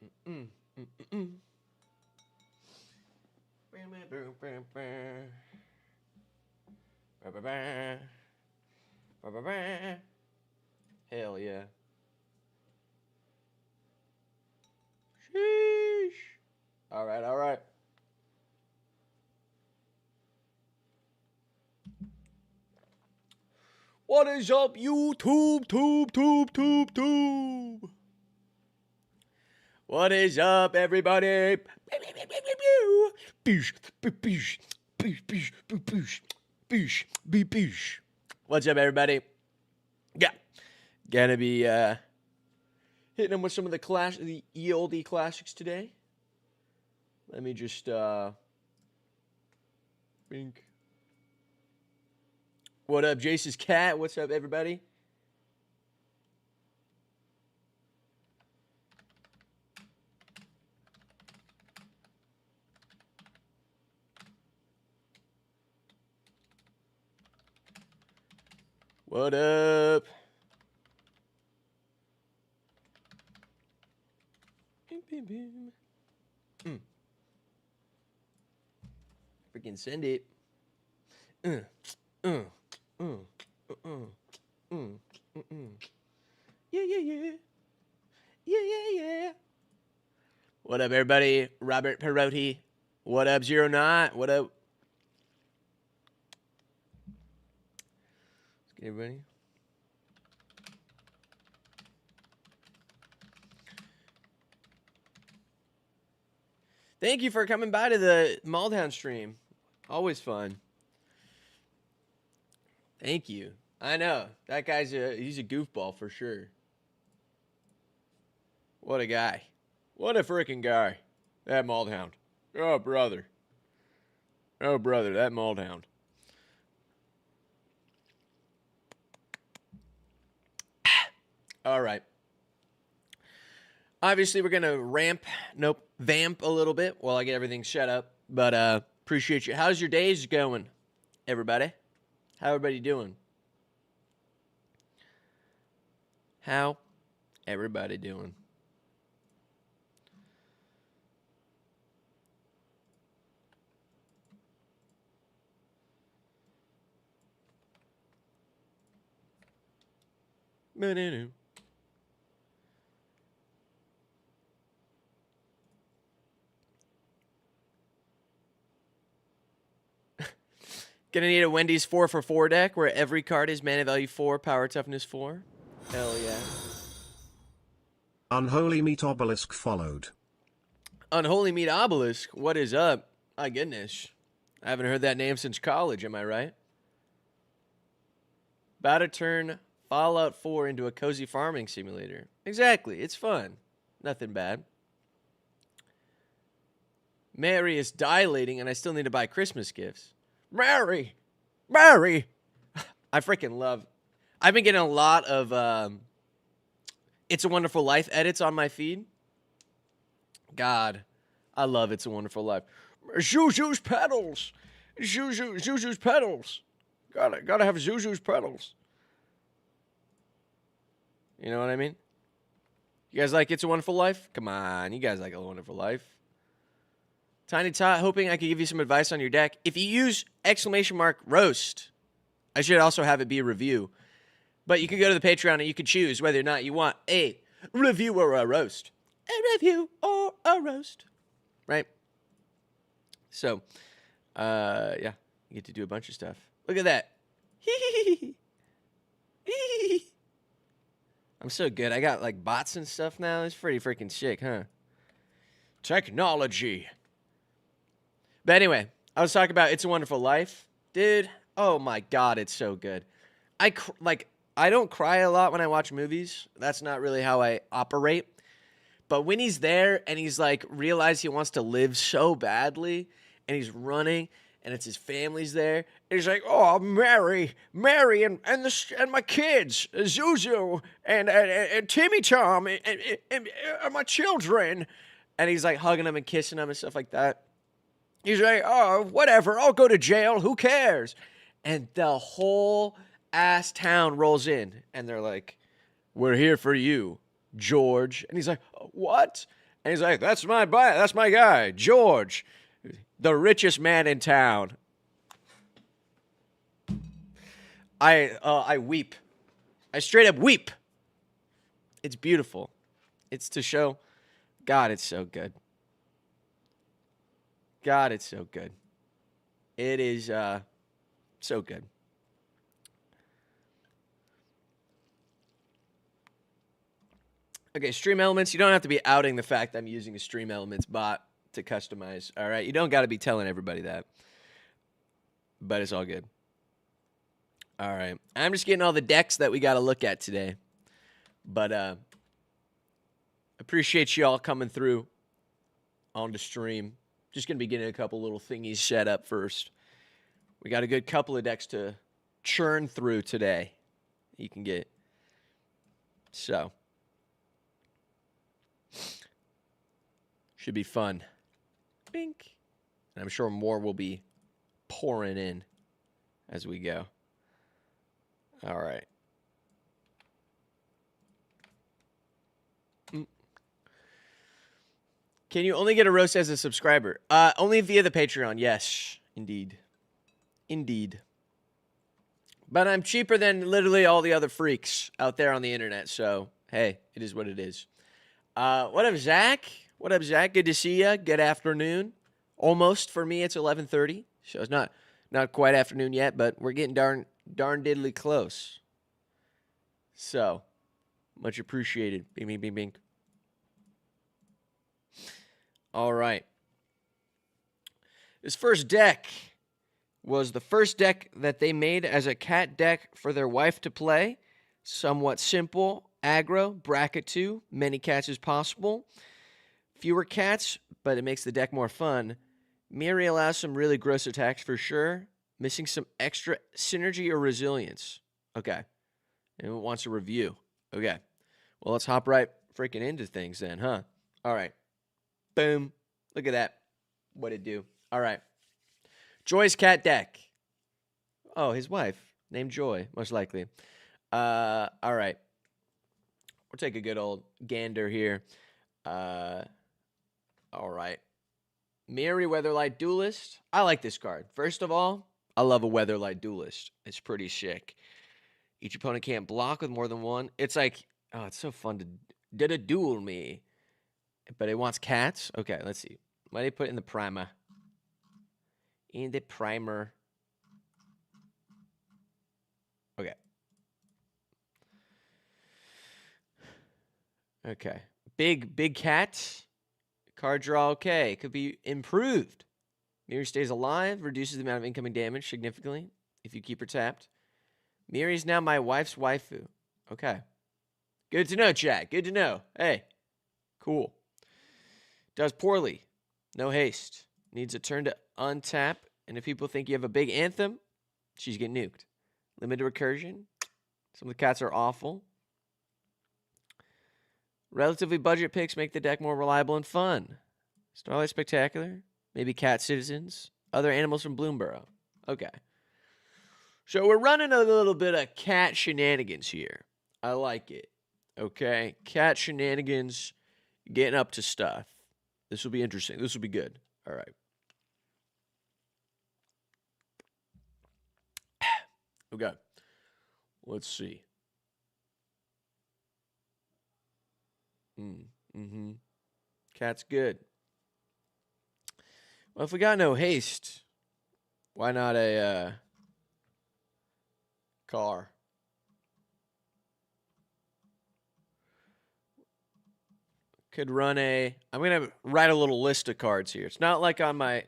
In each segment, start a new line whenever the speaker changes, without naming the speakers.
Mm, mm, mm, mm. Hell yeah. Sheesh. All right, all right. What is up, YouTube? Tube. What is up, everybody? What's up, everybody? Yeah, gonna be hitting them with some of the oldie classics today. Let me just think. What up, Jace's cat? What's up, everybody? What up? Freaking send it. Yeah. What up, everybody? Robert Perotti. What up, Zero Knot? What up? Let's get everybody. Thank you for coming by to the Maldhound stream. Always fun. Thank you. I know. That guy's he's a goofball for sure. What a guy. What a freaking guy. That Maldhound. Oh, brother. Oh, brother, that Maldhound. All right. Obviously, we're going to vamp a little bit while I get everything set up. But appreciate you. How's your days going, everybody? How everybody doing? How everybody doing? Gonna need a Wendy's 4-for-4 deck where every card is mana value 4, power toughness 4. Hell yeah.
Unholy Meat Obelisk followed.
Unholy Meat Obelisk, what is up? My goodness. I haven't heard that name since college, am I right? About to turn Fallout 4 into a cozy farming simulator. Exactly, it's fun. Nothing bad. Mary is dilating and I still need to buy Christmas gifts. Mary! I freaking love... I've been getting a lot of It's a Wonderful Life edits on my feed. God, I love It's a Wonderful Life. Zuzu's pedals! Zuzu's pedals! Gotta have Zuzu's pedals. You know what I mean? You guys like It's a Wonderful Life? Come on, you guys like A Wonderful Life. Tiny Tot, hoping I could give you some advice on your deck. If you use !roast, I should also have it be a review. But you can go to the Patreon and you can choose whether or not you want a review or a roast. A review or a roast. Right? So, yeah. You get to do a bunch of stuff. Look at that. I'm so good. I got like bots and stuff now. It's pretty freaking sick, huh? Technology. But anyway, I was talking about It's a Wonderful Life. Dude, oh my God, it's so good. I don't cry a lot when I watch movies. That's not really how I operate. But when he's there and he's like realized he wants to live so badly and he's running and it's his family's there. And he's like, oh, Mary and my kids, Zuzu and Timmy Tom and my children. And he's like hugging them and kissing them and stuff like that. He's like, oh, whatever, I'll go to jail, who cares? And the whole ass town rolls in, and they're like, we're here for you, George. And he's like, what? And he's like, that's my guy, George, the richest man in town. I weep. I straight up weep. It's beautiful. It's to show, God, it's so good. God, it's so good. It is so good. Okay, Stream Elements. You don't have to be outing the fact that I'm using a Stream Elements bot to customize. All right, you don't got to be telling everybody that. But it's all good. All right, I'm just getting all the decks that we got to look at today. But appreciate you all coming through on the stream. Just gonna be getting a couple little thingies set up first. We got a good couple of decks to churn through today. You can get so. Should be fun. Bink. And I'm sure more will be pouring in as we go. All right. Can you only get a roast as a subscriber? Only via the Patreon. Yes, indeed. Indeed. But I'm cheaper than literally all the other freaks out there on the internet. So, hey, it is what it is. What up, Zach? What up, Zach? Good to see ya. Good afternoon. Almost for me, it's 11:30. So it's not quite afternoon yet, but we're getting darn diddly close. So, much appreciated. Bing, bing, bing, bing. All right. This first deck was the first deck that they made as a cat deck for their wife to play. Somewhat simple, aggro, bracket 2, many cats as possible. Fewer cats, but it makes the deck more fun. Miri allows some really gross attacks for sure. Missing some extra synergy or resilience. Okay. And it wants a review. Okay. Well, let's hop right freaking into things then, huh? All right. Boom. Look at that. What'd it do? All right. Joy's cat deck. Oh, his wife. Named Joy, most likely. All right. We'll take a good old gander here. All right. Miri Weatherlight Duelist. I like this card. First of all, I love a Weatherlight Duelist. It's pretty sick. Each opponent can't block with more than one. It's like, oh, it's so fun to did a duel me. But it wants cats? Okay, let's see. Why do they put it in the primer? In the primer. Okay. Okay. Big cat. Card draw, okay. Could be improved. Miri stays alive. Reduces the amount of incoming damage significantly if you keep her tapped. Miri's now my wife's waifu. Okay. Good to know, chat. Good to know. Hey. Cool. Does poorly. No haste. Needs a turn to untap. And if people think you have a big anthem, she's getting nuked. Limited recursion. Some of the cats are awful. Relatively budget picks make the deck more reliable and fun. Starlight Spectacular. Maybe Cat Citizens. Other animals from Bloomborough. Okay. So we're running a little bit of cat shenanigans here. I like it. Okay. Cat shenanigans. Getting up to stuff. This will be interesting. This will be good. All right. Okay. Let's see. Cat's good. Well, if we got no haste, why not a car? Could run a... I'm going to write a little list of cards here. It's not like on my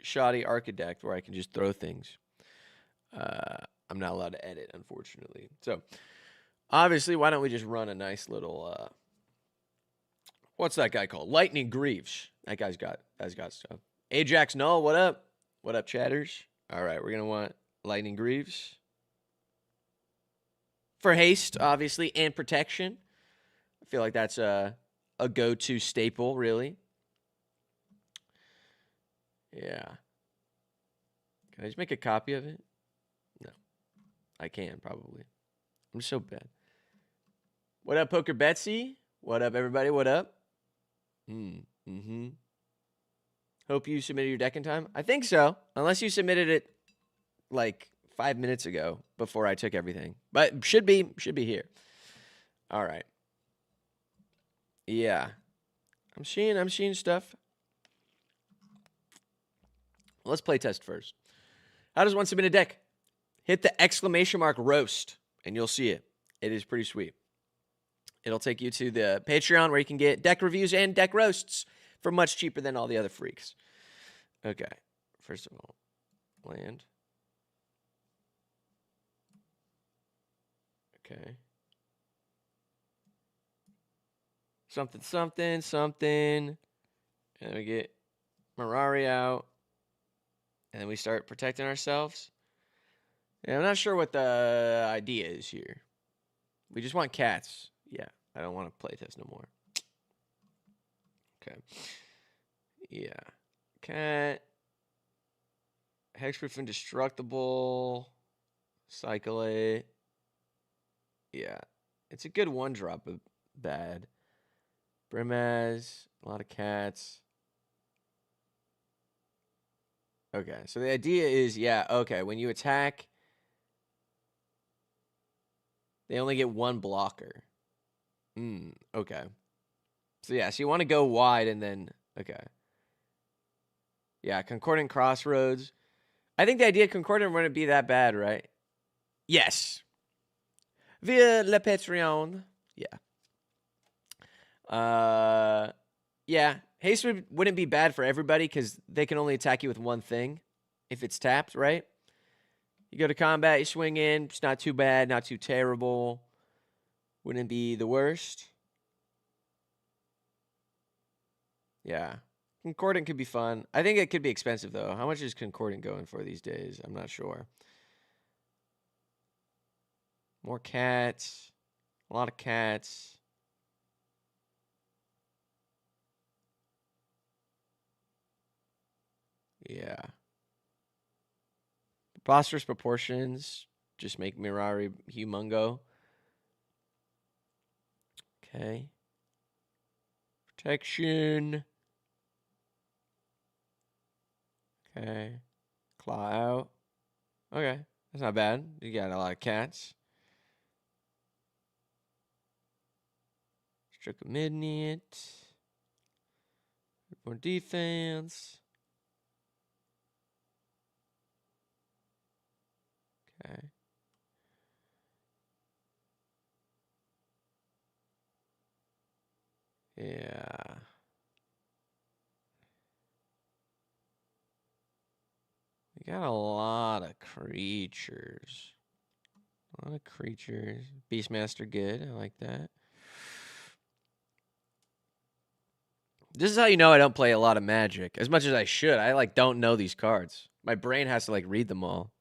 shoddy Architect where I can just throw things. I'm not allowed to edit, unfortunately. So, obviously, why don't we just run a nice little... what's that guy called? Lightning Greaves. That guy's got stuff. Ajax Null, what up? What up, chatters? All right, we're going to want Lightning Greaves. For haste, obviously, and protection. I feel like that's a go-to staple, really. Yeah. Can I just make a copy of it? No. I can, probably. I'm so bad. What up, Poker Betsy? What up, everybody? What up? Mm-hmm. Hope you submitted your deck in time. I think so. Unless you submitted it like 5 minutes ago before I took everything. But should be here. All right. Yeah. I'm seeing stuff. Let's play test first. How does one submit a deck? Hit the exclamation mark roast and you'll see it. It is pretty sweet. It'll take you to the Patreon where you can get deck reviews and deck roasts for much cheaper than all the other freaks. Okay. First of all, land. Okay. Something. And we get Mirari out. And we start protecting ourselves. Yeah, I'm not sure what the idea is here. We just want cats. Yeah, I don't want to play test no more. Okay. Yeah. Cat. Hexproof Indestructible. Cycle it. Yeah. It's a good one drop, but bad. Brimaz. A lot of cats. Okay, so the idea is, yeah, okay, when you attack, they only get one blocker. Okay. So, yeah, so you want to go wide and then, okay. Yeah, Concordant Crossroads. I think the idea of Concordant wouldn't be that bad, right? Yes. Via Le Patreon. Yeah. Yeah. Haste wouldn't be bad for everybody because they can only attack you with one thing if it's tapped, right? You go to combat, you swing in. It's not too bad, not too terrible. Wouldn't be the worst. Yeah. Concordant could be fun. I think it could be expensive, though. How much is Concordant going for these days? I'm not sure. More cats. A lot of cats. Yeah. Preposterous proportions. Just make Mirari humongo. Okay. Protection. Okay. Claw out. Okay. That's not bad. You got a lot of cats. Struck a midnight. More defense. Okay. Yeah. We got a lot of creatures. A lot of creatures. Beastmaster, good. I like that. This is how you know I don't play a lot of Magic. As much as I should. I, don't know these cards. My brain has to, read them all.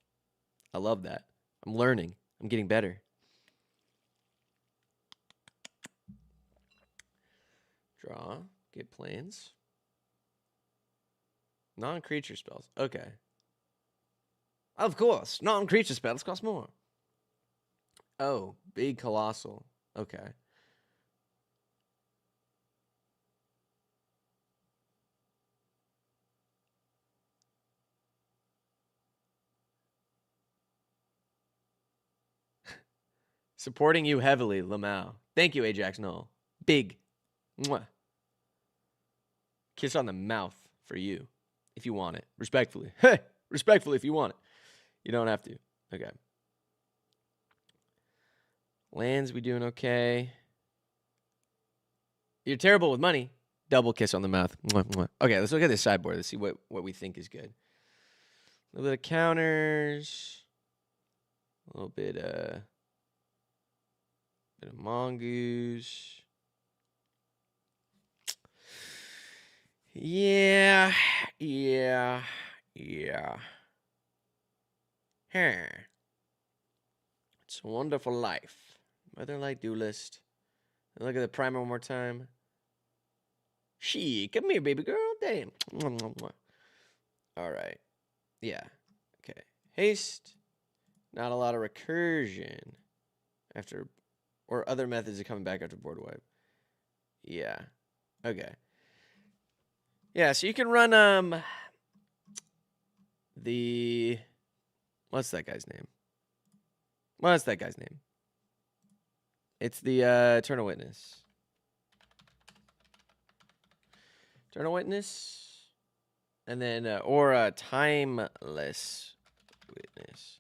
I love that. I'm learning. I'm getting better. Draw. Get planes. Non-creature spells. Okay. Of course. Non-creature spells cost more. Oh, big colossal. Okay. Supporting you heavily, Lamau. Thank you, Ajax Null. Big. Mwah. Kiss on the mouth for you, if you want it. Respectfully. Hey, respectfully if you want it. You don't have to. Okay. Lands, we doing okay. You're terrible with money. Double kiss on the mouth. Mwah, mwah. Okay, let's look at this sideboard. Let's see what we think is good. A little bit of counters. A little bit of mongoose. Yeah. It's a wonderful life. Motherlight Duelist. Look at the primer one more time. Come here, baby girl. Damn. All right. Yeah. Okay. Haste. Not a lot of recursion. Or other methods of coming back after board wipe. Yeah. Okay. Yeah, so you can run the what's that guy's name? What's that guy's name? It's the Eternal Witness. Eternal Witness, and then or a Timeless Witness.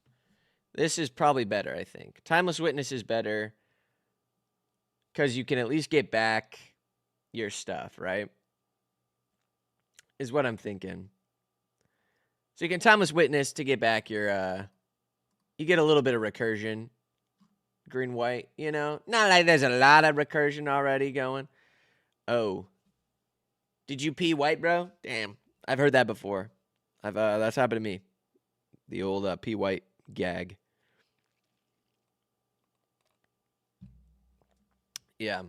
This is probably better, I think. Timeless Witness is better because you can at least get back your stuff, right? Is what I'm thinking. So you can Timeless Witness to get back your, you get a little bit of recursion. Green, white, you know? Not like there's a lot of recursion already going. Oh. Did you pee white, bro? Damn. I've heard that before. That's happened to me. The old pee white gag. Yeah.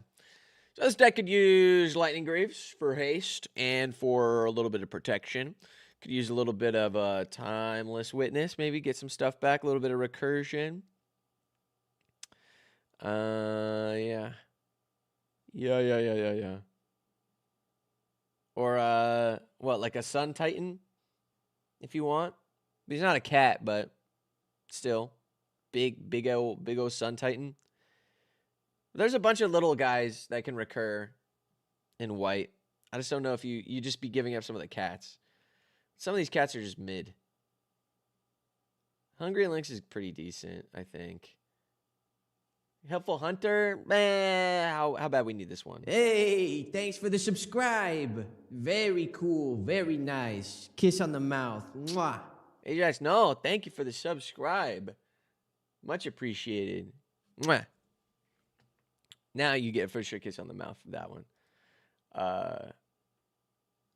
So this deck could use Lightning Greaves for haste and for a little bit of protection. Could use a little bit of Timeless Witness. Maybe get some stuff back. A little bit of recursion. Yeah. Yeah. Or, what, like a Sun Titan? If you want. He's not a cat, but still. Big old Sun Titan. There's a bunch of little guys that can recur in white. I just don't know if you just be giving up some of the cats. Some of these cats are just mid. Hungry Lynx is pretty decent, I think. Helpful Hunter, how bad we need this one.
Hey, thanks for the subscribe. Very cool, very nice. Kiss on the mouth. Mwah.
Ajax, no, thank you for the subscribe. Much appreciated. Mwah. Now you get a for sure kiss on the mouth for that one.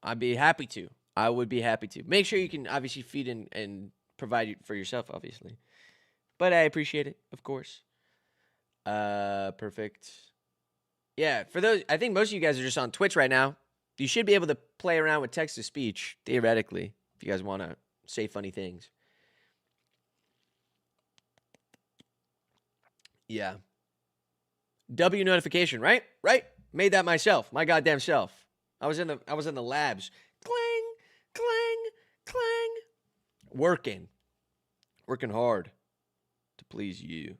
I'd be happy to. I would be happy to. Make sure you can obviously feed and provide for yourself, obviously. But I appreciate it, of course. Perfect. Yeah, for those, I think most of you guys are just on Twitch right now. You should be able to play around with text-to-speech, theoretically, if you guys want to say funny things. Yeah. W notification, right? Right? Made that myself. My goddamn self. I was in the labs. Clang, clang, clang. Working hard to please you.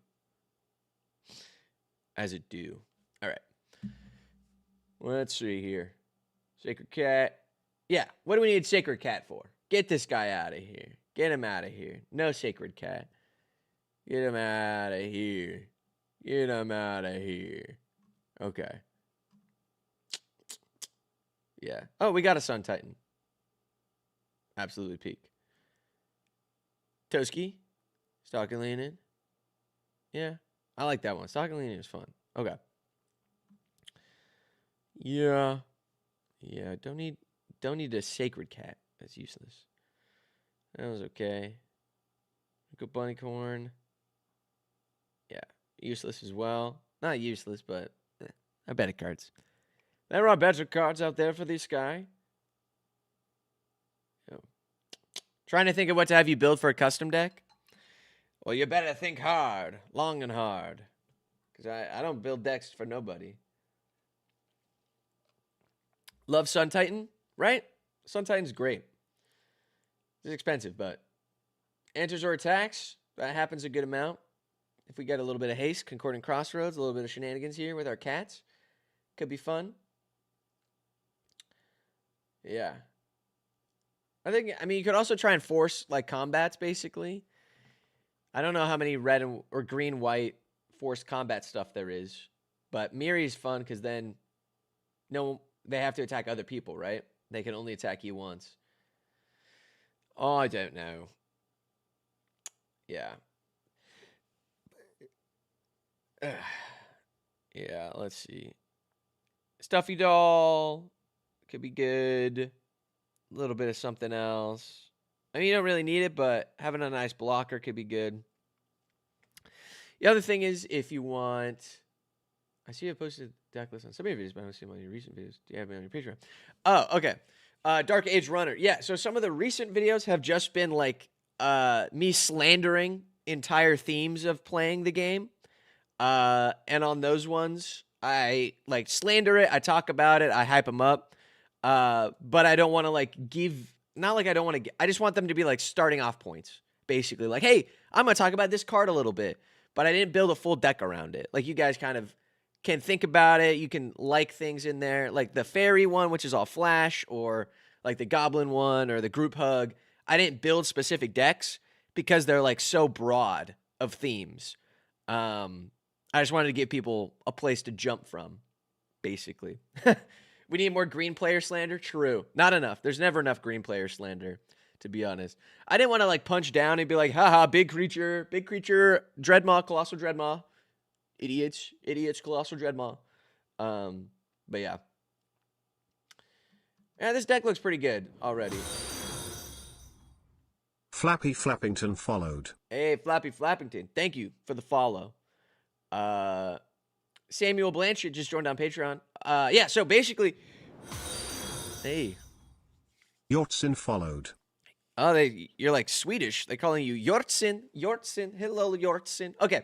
As it do. All right. Let's see here. Sacred Cat. Yeah. What do we need Sacred Cat for? Get this guy out of here. Get him out of here. No Sacred Cat. Get him out of here. Get him out of here. Okay. Yeah. Oh, we got a Sun Titan. Absolutely peak. Toski. Stalking Leaning. Yeah. I like that one. Stalking Leaning is fun. Okay. Yeah. Yeah. Don't need a Sacred Cat. That's useless. That was okay. Good Bunny Corn. Yeah. Useless as well. Not useless, but I better cards. There are better cards out there for this guy. Oh. Trying to think of what to have you build for a custom deck. Well, you better think hard. Long and hard. Because I don't build decks for nobody. Love Sun Titan, right? Sun Titan's great. It's expensive, but enters or attacks, that happens a good amount. If we get a little bit of haste, Concordant Crossroads, a little bit of shenanigans here with our cats, could be fun. Yeah. I mean, you could also try and force, like, combats, basically. I don't know how many red or green-white forced combat stuff there is, but Miri is fun because then they have to attack other people, right? They can only attack you once. Oh, I don't know. Yeah. Yeah, let's see. Stuffy Doll could be good. A little bit of something else. I mean, you don't really need it, but having a nice blocker could be good. The other thing is, if you want... I see I posted deck list on some of your videos, but I don't see them on your recent videos. Do you have me on your Patreon? Oh, okay. Dark Age Runner. Yeah, so some of the recent videos have just been, like, me slandering entire themes of playing the game. And on those ones, I, like, slander it. I talk about it. I hype them up. But I don't want to like give, not like I don't want to, I just want them to be like starting off points, basically. Like, hey, I'm going to talk about this card a little bit, but I didn't build a full deck around it. Like, you guys kind of can think about it. You can like things in there, like the fairy one, which is all flash, or like the goblin one, or the group hug. I didn't build specific decks because they're like so broad of themes. I just wanted to give people a place to jump from, basically. We need more green player slander? True. Not enough. There's never enough green player slander, to be honest. I didn't want to like punch down and be like, haha, big creature, Dreadmaw, Colossal Dreadmaw. Idiots, Colossal Dreadmaw. But yeah. Yeah, this deck looks pretty good already.
Flappy Flappington followed.
Hey, Flappy Flappington, thank you for the follow. Samuel Blanchard just joined on Patreon. Yeah, so basically, hey.
Yortsin followed.
Oh, you're like Swedish. They're calling you Yortsin. Hello, Yortsin. Okay.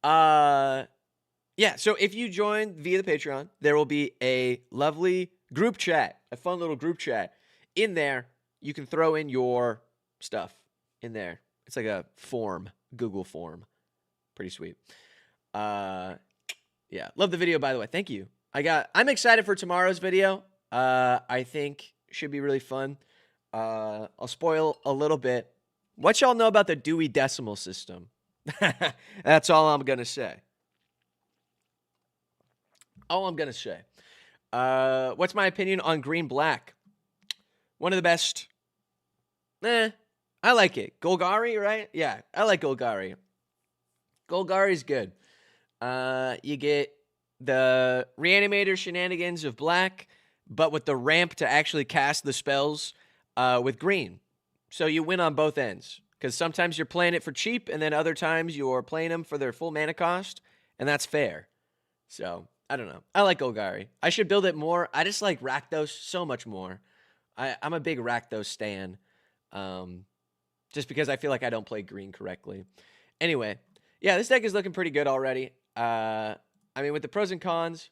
Yeah, so if you join via the Patreon, there will be a lovely group chat, a fun little group chat. In there, you can throw in your stuff in there. It's like a form, Google form. Pretty sweet. Yeah, love the video, by the way. Thank you. I'm excited for tomorrow's video. I think should be really fun. I'll spoil a little bit. What y'all know about the Dewey Decimal System? That's all I'm going to say. All I'm going to say. What's my opinion on green-black? One of the best. I like it. Golgari, right? Yeah, I like Golgari. Golgari's good. You get the Reanimator shenanigans of black, but with the ramp to actually cast the spells with green. So you win on both ends. Because sometimes you're playing it for cheap, and then other times you're playing them for their full mana cost, and that's fair. So, I don't know. I like Golgari. I should build it more. I just like Rakdos so much more. I'm a big Rakdos stan. Just because I feel like I don't play green correctly. Anyway, yeah, this deck is looking pretty good already. I mean, with the pros and cons,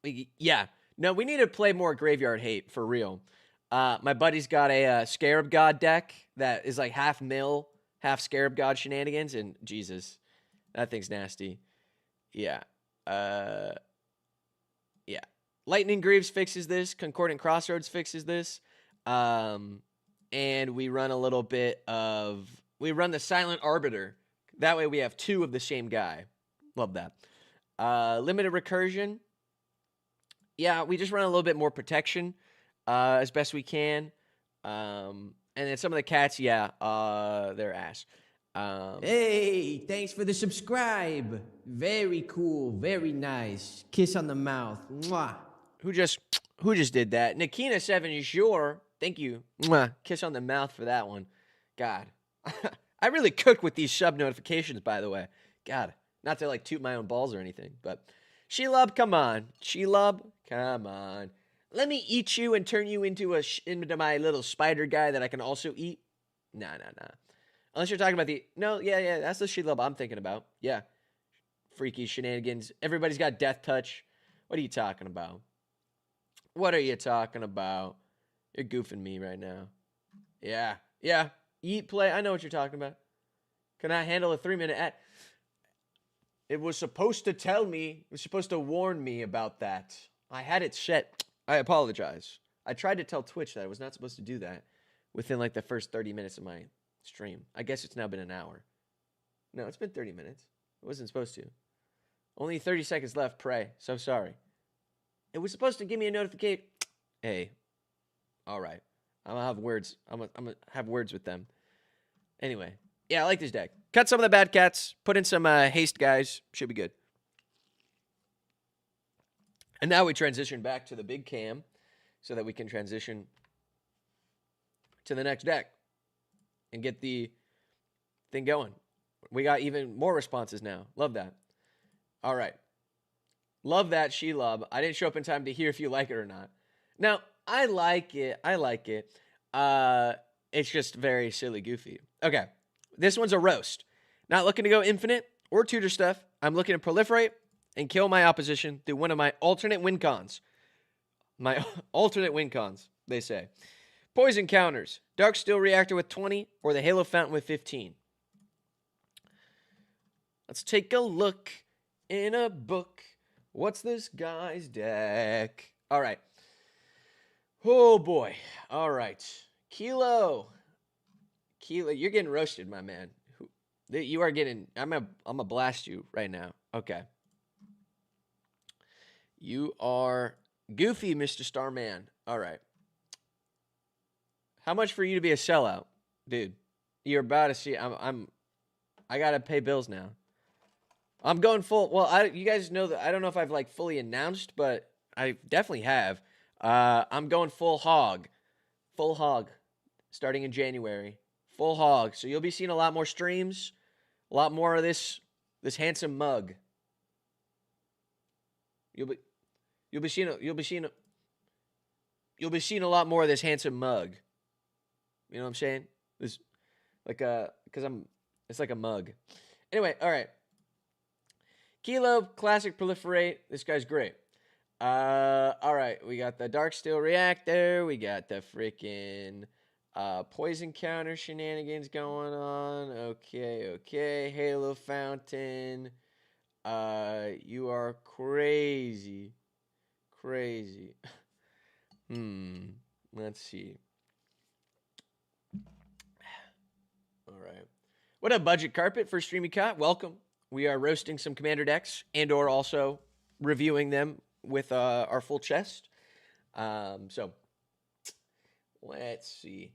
we need to play more Graveyard Hate, for real. My buddy's got a Scarab God deck that is like half mill, half Scarab God shenanigans, and Jesus, that thing's nasty. Yeah. Yeah. Lightning Greaves fixes this. Concordant Crossroads fixes this. And we run a little bit of... We run the Silent Arbiter. That way we have two of the same guy. Love that. Limited Recursion. Yeah, we just run a little bit more protection as best we can. And then some of the cats, yeah, they're ass.
Hey, thanks for the subscribe. Very cool, very nice. Kiss on the mouth. Mwah.
Who just did that? Nikina7 is sure. Thank you. Mwah. Kiss on the mouth for that one. God. I really cook with these sub notifications, by the way. God. Not to like toot my own balls or anything, but Shelob, come on. Shelob, come on. Let me eat you and turn you into into my little spider guy that I can also eat. Nah. Unless you're talking about yeah, that's the Shelob I'm thinking about. Yeah. Freaky shenanigans. Everybody's got death touch. What are you talking about? What are you talking about? You're goofing me right now. Yeah. Eat, play. I know what you're talking about. Can I handle a 3-minute ad? It was supposed to tell me. It was supposed to warn me about that. I had it set. I apologize. I tried to tell Twitch that I was not supposed to do that within like the first 30 minutes of my stream. I guess it's now been an hour. No, it's been 30 minutes. It wasn't supposed to. Only 30 seconds left, pray. So sorry. It was supposed to give me a notification. Hey. All right. I'm going to have words. I'm going to have words with them. Anyway. Yeah, I like this deck. Cut some of the bad cats. Put in some haste guys. Should be good. And now we transition back to the big cam so that we can transition to the next deck and get the thing going. We got even more responses now. Love that. All right. Love that, Shelob. I didn't show up in time to hear if you like it or not. Now, I like it. It's just very silly goofy. Okay. This one's a roast. Not looking to go infinite or tutor stuff. I'm looking to proliferate and kill my opposition through one of my alternate win cons. My alternate win cons, they say. Poison counters. Darksteel Reactor with 20 or the Halo Fountain with 15. Let's take a look in a book. What's this guy's deck? All right. Oh, boy. All right. Kilo, you're getting roasted, my man. You are getting... I'm gonna blast you right now. Okay. You are goofy, Mr. Starman. All right. How much for you to be a sellout? Dude, you're about to see... I gotta pay bills now. I'm going full... Well, you guys know that... I don't know if I've, like, fully announced, but I definitely have. I'm going full hog. Full hog. Starting in January. Full hog. So you'll be seeing a lot more streams. A lot more of this handsome mug. You'll be seeing a lot more of this handsome mug. You know what I'm saying? It's like a mug. Anyway, all right. Kilo, classic proliferate. This guy's great. All right. We got the Darksteel Reactor. We got the freaking poison counter shenanigans going on. Okay. Halo Fountain. You are crazy. Let's see. All right. What up, Budget Carpet for Streamy Cot? Welcome. We are roasting some Commander decks and or also reviewing them with our full chest. So let's see.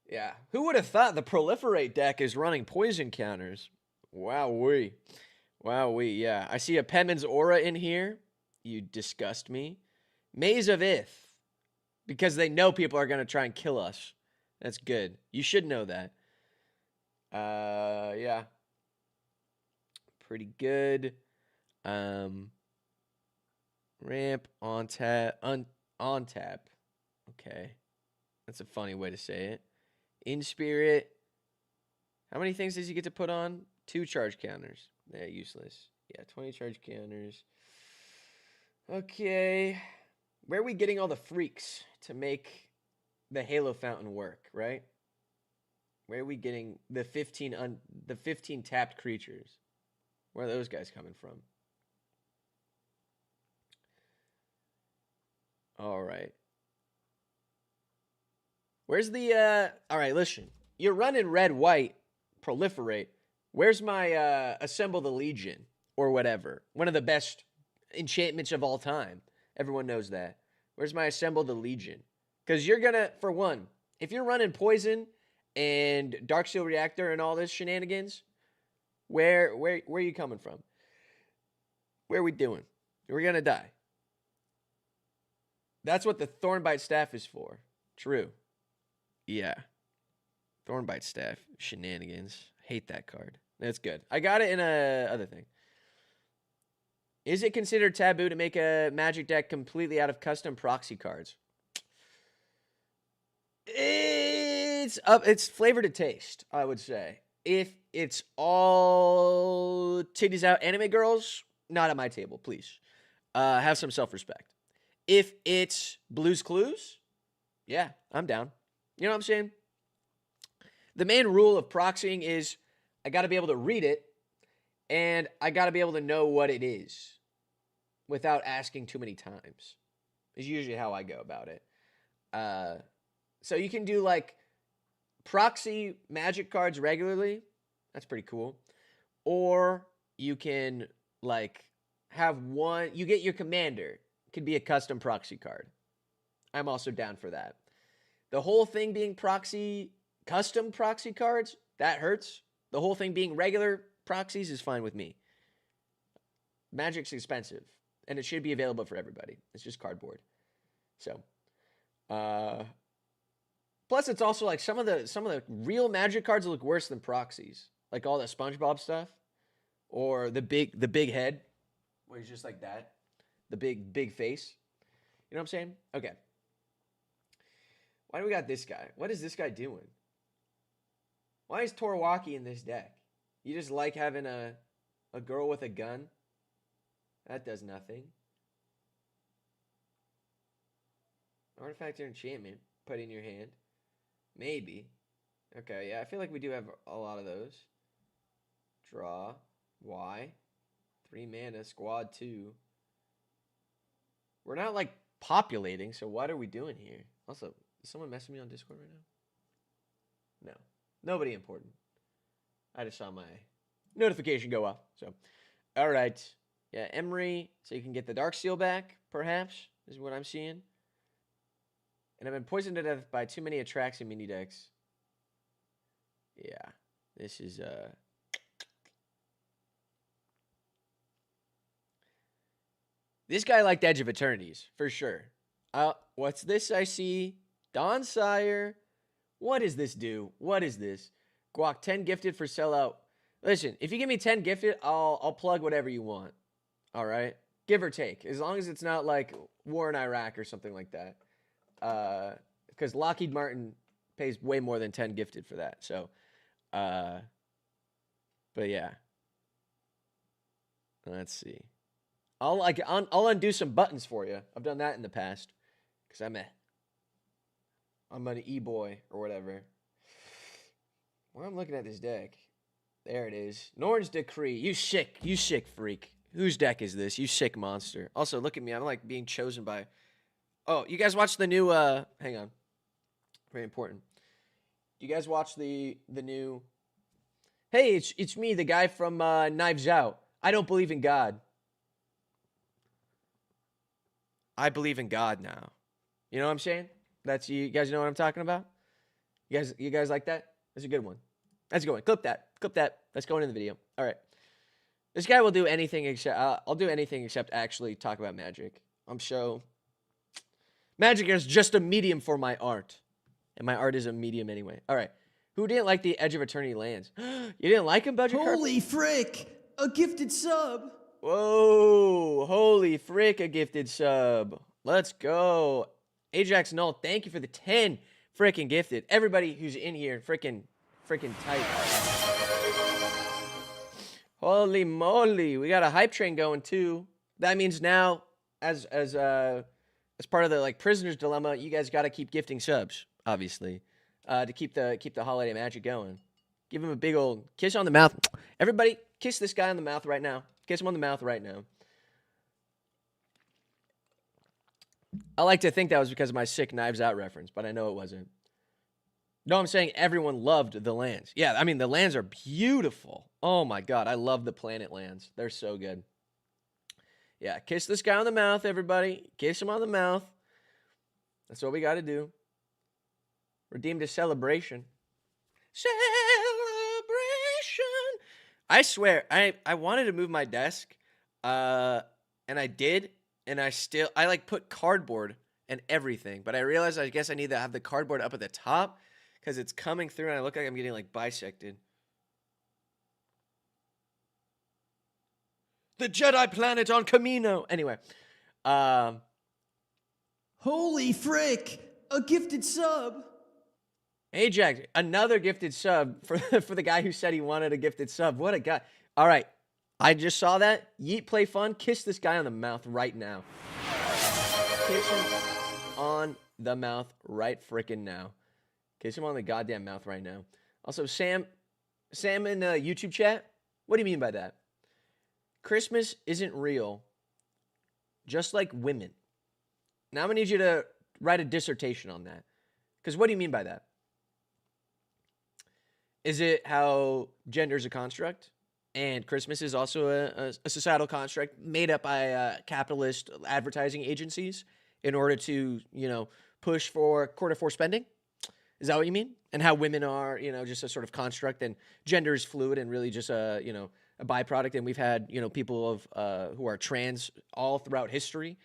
Yeah. Who would have thought the Proliferate deck is running poison counters? Wowee. Yeah. I see a Penman's Aura in here. You disgust me. Maze of Ith. Because they know people are going to try and kill us. That's good. You should know that. Yeah. Pretty good. Ramp on tap. On tap. Okay. That's a funny way to say it. In spirit. How many things does he get to put on? 2 charge counters. They're useless. Yeah, 20 charge counters. Okay. Where are we getting all the freaks to make the Halo Fountain work, right? Where are we getting the 15 tapped creatures? Where are those guys coming from? All right. Where's the all right, listen. You're running red white proliferate. Where's my Assemble the Legion or whatever? One of the best enchantments of all time. Everyone knows that. Where's my Assemble the Legion? Cuz you're going to, for one, if you're running poison and Darksteel Reactor and all this shenanigans, where are you coming from? Where are we doing? We're going to die. That's what the Thornbite Staff is for. True. Yeah. Thornbite Staff. Shenanigans. Hate that card. That's good. I got it in a other thing. Is it considered taboo to make a Magic deck completely out of custom proxy cards? It's flavor to taste, I would say. If it's all titties out anime girls, not at my table, please. Have some self-respect. If it's Blue's Clues, yeah, I'm down. You know what I'm saying? The main rule of proxying is I got to be able to read it, and I got to be able to know what it is without asking too many times. Is usually how I go about it. So you can do like proxy Magic cards regularly. That's pretty cool. Or you can like have one. You get your commander. It could be a custom proxy card. I'm also down for that. The whole thing being custom proxy cards, that hurts. The whole thing being regular proxies is fine with me. Magic's expensive, and it should be available for everybody. It's just cardboard. So, plus it's also like some of the real Magic cards look worse than proxies, like all the SpongeBob stuff, or the big head, where he's just like that, the big face. You know what I'm saying? Okay. Why do we got this guy? What is this guy doing? Why is Torwaki in this deck? You just like having a girl with a gun? That does nothing. Artifact or enchantment. Put in your hand. Maybe. Okay, yeah, I feel like we do have a lot of those. Draw. Y. 3 mana. Squad 2. We're not, like, populating, so what are we doing here? Also, is someone messing me on Discord right now? No. Nobody important. I just saw my notification go off. So, all right. Yeah, Emery, so you can get the Darksteel back, perhaps, is what I'm seeing. And I've been poisoned to death by too many Attraction mini decks. Yeah, this is, This guy liked Edge of Eternities, for sure. What's this I see? Dawn Sire. What does this do? What is this? Guac, 10 gifted for sellout. Listen, if you give me 10 gifted, I'll plug whatever you want. All right? Give or take. As long as it's not like war in Iraq or something like that. Because Lockheed Martin pays way more than 10 gifted for that. So, but yeah. Let's see. I'll undo some buttons for you. I've done that in the past. Because I'm an e-boy or whatever. Well, I'm looking at this deck. There it is. Norn's Decree. You sick freak. Whose deck is this? You sick monster. Also, look at me. I'm like being chosen by... Oh, you guys watch the new... Hang on. Very important. You guys watch the new... Hey, it's me, the guy from Knives Out. I don't believe in God. I believe in God now. You know what I'm saying? That's you guys know what I'm talking about? You guys like that? That's a good one. That's a good one. Clip that. That's going in the video. All right. This guy will do anything except I'll do anything except actually talk about Magic. I'm so Magic is just a medium for my art. And my art is a medium anyway. All right. Who didn't like the Edge of Eternity lands? You didn't like him, Budget Carpet?
Holy frick! A gifted sub!
Whoa, holy frick, a gifted sub. Let's go. Ajax Null, thank you for the 10 freaking gifted. Everybody who's in here, freaking tight. Holy moly, we got a hype train going too. That means now, as part of the like prisoner's dilemma, you guys got to keep gifting subs, obviously, to keep the holiday magic going. Give him a big old kiss on the mouth. Everybody, kiss this guy on the mouth right now. Kiss him on the mouth right now. I like to think that was because of my sick Knives Out reference, but I know it wasn't. No, I'm saying everyone loved the lands. Yeah, I mean, the lands are beautiful. Oh my God, I love the planet lands. They're so good. Yeah, kiss this guy on the mouth, everybody. Kiss him on the mouth. That's what we got to do. Redeemed a celebration. Celebration. I swear, I wanted to move my desk, and I did, and I like put cardboard and everything, but I realized I guess I need to have the cardboard up at the top because it's coming through and I look like I'm getting like bisected. The Jedi planet on Camino. Anyway,
Holy frick! A gifted sub!
Ajax, another gifted sub for the guy who said he wanted a gifted sub. What a guy. All right. I just saw that. Yeet, play fun. Kiss this guy on the mouth right now. Kiss him on the mouth right frickin' now. Kiss him on the goddamn mouth right now. Also, Sam in the YouTube chat, what do you mean by that? Christmas isn't real, just like women. Now I'm going to need you to write a dissertation on that. Because what do you mean by that? Is it how gender is a construct? And Christmas is also a societal construct made up by capitalist advertising agencies in order to, push for quarter four spending? Is that what you mean? And how women are, just a sort of construct and gender is fluid and really just a byproduct. And we've had, people who are trans all throughout history.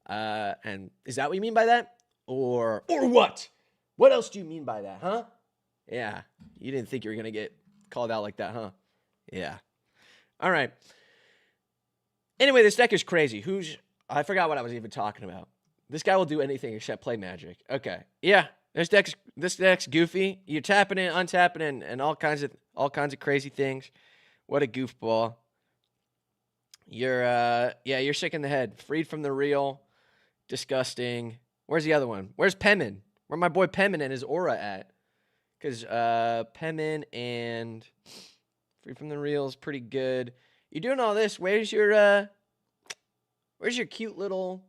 And is that what you mean by that? Or what? What else do you mean by that, huh? Yeah. You didn't think you were going to get called out like that, huh? Yeah. All right. Anyway, this deck is crazy. I forgot what I was even talking about. This guy will do anything except play Magic. Okay. Yeah. This deck's goofy. You're tapping it, untapping it, and all kinds of crazy things. What a goofball. You're sick in the head. Freed from the real. Disgusting. Where's the other one? Where's Pemin? Where my boy Pemin and his aura at? Because Pemin and Free from the Real is pretty good. You're doing all this. Where's your cute little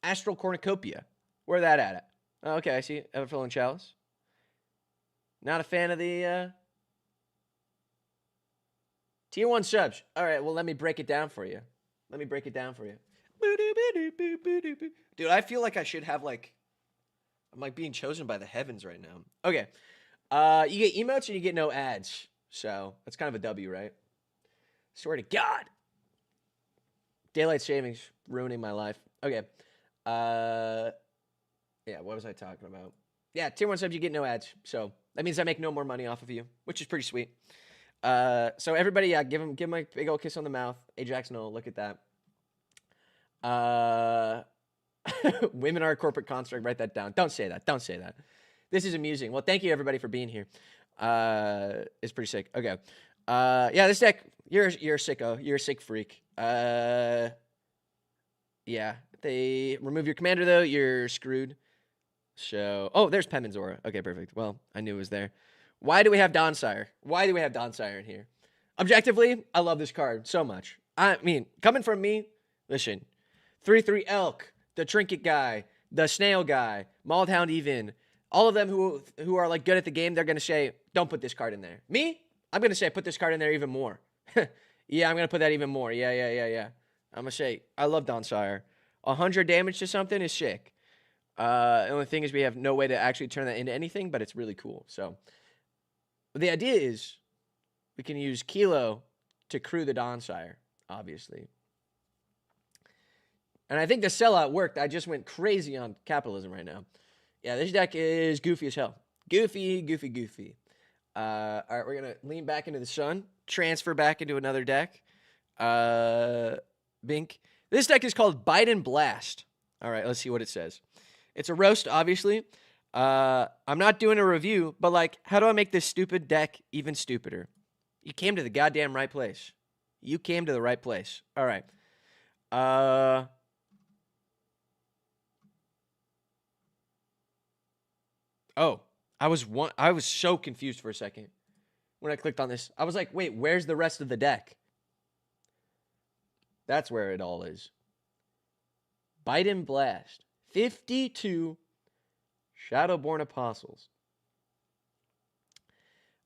Astral Cornucopia? Where that at? Oh, okay, I see. Everflowing Chalice. Not a fan of the Tier 1 subs. All right, well, let me break it down for you. Dude, I feel like I should have, like, I'm, like, being chosen by the heavens right now. Okay. You get emotes and you get no ads. So, that's kind of a W, right? Swear to God. Daylight savings ruining my life. Okay. Yeah, what was I talking about? Yeah, Tier 1 subs, you get no ads. So, that means I make no more money off of you, which is pretty sweet. So everybody, yeah, give him a big old kiss on the mouth. Ajax, no, look at that. Women are a corporate construct. Write that down. Don't say that. This is amusing. Well, thank you everybody for being here. It's pretty sick. Okay. Yeah, this deck, you're a sicko. You're a sick freak. Yeah, they remove your commander though. You're screwed. So, oh, there's Penman's aura. Okay, perfect. Well, I knew it was there. Why do we have Dawnspire? In here? Objectively, I love this card so much. I mean, coming from me, listen, 3/3 Elk, the Trinket guy, the Snail guy, Mauled Hound even, all of them who are like good at the game, they're gonna say, don't put this card in there. Me, I'm gonna say, put this card in there even more. Yeah, I'm gonna put that even more. Yeah. I'm gonna say, I love Dawnspire. 100 damage to something is sick. The only thing is we have no way to actually turn that into anything, but it's really cool. So. But the idea is we can use Kilo to crew the Dawnspire, obviously. And I think the sellout worked. I just went crazy on capitalism right now. Yeah, this deck is goofy as hell. Goofy. All right, we're going to lean back into the sun, transfer back into another deck. Bink. This deck is called Bite and Blast. All right, let's see what it says. It's a roast, obviously. I'm not doing a review, but like, how do I make this stupid deck even stupider? You came to the goddamn right place. You came to the right place. All right. Oh, I was so confused for a second when I clicked on this. I was like, wait, where's the rest of the deck? That's where it all is. Bite and Blast. 52 Shadowborn Apostles.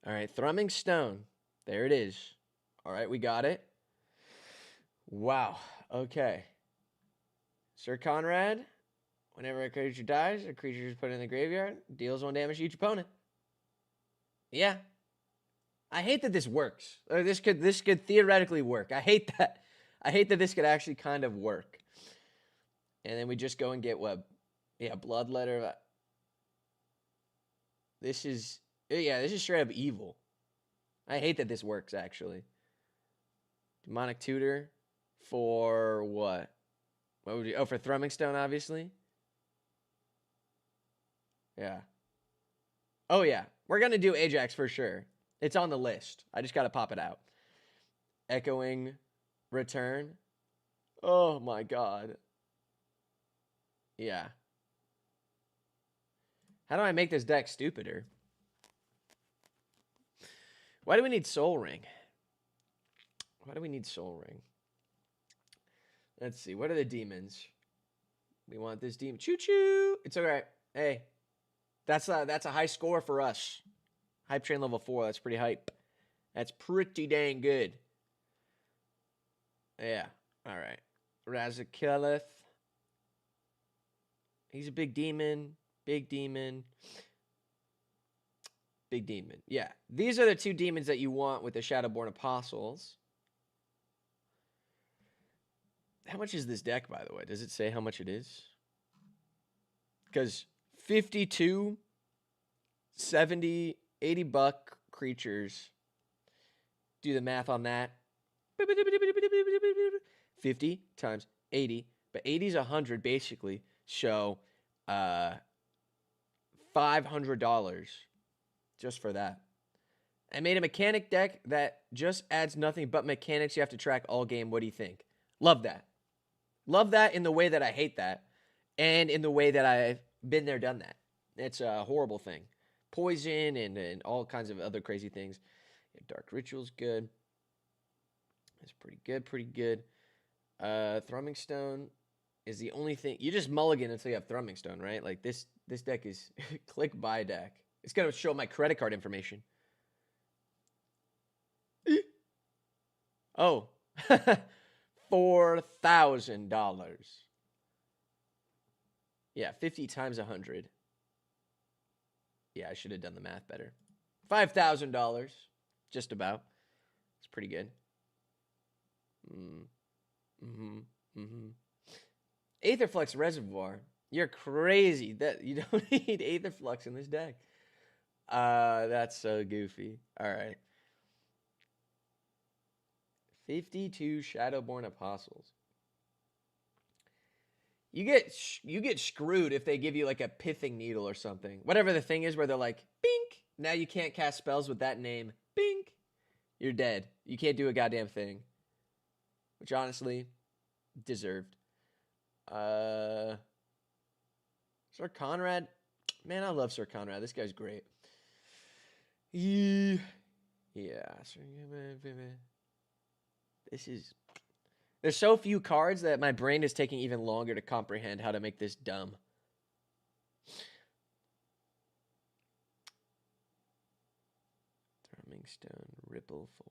All right, Thrumming Stone. There it is. All right, we got it. Wow. Okay. Sir Conrad. Whenever a creature dies, a creature is put in the graveyard, deals 1 damage to each opponent. Yeah. I hate that this works. Or this could theoretically work. I hate that. I hate that this could actually kind of work. And then we just go and get what? Yeah, Bloodletter. This is straight up evil. I hate that this works, actually. Demonic Tutor for what? What would you... Oh, for Thrumming Stone, obviously. Yeah. Oh, yeah. We're going to do Ajax for sure. It's on the list. I just got to pop it out. Echoing Return. Oh, my God. Yeah. How do I make this deck stupider? Why do we need Soul Ring? Let's see. What are the demons? We want this demon. Choo-choo. It's all right. Hey, that's a high score for us. Hype Train level 4. That's pretty hype. That's pretty dang good. Yeah. All right. Razakilith. He's a big demon. Big demon. Yeah. These are the 2 demons that you want with the Shadowborn Apostles. How much is this deck, by the way? Does it say how much it is? Because 52, 70, $80 creatures. Do the math on that. 50 times 80. But 80 is 100, basically. So, $500 just for that. I made a mechanic deck that just adds nothing but mechanics you have to track all game. What do you think? Love that. Love that in the way that I hate that. and in the way that I've been there, done that. It's a horrible thing. Poison and all kinds of other crazy things. Dark Ritual's good. It's pretty good, pretty good. Thrumming Stone is the only thing. You just mulligan until you have Thrumming Stone, right? Like this deck is click buy deck. It's gonna show my credit card information. Oh, $4,000. Yeah, 50 times 100. Yeah, I should have done the math better. $5,000, just about. It's pretty good. Aetherflux Reservoir. You're crazy. That you don't need Aetherflux in this deck. That's so goofy. All right. 52 Shadowborn Apostles. You get screwed if they give you like a pithing needle or something. Whatever the thing is where they're like, bink. Now you can't cast spells with that name. Bink. You're dead. You can't do a goddamn thing. Which honestly, deserved. Sir Conrad. Man, I love Sir Conrad. This guy's great. Yeah. There's so few cards that my brain is taking even longer to comprehend how to make this dumb. Thrumming Stone, Ripple 4.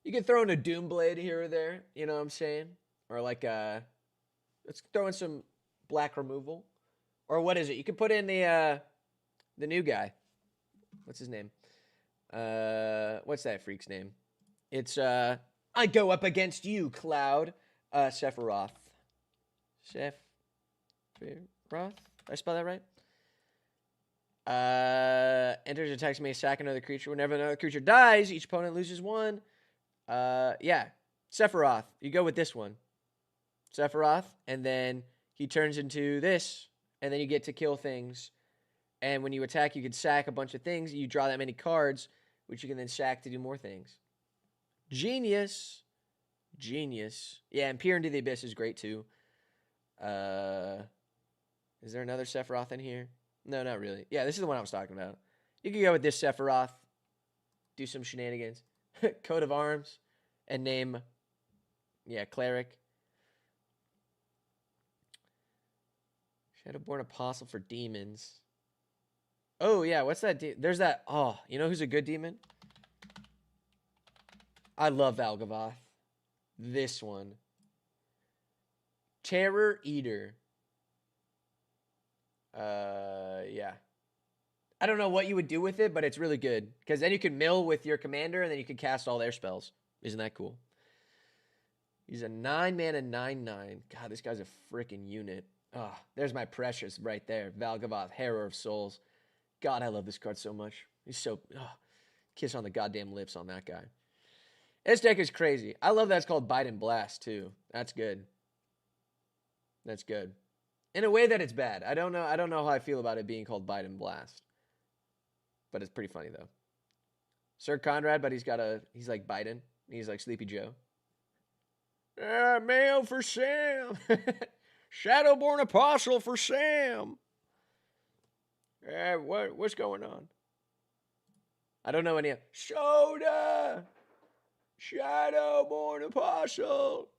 You can throw in a Doomblade here or there, you know what I'm saying? Or like let's throw in some black removal. Or what is it? You can put in the new guy. What's his name? What's that freak's name? It's I go up against you, Cloud. Sephiroth. Sephiroth? Did I spell that right? Enters, attacks, may sack another creature. Whenever another creature dies, each opponent loses one. Yeah. Sephiroth. You go with this one. Sephiroth, and then he turns into this, and then you get to kill things. And when you attack, you can sack a bunch of things. You draw that many cards, which you can then sack to do more things. Genius. Genius. Yeah, and Peer into the Abyss is great too. Is there another Sephiroth in here? No, not really. Yeah, this is the one I was talking about. You can go with this Sephiroth. Do some shenanigans. Coat of Arms. And name, yeah, Cleric. Shadowborn Apostle for demons. Oh, yeah, what's that? There's that. Oh, you know who's a good demon? I love Valgavoth. This one. Terror Eater. Yeah. I don't know what you would do with it, but it's really good. Because then you can mill with your commander, and then you can cast all their spells. Isn't that cool? He's a 9-mana 9/9. God, this guy's a freaking unit. Oh, there's my precious right there. Valgavoth, Harrow of Souls. God, I love this card so much. He's so... Oh, kiss on the goddamn lips on that guy. This deck is crazy. I love that it's called Bite and Blast, too. That's good. That's good. In a way that it's bad. I don't know how I feel about it being called Bite and Blast. But it's pretty funny, though. Sir Conrad, but he's like Biden. He's like Sleepy Joe. Mail for Sam. Shadowborn Apostle for Sam. What's going on? I don't know any. Soda. Shadowborn Apostle.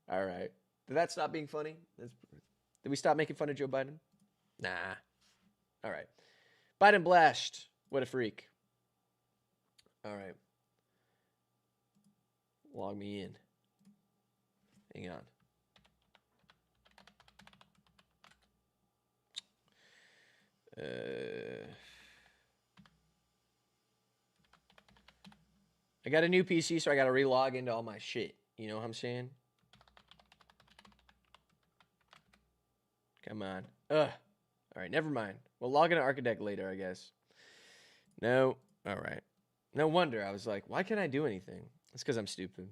All right. Did that stop being funny? Did we stop making fun of Joe Biden? Nah. All right. Biden Blast. What a freak. All right. Log me in. Hang on. I got a new PC, so I got to re-log into all my shit. You know what I'm saying? Come on. Ugh. All right, never mind. We'll log into Architect later, I guess. No. All right. No wonder. I was like, why can't I do anything? It's because I'm stupid.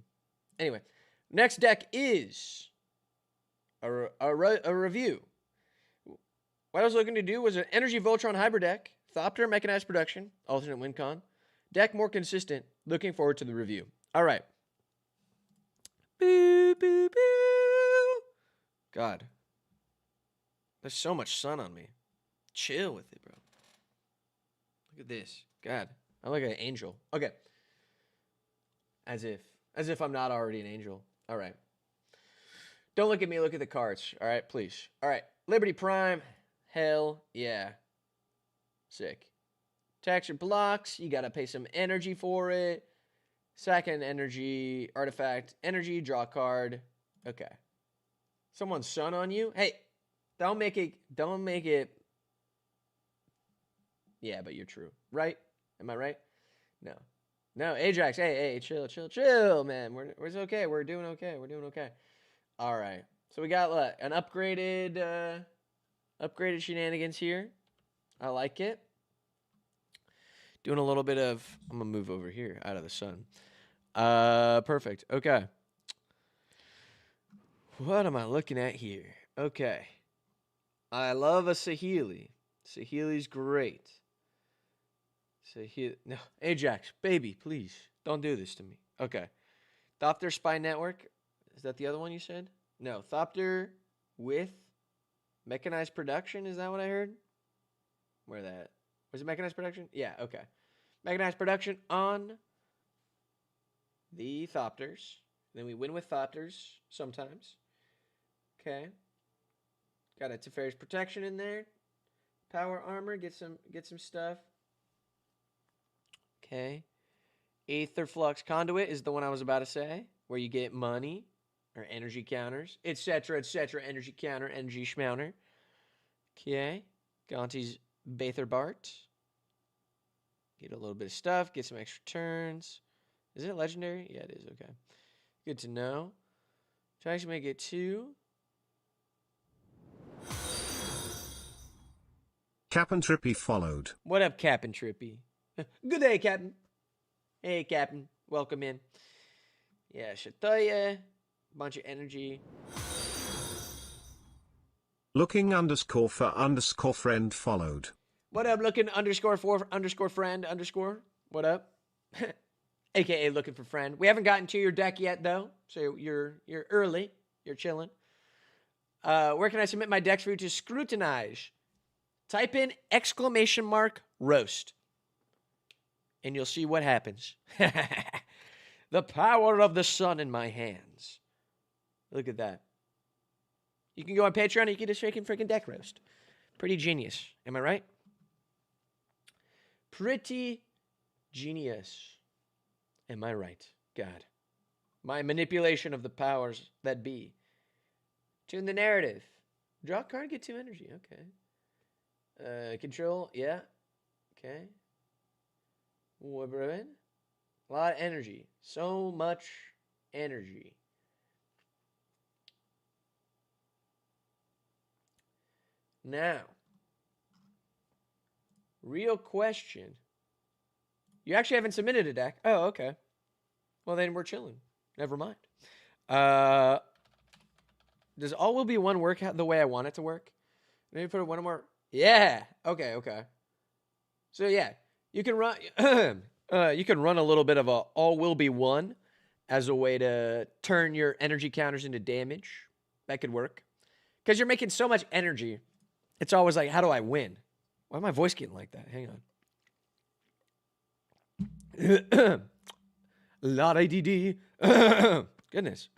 Anyway, next deck is a review. What I was looking to do was an Energy Voltron Hybrid deck, Thopter, Mechanized Production, Alternate Win Con, Deck more consistent. Looking forward to the review. All right. Boo, boo, boo. God. There's so much sun on me. Chill with it, bro. Look at this. God. I look like an angel. Okay. As if I'm not already an angel. All right. Don't look at me. Look at the cards. All right, please. All right. Liberty Prime. Hell yeah. Sick. Texture blocks. You got to pay some energy for it. Second energy. Artifact. Energy. Draw card. Okay. Someone's sun on you? Hey, don't make it. Yeah, but you're true. Right? Am I right? No. No, Ajax. Hey, chill, man. We're okay. We're doing okay. All right. So we got an upgraded shenanigans here. I like it. Doing a little bit of. I'm gonna move over here out of the sun. Perfect. Okay. What am I looking at here? Okay. I love a Saheeli. Saheeli's great. No, Ajax, baby, please don't do this to me. Okay. Thopter Spy Network. Is that the other one you said? No, Thopter with mechanized production. Is that what I heard? Where that? Was it mechanized production? Yeah, okay. Mechanized production on the Thopters. Then we win with Thopters sometimes. Okay. Got a Teferi's protection in there. Power armor. Get some stuff. Okay. Aether Flux Conduit is the one I was about to say, where you get money or energy counters, etc., energy counter, energy schmouner. Okay. Gonti's Bather Bart. Get a little bit of stuff, get some extra turns. Is it legendary? Yeah, it is. Okay. Good to know. Try to actually make it 2.
Cap'n Trippy followed.
What up, Cap'n Trippy? Good day, Captain. Hey, Captain. Welcome in. Yeah, Shatoya. Bunch of energy.
Looking underscore for underscore friend followed.
What up, looking underscore for underscore friend underscore? What up? AKA looking for friend. We haven't gotten to your deck yet, though. So you're early. You're chilling. Where can I submit my decks for you to scrutinize? Type in !roast. And you'll see what happens. The power of the sun in my hands. Look at that. You can go on Patreon and you can just freaking deck roast. Pretty genius. Am I right? Pretty genius. Am I right? God. My manipulation of the powers that be. Tune the narrative. Draw a card, get 2 energy. Okay. Control. Yeah. Okay. A lot of energy. So much energy. Now, real question. You actually haven't submitted a deck. Oh, okay. Well, then we're chilling. Never mind. Does all will be one work the way I want it to work? Maybe put one more. Yeah. Okay. So yeah, you can run. You can run a little bit of a all will be one as a way to turn your energy counters into damage. That could work because you're making so much energy. It's always like, how do I win? Why is my voice getting like that? Hang on. Lot ADD. Goodness.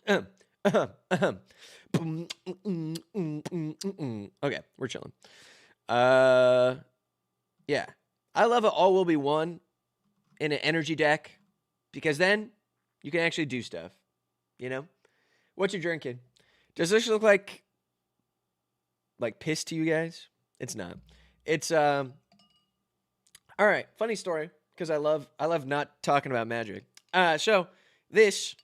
Okay, we're chilling. Yeah. I love it all will be one in an energy deck because then you can actually do stuff. You know? What you drinking? Does this look like piss to you guys? It's not. It's all right, funny story because I love not talking about magic. So this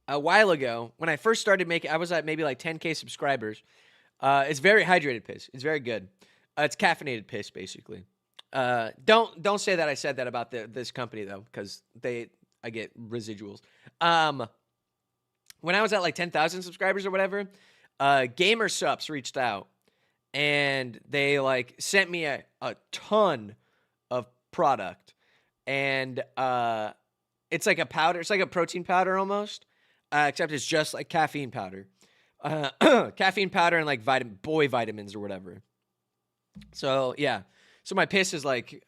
a while ago when I first started making, I was at maybe like 10K subscribers. It's very hydrated piss. It's very good. It's caffeinated piss basically. Don't say that I said that about this company though because I get residuals. When I was at like 10,000 subscribers or whatever, Gamer Sups reached out and they like sent me a ton of product, and it's like a powder. It's like a protein powder almost, except it's just like caffeine powder, caffeine powder and like boy vitamins or whatever. So yeah, so my piss is like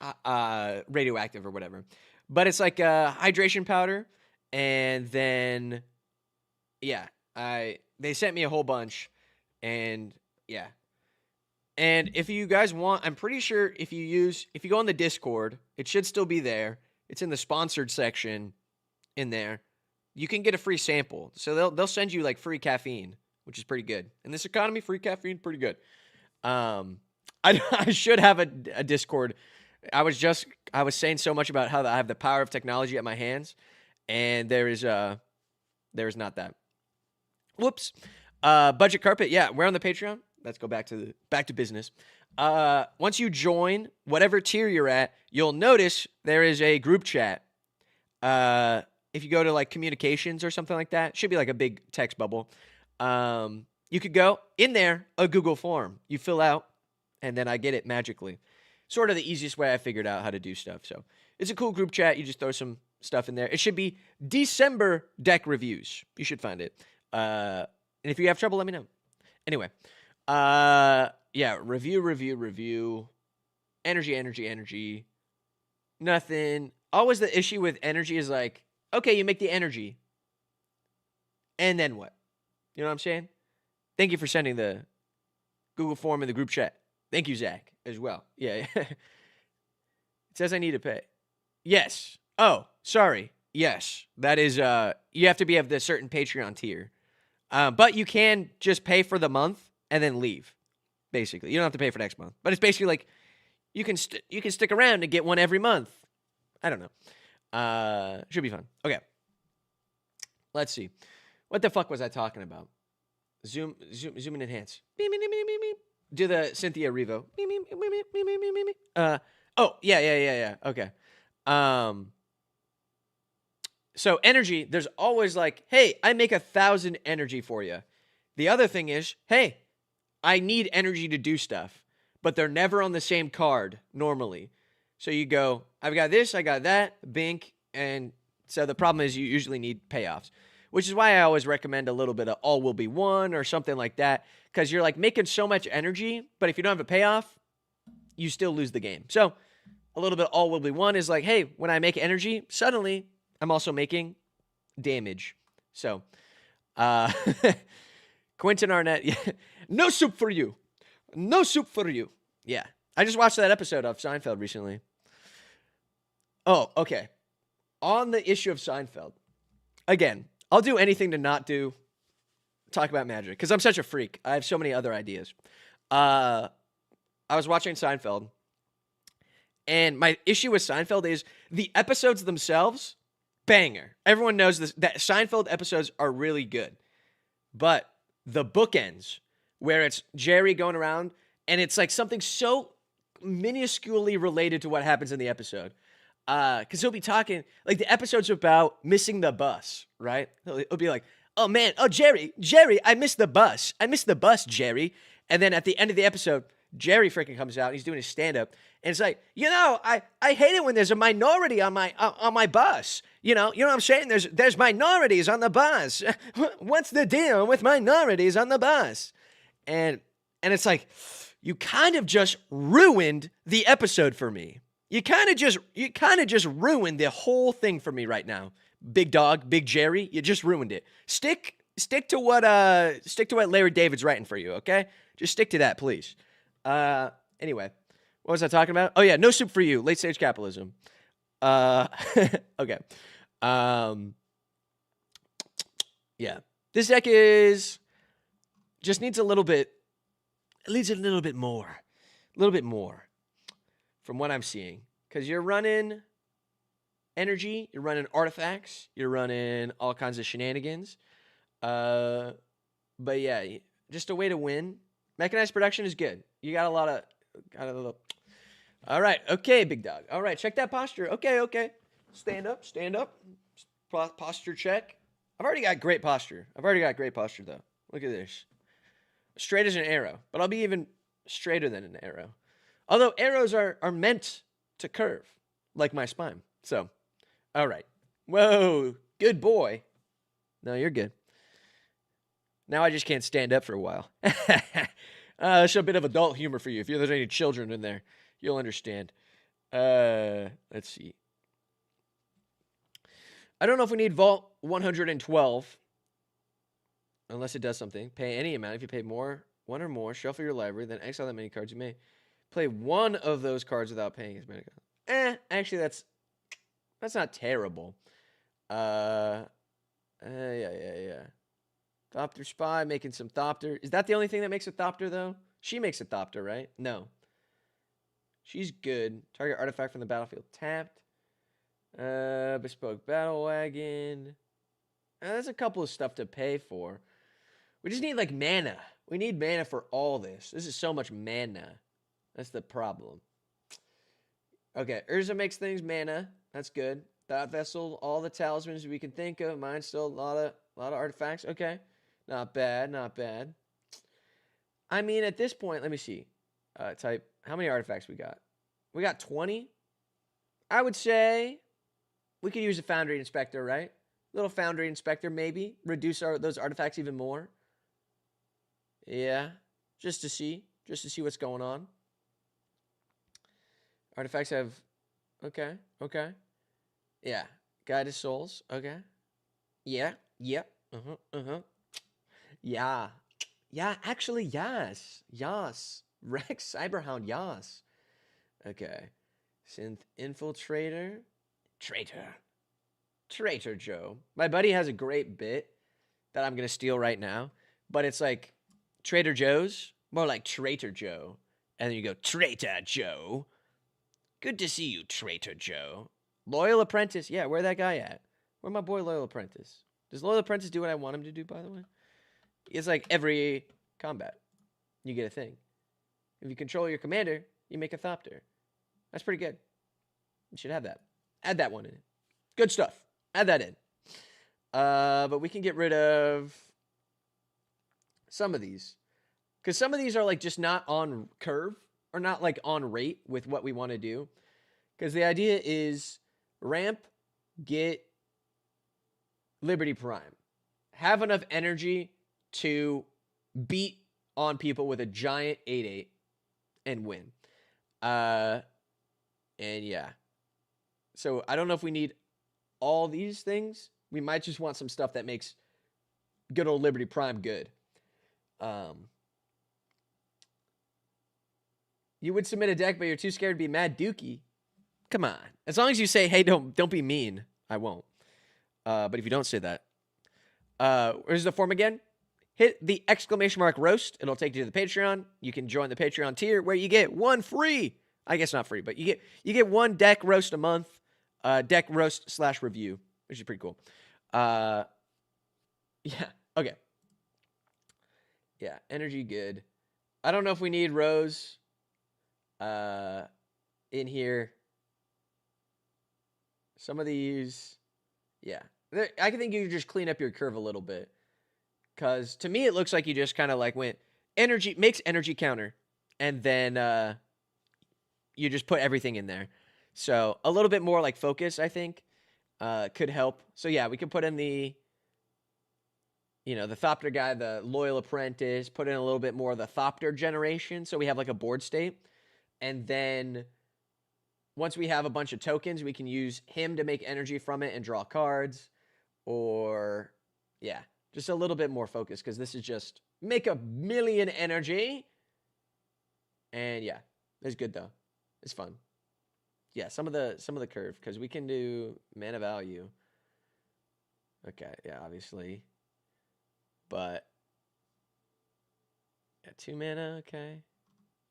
radioactive or whatever, but it's like a hydration powder, and then yeah, they sent me a whole bunch, and yeah. And if you guys want, I'm pretty sure if you go on the Discord, it should still be there. It's in the sponsored section in there. You can get a free sample. So they'll send you like free caffeine, which is pretty good. In this economy, free caffeine, pretty good. I should have a Discord. I was saying so much about how I have the power of technology at my hands, and there is not that. Whoops. Budget carpet. Yeah, we're on the Patreon. Let's go back to business. Once you join whatever tier you're at, you'll notice there is a group chat. If you go to like communications or something like that, it should be like a big text bubble. You could go in there, a Google form. You fill out, and then I get it magically. Sort of the easiest way I figured out how to do stuff. So it's a cool group chat. You just throw some stuff in there. It should be December deck reviews. You should find it. And if you have trouble, let me know. Anyway. Yeah, review. Energy. Nothing. Always the issue with energy is like, okay, you make the energy. And then what? You know what I'm saying? Thank you for sending the Google form in the group chat. Thank you, Zach, as well. Yeah. It says I need to pay. Yes. Oh, sorry. Yes. That is, you have to be of the certain Patreon tier. But you can just pay for the month and then leave, basically. You don't have to pay for next month. But it's basically like you can stick around and get one every month. I don't know. Should be fun. Okay. Let's see. What the fuck was I talking about? Zoom and enhance. Beep, beep, beep, beep, beep. Do the Cynthia Revo. Beep, beep, beep, beep, beep, beep, beep, beep. Oh, yeah. Okay. So energy, there's always like, hey, I make 1,000 energy for you. The other thing is, hey, I need energy to do stuff, but they're never on the same card normally. So you go, I've got this, I got that, bink, and so the problem is you usually need payoffs, which is why I always recommend a little bit of all will be one or something like that, because you're like making so much energy, but if you don't have a payoff, you still lose the game. So a little bit of all will be one is like, hey, when I make energy, suddenly I'm also making damage. So, Quentin Arnett, yeah. No soup for you. No soup for you. Yeah. I just watched that episode of Seinfeld recently. Oh, okay. On the issue of Seinfeld, again, I'll do anything to not talk about magic because I'm such a freak. I have so many other ideas. I was watching Seinfeld, and my issue with Seinfeld is the episodes themselves, banger. Everyone knows this, that Seinfeld episodes are really good. But the bookends, where it's Jerry going around, and it's like something so minusculely related to what happens in the episode. Because he'll be talking, like the episode's about missing the bus, right? He'll be like, oh man, oh Jerry, I missed the bus. I missed the bus, Jerry. And then at the end of the episode, Jerry freaking comes out, and he's doing his stand-up, and it's like, I hate it when there's a minority on my bus. You know what I'm saying? There's minorities on the bus. What's the deal with minorities on the bus? And it's like, you kind of just ruined the episode for me. You kind of just ruined the whole thing for me right now. Big dog, Big Jerry, you just ruined it. Stick to what Larry David's writing for you, okay? Just stick to that, please. Anyway, what was I talking about? Oh yeah, no soup for you. Late stage capitalism. Okay. Yeah. This deck needs a little bit more from what I'm seeing. Because you're running energy, you're running artifacts, you're running all kinds of shenanigans. But yeah, just a way to win. Mechanized production is good. You got a lot of... All right. Okay, big dog. All right, check that posture. Okay. Stand up. Posture check. I've already got great posture, though. Look at this. Straight as an arrow. But I'll be even straighter than an arrow. Although arrows are meant to curve, like my spine. So, all right. Whoa, good boy. No, you're good. Now I just can't stand up for a while. That's a bit of adult humor for you. If there's any children in there, you'll understand. Let's see. I don't know if we need Vault 112. Unless it does something. Pay any amount. If you pay more, one or more, shuffle your library, then exile that many cards. You may play one of those cards without paying as many cards. Actually, that's not terrible. Yeah. Thopter Spy, making some Thopter. Is that the only thing that makes a Thopter, though? She makes a Thopter, right? No. She's good. Target artifact from the battlefield tapped. Bespoke Battle Wagon. There's a couple of stuff to pay for. We just need, like, mana. We need mana for all this. This is so much mana. That's the problem. Okay, Urza makes things mana. That's good. Thought Vessel, all the talismans we can think of. Mine's still a lot of artifacts. Okay. Not bad, not bad. I mean, at this point, let me see. Type, how many artifacts we got? We got 20. I would say we could use a Foundry Inspector, right? Little Foundry Inspector, maybe. Reduce those artifacts even more. Yeah. Just to see what's going on. Artifacts have... Okay. Yeah. Guided Souls. Okay. Yeah. Yep. Yeah. Yeah, actually, yes. Rex, Cyberhound, yes. Okay. Synth Infiltrator. Traitor Joe. My buddy has a great bit that I'm going to steal right now. But it's like Trader Joe's. More like Traitor Joe. And then you go, Traitor Joe. Good to see you, Traitor Joe. Loyal Apprentice. Yeah, where that guy at? Where my boy Loyal Apprentice? Does Loyal Apprentice do what I want him to do, by the way? It's like every combat. You get a thing. If you control your commander, you make a Thopter. That's pretty good. You should have that. Add that one in. Good stuff. Add that in. But we can get rid of some of these. Because some of these are like just not on curve. Or not like on rate with what we want to do. Because the idea is ramp, get Liberty Prime. Have enough energy to beat on people with a giant 8/8 and win. And yeah. So I don't know if we need all these things. We might just want some stuff that makes good old Liberty Prime good. You would submit a deck, but you're too scared to be Mad Dookie. Come on. As long as you say, hey, don't be mean, I won't. But if you don't say that. Where's the form again? Hit the exclamation mark roast. It'll take you to the Patreon. You can join the Patreon tier where you get one free. I guess not free, but you get one deck roast a month. Deck roast / review, which is pretty cool. Yeah. Okay. Yeah. Energy good. I don't know if we need Rose in here. Some of these, yeah. I think you just clean up your curve a little bit. Because to me, it looks like you just kind of like went energy, makes energy counter. And then you just put everything in there. So a little bit more like focus, I think, could help. So yeah, we could put in the Thopter guy, the Loyal Apprentice, put in a little bit more of the Thopter generation. So we have like a board state. And then once we have a bunch of tokens, we can use him to make energy from it and draw cards. Or, yeah, just a little bit more focus because this is just make 1,000,000 energy. And yeah, it's good though. It's fun. Yeah, some of the curve because we can do mana value. Okay, yeah, obviously. But yeah, 2 mana, okay.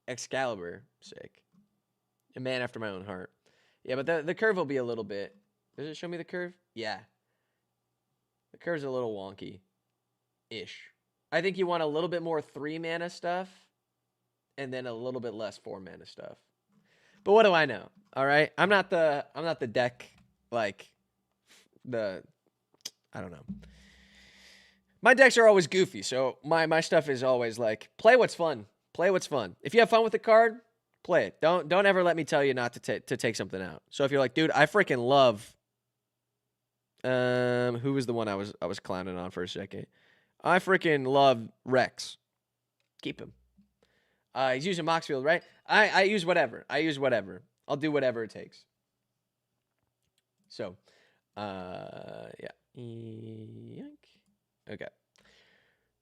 Excalibur, sick. A man after my own heart. Yeah, but the curve will be a little bit. Does it show me the curve? Yeah. The curve's a little wonky-ish. I think you want a little bit more 3 mana stuff, and then a little bit less 4 mana stuff. But what do I know? All right, I'm not the deck like the. I don't know. My decks are always goofy, so my stuff is always like play what's fun. Play what's fun. If you have fun with the card, play it. Don't ever let me tell you not to take something out. So if you're like, dude, I freaking love. Who was the one I was clowning on for a second? I freaking love Rex. Keep him. He's using Moxfield, right? I use whatever. I'll do whatever it takes. So, yeah. Okay.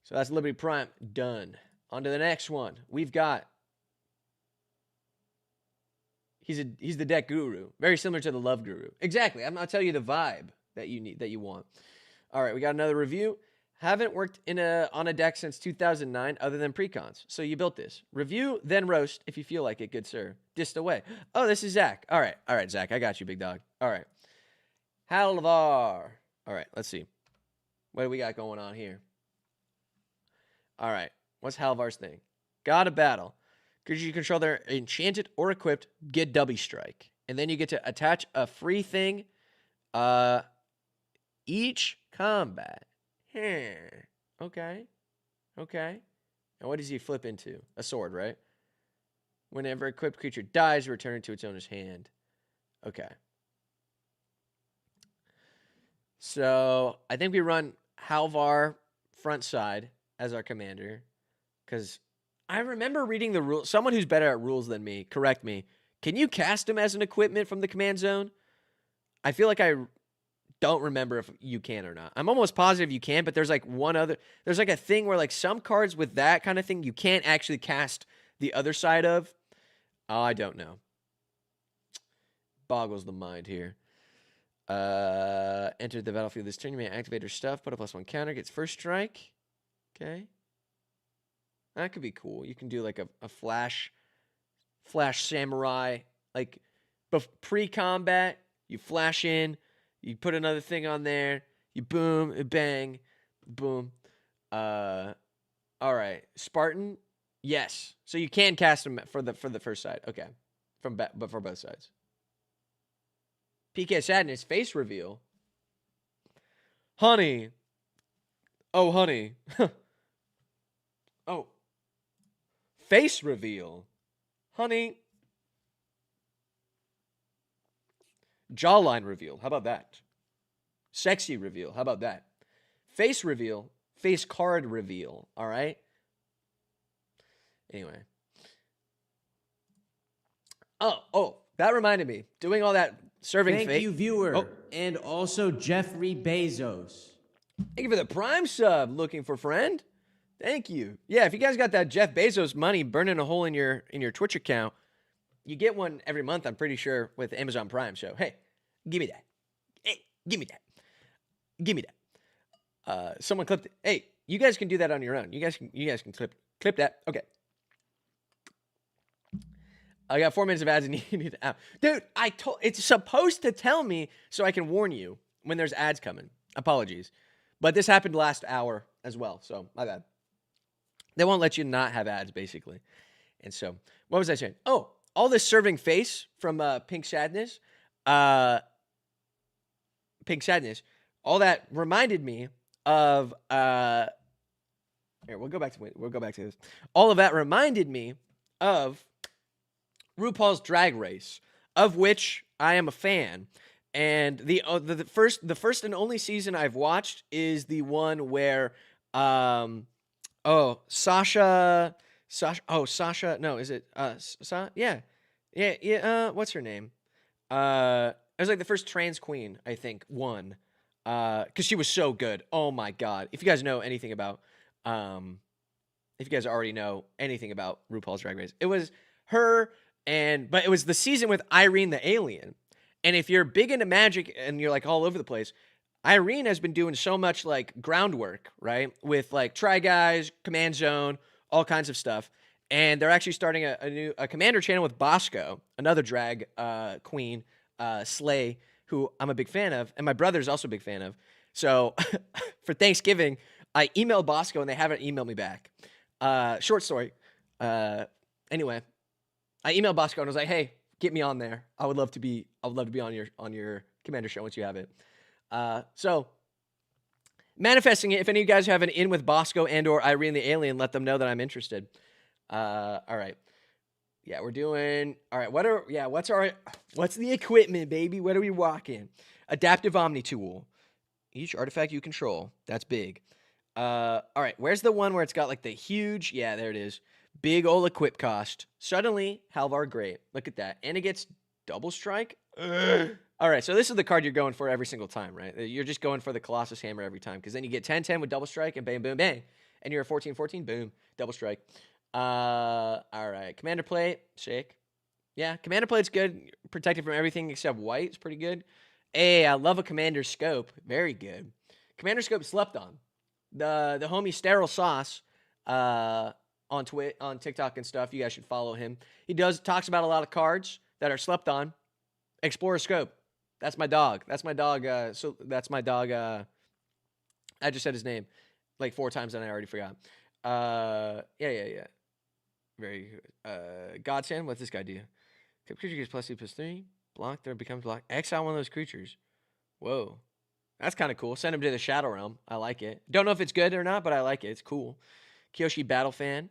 So that's Liberty Prime done. On to the next one. We've got. He's the deck guru, very similar to the love guru. Exactly. I'll tell you the vibe that you want. All right, we got another review. Haven't worked on a deck since 2009 other than precons. So you built this. Review, then roast if you feel like it, good sir. Dissed away. Oh, this is Zach. All right, Zach. I got you, big dog. All right. Halvar. All right, let's see. What do we got going on here? All right. What's Halvar's thing? God of Battle. Creatures you control that are enchanted or equipped get W strike. And then you get to attach a free thing each combat. Okay. And what does he flip into? A sword, right? Whenever equipped creature dies, return it to its owner's hand. Okay. So I think we run Halvar front side as our commander. Because I remember reading the rules. Someone who's better at rules than me, correct me. Can you cast him as an equipment from the command zone? I feel like I don't remember if you can or not. I'm almost positive you can, but there's like there's like a thing where like some cards with that kind of thing, you can't actually cast the other side of. Oh, I don't know. Boggles the mind here. Enter the battlefield this turn. You may activate your stuff, put a +1 counter, gets first strike. Okay. That could be cool. You can do like a flash samurai, like pre-combat, you flash in, you put another thing on there, you boom, bang, boom. All right, Spartan, yes. So you can cast them for the first side, okay, but for both sides. PK Sadness face reveal. Honey. Oh, honey. Oh. Face reveal. Honey. Jawline reveal. How about that? Sexy reveal. How about that? Face reveal. Face card reveal. All right? Anyway. Oh, that reminded me. Doing all that serving face.
Thank you, viewer. And also Jeffrey Bezos.
Thank you for the Prime sub. Looking for friend? Thank you. Yeah, if you guys got that Jeff Bezos money burning a hole in your Twitch account, you get one every month, I'm pretty sure, with Amazon Prime. So, hey, give me that. Hey, give me that. Give me that. Someone clipped it. Hey, you guys can do that on your own. You guys can clip that. Okay. I got 4 minutes of ads and you need to out. Dude, it's supposed to tell me so I can warn you when there's ads coming. Apologies. But this happened last hour as well, so my bad. They won't let you not have ads, basically. And so, what was I saying? Oh, all this serving face from Pink Sadness. Pink Sadness. All that reminded me of... Here, we'll go back to this. All of that reminded me of RuPaul's Drag Race, of which I am a fan. And the first and only season I've watched is the one where... Sasha, no, is it, yeah, what's her name? It was like the first trans queen, I think, won, because she was so good. Oh my God. If you guys know anything about, if you guys already know anything about RuPaul's Drag Race, it was her, but it was the season with Irene the Alien. And if you're big into magic and you're like all over the place, Irene has been doing so much like groundwork, right? With like Try Guys, Command Zone, all kinds of stuff. And they're actually starting a new Commander channel with Bosco, another drag queen, Slay, who I'm a big fan of. And my brother's also a big fan of. So for Thanksgiving, I emailed Bosco and they haven't emailed me back. Short story. Anyway, I emailed Bosco and I was like, hey, get me on there. I would love to be on your Commander show once you have it. So manifesting it, if any of you guys have an in with Bosco and or Irene the Alien, let them know that I'm interested. All right. Yeah, we're doing all right. What's the equipment, baby? What are we walking? Adaptive Omni tool. Each artifact you control. That's big. All right. Where's the one where it's got like the huge? Yeah, there it is. Big ol' equip cost. Suddenly, Halvar great. Look at that, and it gets double strike. Ugh. All right, so this is the card you're going for every single time, right? You're just going for the Colossus Hammer every time because then you get 10-10 with double strike and bang, boom, bang, and you're a 14-14, boom, double strike. All right, Commander Plate, shake. Yeah, Commander Plate's good. Protected from everything except white. It's pretty good. Hey, I love a Commander Scope. Very good. Commander Scope slept on. The homie Sterile Sauce on TikTok and stuff. You guys should follow him. He talks about a lot of cards that are slept on. Explorer Scope. That's my dog. That's my dog. I just said his name like 4 times and I already forgot. Yeah. Very good. Godsend. What's this guy do? Creature gets +2/+3. Block. There becomes block. Exile one of those creatures. Whoa. That's kind of cool. Send him to the Shadow Realm. I like it. Don't know if it's good or not, but I like it. It's cool. Kyoshi Battle Fan.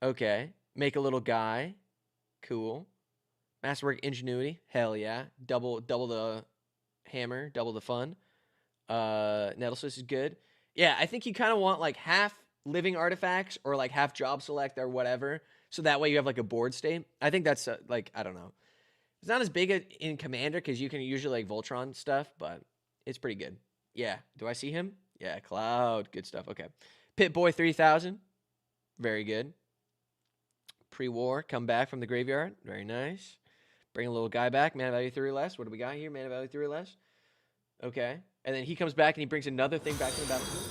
Okay. Make a little guy. Cool. Masterwork Ingenuity. Hell yeah. Double the hammer. Double the fun. Nettlesis is good. Yeah, I think you kind of want like half living artifacts or like half job select or whatever. So that way you have like a board state. I think that's like, I don't know. It's not as big in Commander because you can usually like Voltron stuff, but it's pretty good. Yeah. Do I see him? Yeah, Cloud. Good stuff. Okay. Pit Boy 3000. Very good. Pre-war. Come back from the graveyard. Very nice. Bring a little guy back. Mana value 3 or less. What do we got here? Mana value 3 or less. Okay. And then he comes back and he brings another thing back to the battlefield.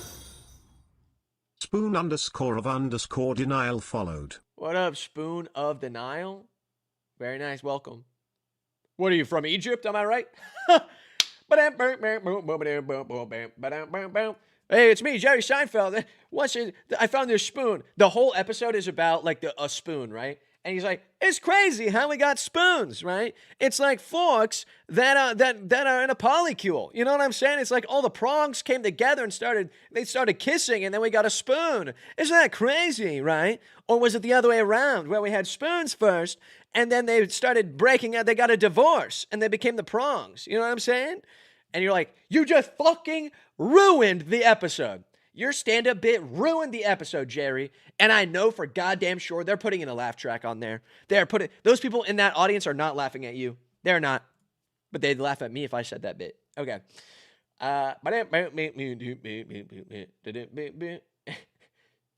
Spoon_of_denial followed.
What up, Spoon of Denial? Very nice. Welcome. What are you, from Egypt? Am I right? Hey, it's me, Jerry Seinfeld. I found this spoon. The whole episode is about like a spoon, right? And he's like, it's crazy how we got spoons, right? It's like forks that are in a polycule. You know what I'm saying? It's like all the prongs came together and started kissing, and then we got a spoon. Isn't that crazy, right? Or was it the other way around, where we had spoons first, and then they started breaking out, they got a divorce, and they became the prongs. You know what I'm saying? And you're like, you just fucking ruined the episode. Your stand-up bit ruined the episode, Jerry. And I know for goddamn sure they're putting in a laugh track on there. Those people in that audience are not laughing at you. They're not. But they'd laugh at me if I said that bit. Okay.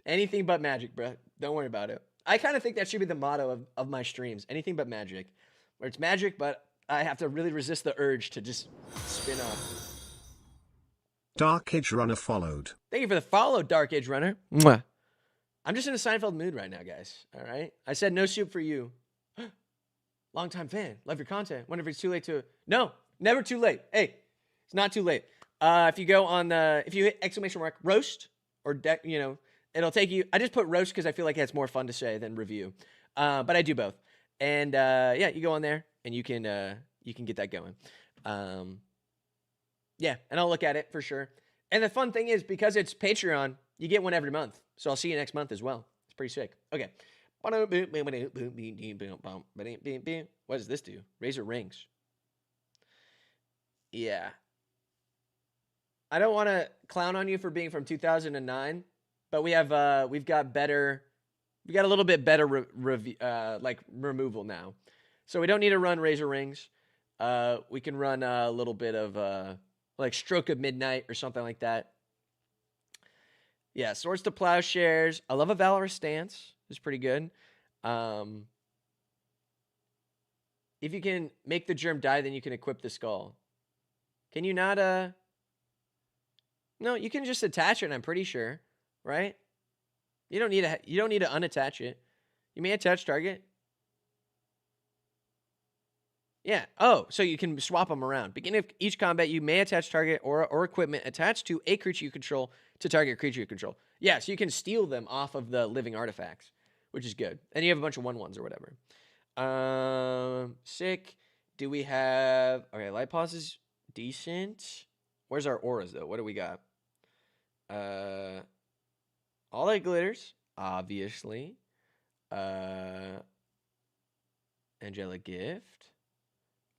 Anything but magic, bro. Don't worry about it. I kind of think that should be the motto of my streams. Anything but magic. Where it's magic, but I have to really resist the urge to just spin off.
Dark Edge Runner followed.
Thank you for the follow, Dark Edge Runner. Mwah. I'm just in a Seinfeld mood right now, guys. All right? I said no soup for you. Longtime fan. Love your content. Wonder if it's too late to... No, never too late. Hey, it's not too late. If you go on the... If you hit !! roast, or, it'll take you... I just put roast because I feel like it's more fun to say than review. But I do both. And, yeah, you go on there, and you can get that going. Yeah, and I'll look at it for sure. And the fun thing is, because it's Patreon, you get one every month. So I'll see you next month as well. It's pretty sick. Okay. What does this do? Razor rings. Yeah. I don't want to clown on you for being from 2009, but we've got a little bit better removal now. So we don't need to run razor rings. We can run a little bit of like Stroke of Midnight or something like that. Yeah, Swords to Plowshares. I love a Valorous Stance. It's pretty good. If you can make the germ die, then you can equip the skull. Can you not, No, you can just attach it, I'm pretty sure. Right? You don't need to unattach it. You may attach target. Yeah. Oh, so you can swap them around. Beginning of each combat, you may attach target or equipment attached to a creature you control to target creature you control. Yeah, so you can steal them off of the living artifacts, which is good. And you have a bunch of 1/1s or whatever. Sick. Do we have... Okay, Light Pause is decent. Where's our auras, though? What do we got? All that glitters, obviously. Angelic Gift.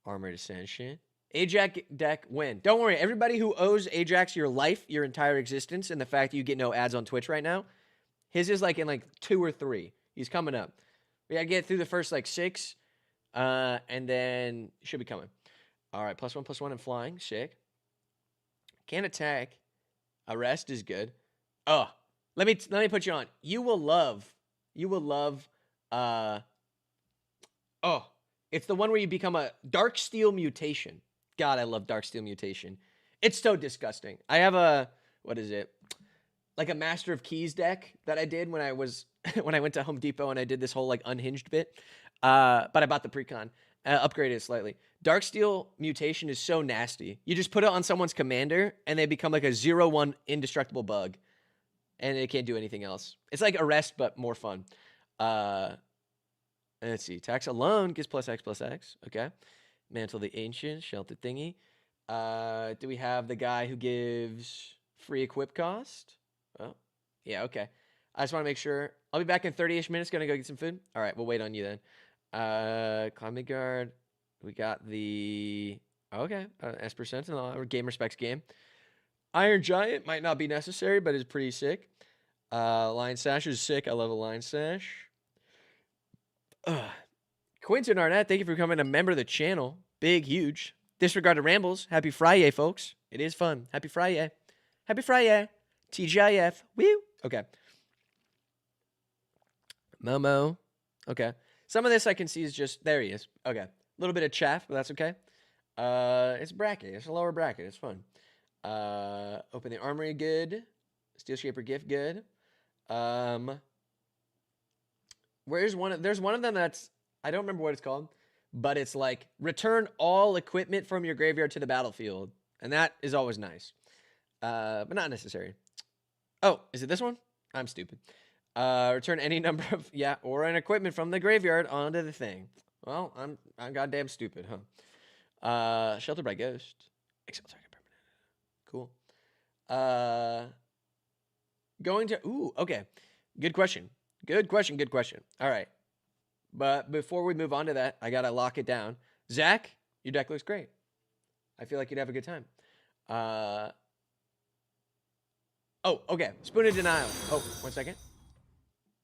Armored Ascension. Ajax deck win. Don't worry, everybody who owes Ajax your life, your entire existence, and the fact that you get no ads on Twitch right now, his is like in like 2 or 3. He's coming up. We gotta get through the first like 6, and then should be coming. All right, +1/+1 and flying, sick. Can't attack. Arrest is good. Oh, let me put you on. You will love. It's the one where you become a Darksteel Mutation. God, I love Darksteel Mutation. It's so disgusting. I have what is it? Like a Master of Keys deck that I did when I was when I went to Home Depot and I did this whole like unhinged bit. But I bought the precon, upgraded it slightly. Darksteel Mutation is so nasty. You just put it on someone's commander and they become like a 0/1 indestructible bug, and it can't do anything else. It's like Arrest but more fun. Let's see. Tax alone gives +X/+X. Okay. Mantle the Ancient, Shelter Thingy. Do we have the guy who gives free equip cost? Oh, yeah, okay. I just want to make sure. I'll be back in 30-ish minutes. Gonna go get some food. All right, we'll wait on you then. Climate Guard. We got the... Okay. Esper Sentinel. Or Game Respects game. Iron Giant might not be necessary, but is pretty sick. Lion Sash is sick. I love a Lion Sash. Quentin Arnett, thank you for becoming a member of the channel. Big, huge. Disregarded Rambles. Happy Friday, folks. It is fun. Happy Friday. Happy Friday. TGIF. Woo. Okay. Momo. Okay. Some of this I can see is just... There he is. Okay. A little bit of chaff, but that's okay. It's a bracket. It's a lower bracket. It's fun. Open the Armory. Good. Steel Shaper Gift. Good. Where's one? There's one of them that's... I don't remember what it's called, but it's like return all equipment from your graveyard to the battlefield. And that is always nice, but not necessary. Oh, is it this one? I'm stupid. Return any number of, or an equipment from the graveyard onto the thing. Well, I'm goddamn stupid, huh? Shelter by Ghost. Excel target permanent. Cool. Going to, okay. Good question. Good question. All right. But before we move on to that, I got to lock it down. Zach, your deck looks great. I feel like you'd have a good time. Okay. Spoon of Denial. Oh, 1 second.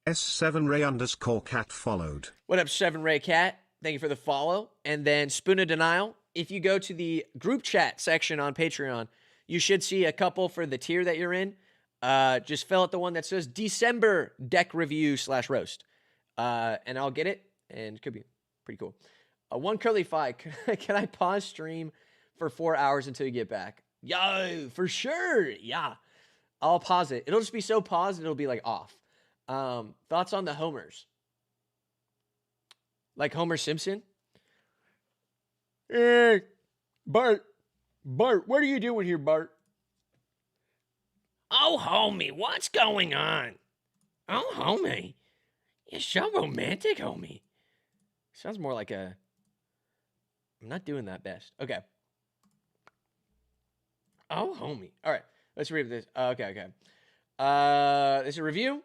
S7Ray_cat followed.
What up, 7Ray Cat? Thank you for the follow. And then Spoon of Denial. If you go to the group chat section on Patreon, you should see a couple for the tier that you're in. Just fill out the one that says December deck review /roast. And I'll get it, and it could be pretty cool. One Curly Fi, can I pause stream for 4 hours until you get back? Yo, for sure. Yeah. I'll pause it. It'll just be so paused, it'll be like off. Thoughts on the homers? Like Homer Simpson? Hey, Bart, what are you doing here, Bart? Oh, homie, what's going on? Oh, homie. You're so romantic, homie. Sounds more like a... I'm not doing that best. Okay. Oh, homie. All right. Let's read this. Okay. This is a review.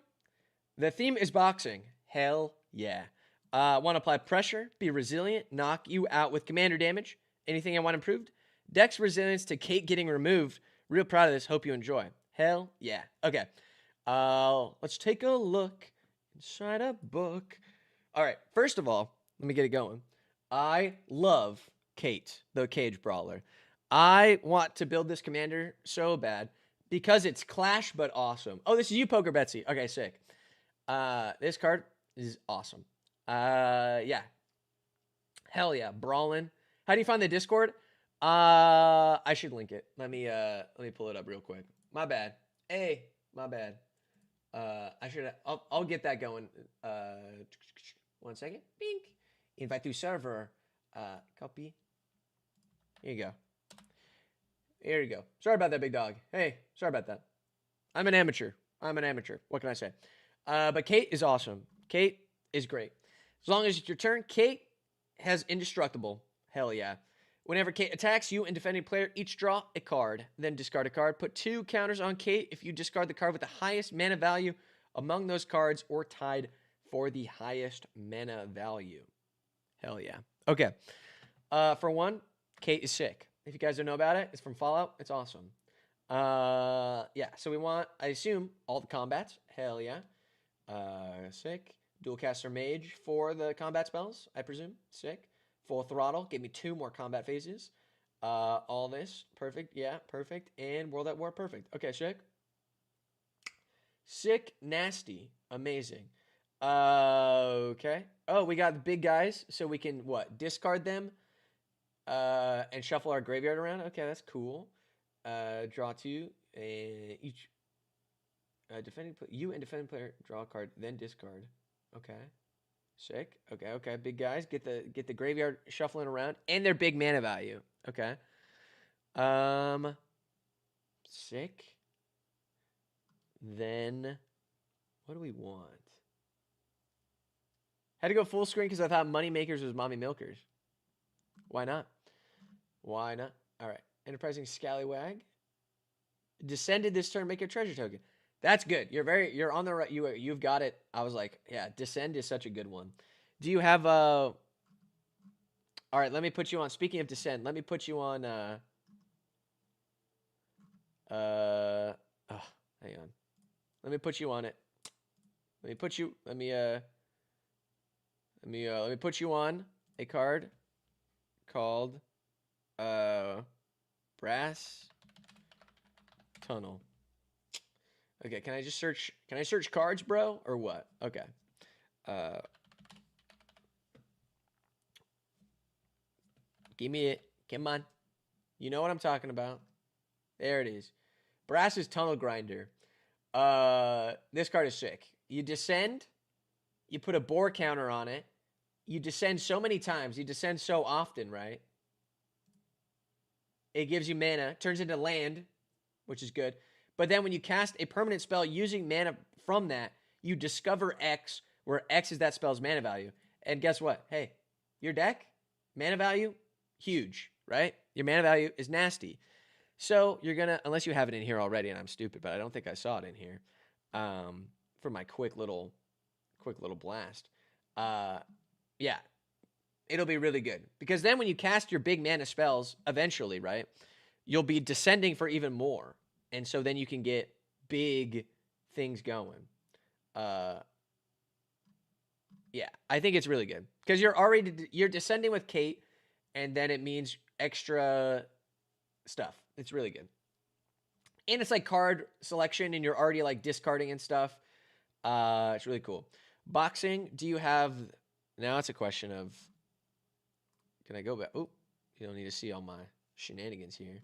The theme is boxing. Hell yeah. Want to apply pressure, be resilient, knock you out with commander damage. Anything I want improved? Dex resilience to Kate getting removed. Real proud of this. Hope you enjoy. Hell yeah. Okay. Let's take a look inside a book. All right. First of all, let me get it going. I love Kate, the Cage Brawler. I want to build this commander so bad because it's Clash but awesome. Oh, this is you, Poker Betsy. Okay, sick. This card is awesome. Yeah. Hell yeah. Brawlin'. How do you find the Discord? I should link it. Let me pull it up real quick. My bad. Hey, my bad. I'll get that going. 1 second. Bink. Invite to server. Copy. Here you go. Here you go. Sorry about that, big dog. Hey, sorry about that. I'm an amateur. What can I say? But Kate is awesome. Kate is great. As long as it's your turn, Kate has indestructible. Hell yeah. Whenever Kate attacks you and defending player, each draw a card, then discard a card. Put 2 counters on Kate if you discard the card with the highest mana value among those cards or tied for the highest mana value. Hell yeah. Okay. For one, Kate is sick. If you guys don't know about it, it's from Fallout. It's awesome. Yeah. So we want, I assume, all the combats. Hell yeah. Sick. Dual caster mage for the combat spells, I presume. Sick. Full throttle. Give me 2 more combat phases. All this. Perfect. Yeah, perfect. And World at War. Perfect. Okay, sick. Sick, nasty, amazing. Okay. Oh, we got the big guys, so we can what? Discard them, and shuffle our graveyard around. Okay, that's cool. Draw 2, and each you and defending player draw a card, then discard. Okay. Sick. Okay. Big guys, get the graveyard shuffling around, and their big mana value. Okay. Sick. Then, what do we want? Had to go full screen because I thought Moneymakers was Mommy Milkers. Why not? Why not? All right. Enterprising Scallywag. Descended this turn, make a treasure token. That's good. You're on the right. You've got it. I was like, yeah, Descend is such a good one. Do you have all right, let me put you on. Speaking of Descend, let me put you on hang on. Let me put you on it. Let me put you on a card called Brass Tunnel. Okay, can I search cards, bro, or what? Okay. Give me it. Come on. You know what I'm talking about. There it is. Brass's Tunnel Grinder. This card is sick. You descend, you put a bore counter on it, you descend so many times, you descend so often, right? It gives you mana, turns into land, which is good. But then when you cast a permanent spell using mana from that, you discover X, where X is that spell's mana value. And guess what? Hey, your deck, mana value, huge, right? Your mana value is nasty. So you're going to, unless you have it in here already, and I'm stupid, but I don't think I saw it in here, for my quick little blast. Yeah, it'll be really good. Because then when you cast your big mana spells, eventually, right, you'll be descending for even more. And so then you can get big things going. Yeah, I think it's really good. Because you're descending with Kate, and then it means extra stuff. It's really good. And it's like card selection, and you're already like discarding and stuff. It's really cool. Boxing, do you have... Now it's a question of... Can I go back? Oh, you don't need to see all my shenanigans here.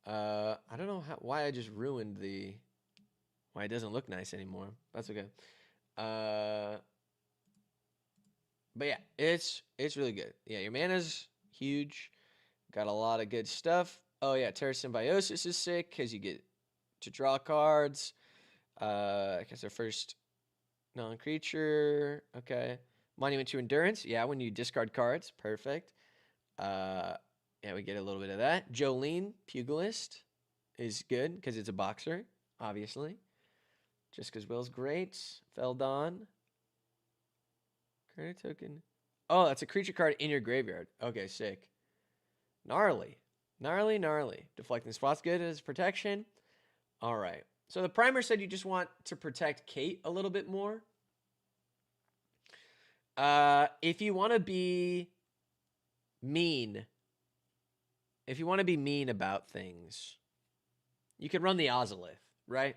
I don't know why I just ruined the... Why it doesn't look nice anymore. That's okay. But yeah, it's really good. Yeah, your mana's huge. Got a lot of good stuff. Oh yeah, Terra Symbiosis is sick because you get to draw cards. I guess our first non-creature. Okay. Monument to Endurance. Yeah, when you discard cards. Perfect. Yeah, we get a little bit of that. Jolene, Pugilist, is good because it's a boxer, obviously. Just because Will's great. Feldon. Credit token. Oh, that's a creature card in your graveyard. Okay, sick. Gnarly. Gnarly. Deflecting Spot's good as protection. All right. So the primer said you just want to protect Kate a little bit more. If you want to be mean, about things, you can run the Ozolith, right?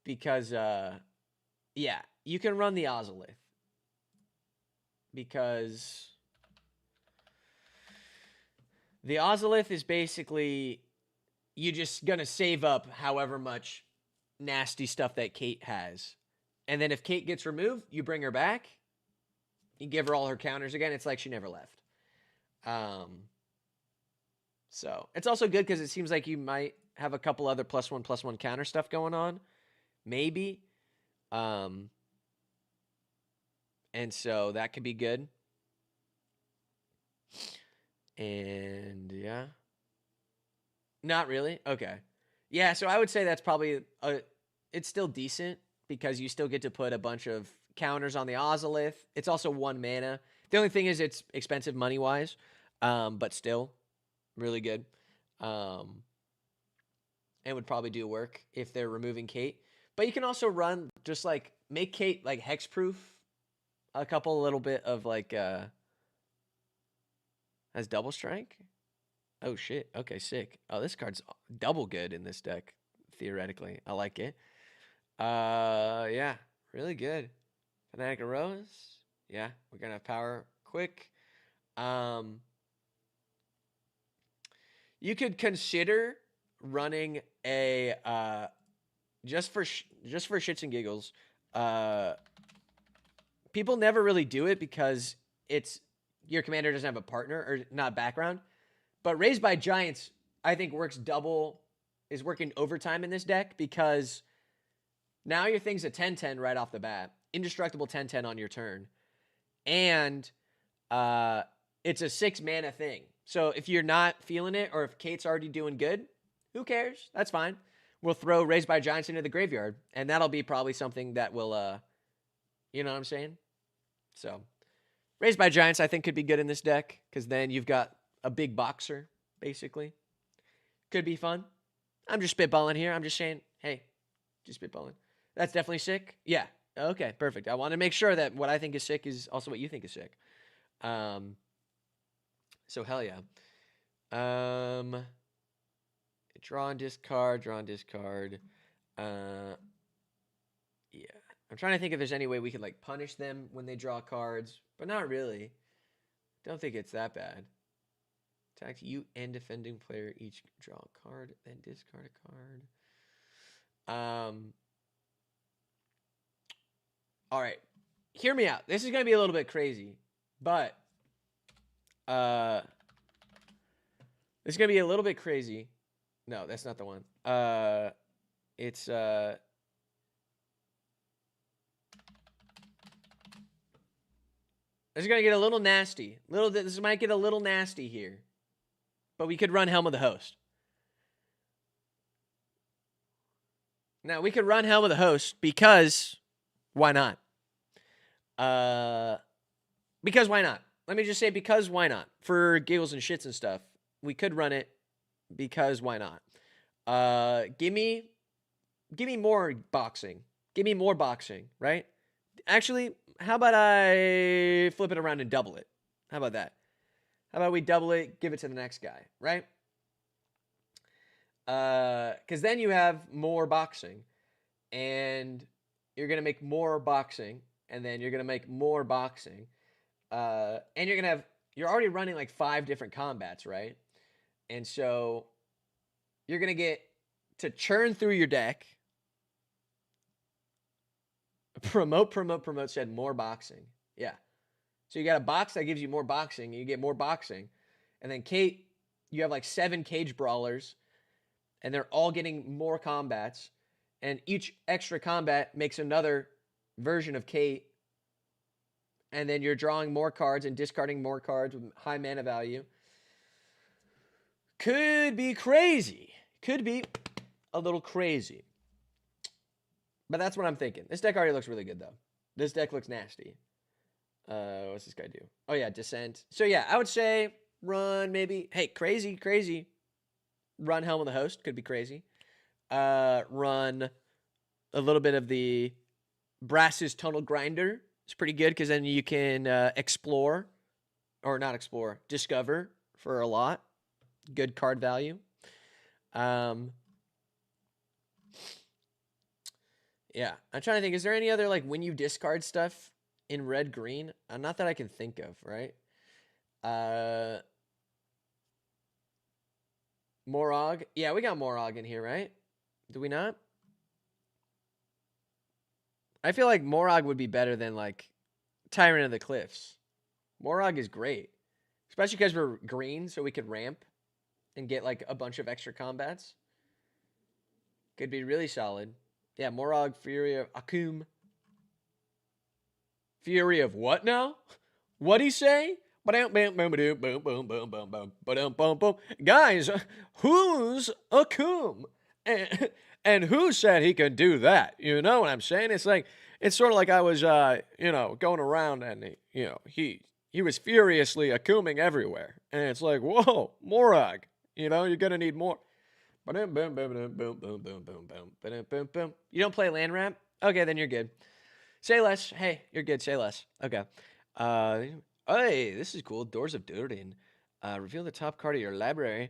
Because, yeah, you can run the Ozolith. Because the Ozolith is basically, you're just going to save up however much nasty stuff that Kate has. And then if Kate gets removed, you bring her back. You give her all her counters again. It's like she never left. So it's also good because it seems like you might have a couple other +1/+1 counter stuff going on. Maybe. And so that could be good. And yeah. Not really? Okay. Yeah, so I would say that's probably, it's still decent, because you still get to put a bunch of counters on the Ozolith. It's also 1 mana. The only thing is it's expensive money-wise, but still really good. And would probably do work if they're removing Kate. But you can also run just like make Kate like hexproof. A couple little bit of like has double strike. Oh shit. Okay, sick. Oh, this card's double good in this deck, theoretically. I like it. Yeah, really good. Fanatic of Rose. Yeah, we're gonna have power quick. You could consider running a just for shits and giggles. People never really do it because it's your commander doesn't have a partner or not background. But Raised by Giants, I think is working overtime in this deck because now your thing's a 10/10 right off the bat. Indestructible 10/10 on your turn. And it's a 6 mana thing. So if you're not feeling it or if Kate's already doing good, who cares? That's fine. We'll throw Raised by Giants into the graveyard. And that'll be probably something that will, you know what I'm saying? So Raised by Giants, I think, could be good in this deck because then you've got a big boxer, basically. Could be fun. I'm just spitballing here. I'm just saying, hey, just spitballing. That's definitely sick. Yeah. Okay, perfect. I want to make sure that what I think is sick is also what you think is sick. So hell yeah. Draw and discard, draw and discard. Yeah. I'm trying to think if there's any way we could like punish them when they draw cards, but not really. Don't think it's that bad. Attack you and defending player each draw a card, then discard a card. All right. Hear me out. This is going to be a little bit crazy, but this is going to be a little bit crazy. No, that's not the one. It's This is going to get a little nasty. This might get a little nasty here. But we could run Helm of the Host. Now, we could run Helm of the Host because why not? Because why not? Let me just say because why not? For giggles and shits and stuff, we could run it because why not? Give me more boxing. Give me more boxing, right? Actually, how about I flip it around and double it? How about that? How about we double it, give it to the next guy, right? Because then you have more boxing, and you're going to make more boxing, and then you're going to make more boxing, and you're already running like 5 different combats, right? And so you're going to get to churn through your deck. Promote said more boxing. Yeah. So you got a box that gives you more boxing, and you get more boxing. And then Kate, you have like 7 cage brawlers, and they're all getting more combats. And each extra combat makes another version of Kate. And then you're drawing more cards and discarding more cards with high mana value. Could be crazy. Could be a little crazy. But that's what I'm thinking. This deck already looks really good, though. This deck looks nasty. What's this guy do? Oh, yeah, Descent. So, yeah, I would say run maybe... Hey, crazy. Run Helm of the Host. Could be crazy. Run a little bit of the Brass's Tunnel Grinder. It's pretty good because then you can explore. Or not explore. Discover for a lot. Good card value. Yeah, I'm trying to think. Is there any other, like, when you discard stuff in red-green? Not that I can think of, right? Morog. Yeah, we got Morog in here, right? Do we not? I feel like Morog would be better than, like, Tyrant of the Cliffs. Morog is great. Especially because we're green, so we could ramp and get, like, a bunch of extra combats. Could be really solid. Yeah, Morog, Fury of Akum. Fury of what now? What'd he say? Guys, who's Akum? And who said he could do that? You know what I'm saying? It's like, it's sort of like I was, going around and, he was furiously akuming everywhere. And it's like, whoa, Morag, you're going to need more. Boom, boom, boom, boom, boom, boom, boom, boom, boom, boom, boom. You don't play land ramp? Okay, then you're good. Say less. Hey, you're good. Say less. Okay. Hey, this is cool. Doors of Durin. Reveal the top card of your library.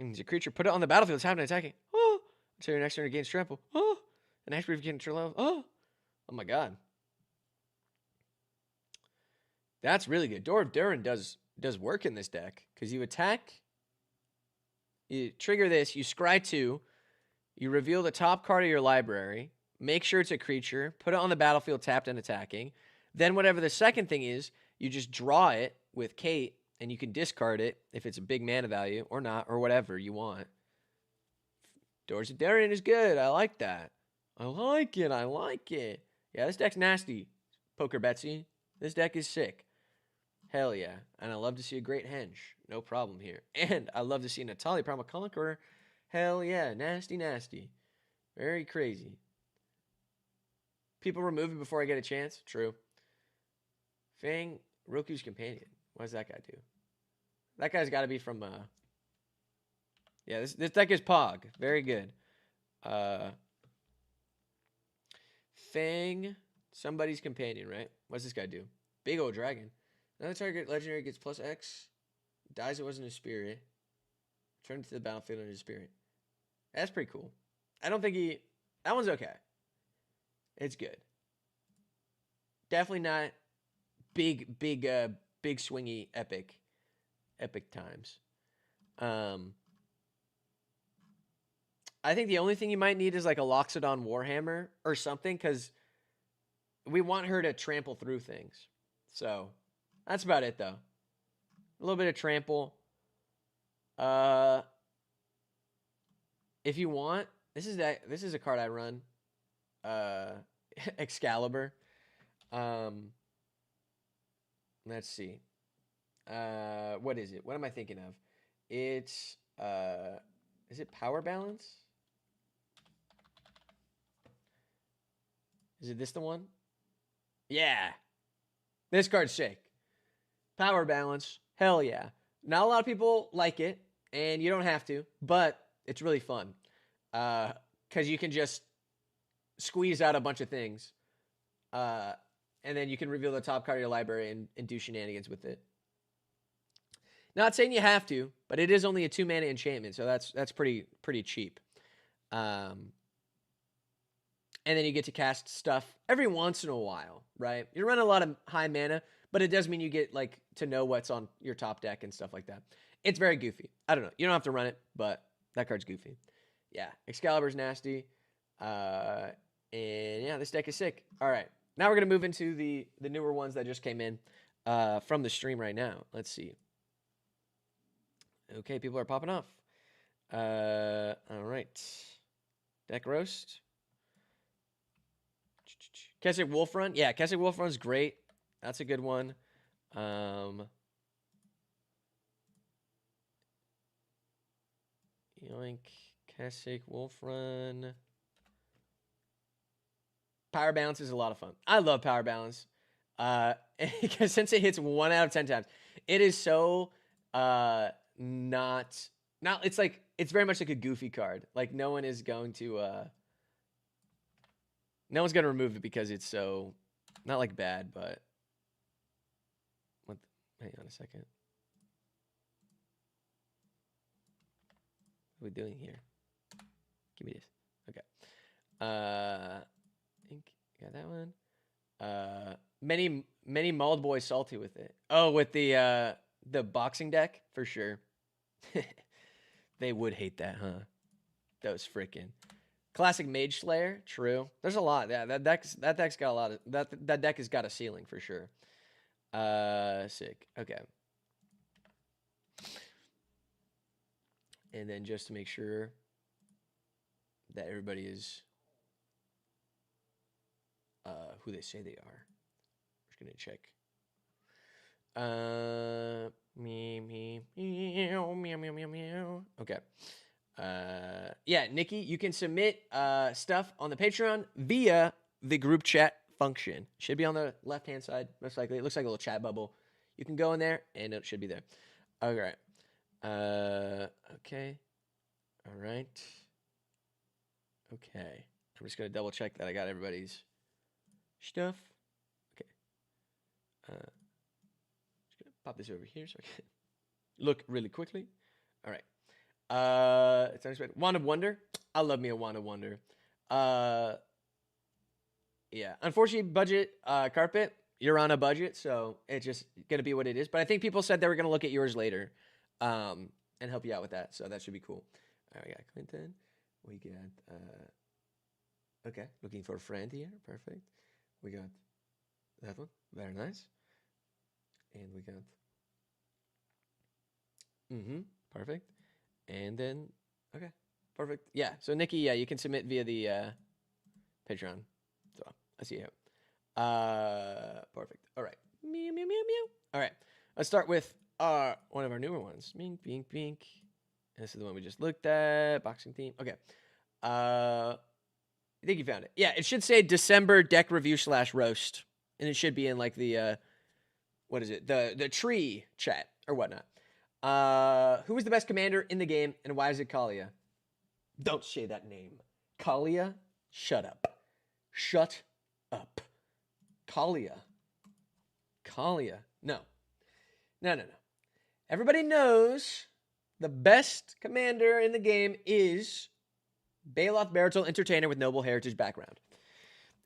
As a creature, put it on the battlefield. It's having an attacking. Oh, until your next turn gains trample. Oh, an extra if you can control. Oh my god. That's really good. Door of Durin does work in this deck because you attack. You trigger this. You scry 2. You reveal the top card of your library. Make sure it's a creature. Put it on the battlefield tapped and attacking. Then whatever the second thing is, you just draw it with Kate, and you can discard it if it's a big mana value or not, or whatever you want. Doors of Darien is good. I like that. I like it. Yeah, this deck's nasty. Poker Betsy. This deck is sick. Hell yeah. And I love to see a great henge. No problem here. And I love to see Natalia Primal Conqueror. Hell yeah. Nasty. Very crazy. People remove it before I get a chance. True. Fang, Roku's companion. What does that guy do? That guy's got to be from, yeah, this deck is Pog. Very good. Fang, somebody's companion, right? What's this guy do? Big old dragon. Another target legendary gets +X. Dies it wasn't a spirit. Turn to the battlefield under spirit. That's pretty cool. I don't think that one's okay. It's good. Definitely not big swingy epic times. I think the only thing you might need is like a Loxodon Warhammer or something, because we want her to trample through things. So that's about it, though. A little bit of trample. If you want, this is a card I run. Excalibur. Let's see. What is it? What am I thinking of? It's is it Power Balance? Is it this the one? Yeah. This card's sick. Power Balance. Hell yeah. Not a lot of people like it, and you don't have to, but it's really fun. Because you can just squeeze out a bunch of things. And then you can reveal the top card of your library and do shenanigans with it. Not saying you have to, but it is only a 2-mana enchantment, so that's pretty cheap. And then you get to cast stuff every once in a while, right? You run a lot of high mana, but it does mean you get like to know what's on your top deck and stuff like that. It's very goofy. I don't know. You don't have to run it, but that card's goofy. Yeah, Excalibur's nasty. And yeah, this deck is sick. All right. Now we're going to move into the newer ones that just came in from the stream right now. Let's see. Okay, people are popping off. All right. Deck roast. Keswick Wolf Run. Yeah, Keswick Wolf Run's great. That's a good one. Yoink. Keswick Wolf Run. Power Balance is a lot of fun. I love Power Balance. Because since it hits 1 out of 10 times, it is so not it's like it's very much like a goofy card. Like no one is going to no one's gonna remove it because it's so not like bad, but hang on a second. What are we doing here? Give me this. Okay. I think got that one. Many Mauled Boys salty with it. Oh, with the boxing deck for sure. They would hate that, huh? Those freaking classic Mage Slayer. True. There's a lot. Yeah, that deck's got a lot of that deck has got a ceiling for sure. Sick. Okay. And then just to make sure that everybody is who they say they are. Just gonna check. Meow. Okay. Yeah, Nikki, you can submit stuff on the Patreon via the group chat function. Should be on the left-hand side, most likely. It looks like a little chat bubble. You can go in there, and it should be there. All right. Okay. All right. Okay. I'm just going to double check that I got everybody's stuff. Okay. Just going to pop this over here so I can look really quickly. All right. It's unexpected. Wand of Wonder. I love me a Wand of Wonder. Yeah. Unfortunately, budget carpet. You're on a budget, so it's just gonna be what it is. But I think people said they were gonna look at yours later, and help you out with that. So that should be cool. All right, we got Clinton. We got okay. Looking for a friend here. Perfect. We got that one. Very nice. And we got perfect. And then, okay, perfect. Yeah, so Nikki, yeah, you can submit via the Patreon. So I see you. Perfect. All right. Meow, meow, meow, meow. All right, let's start with one of our newer ones. Bink, bink, bink. And this is the one we just looked at. Boxing theme. Okay. I think you found it. Yeah, it should say December deck review / roast. And it should be in like the, what is it? The tree chat or whatnot. Who is the best commander in the game, and why is it Kalia? Don't say that name. Kalia? Shut up. Shut up. Kalia. Kalia. No. No. Everybody knows the best commander in the game is Baloth Baratul Entertainer with Noble Heritage background.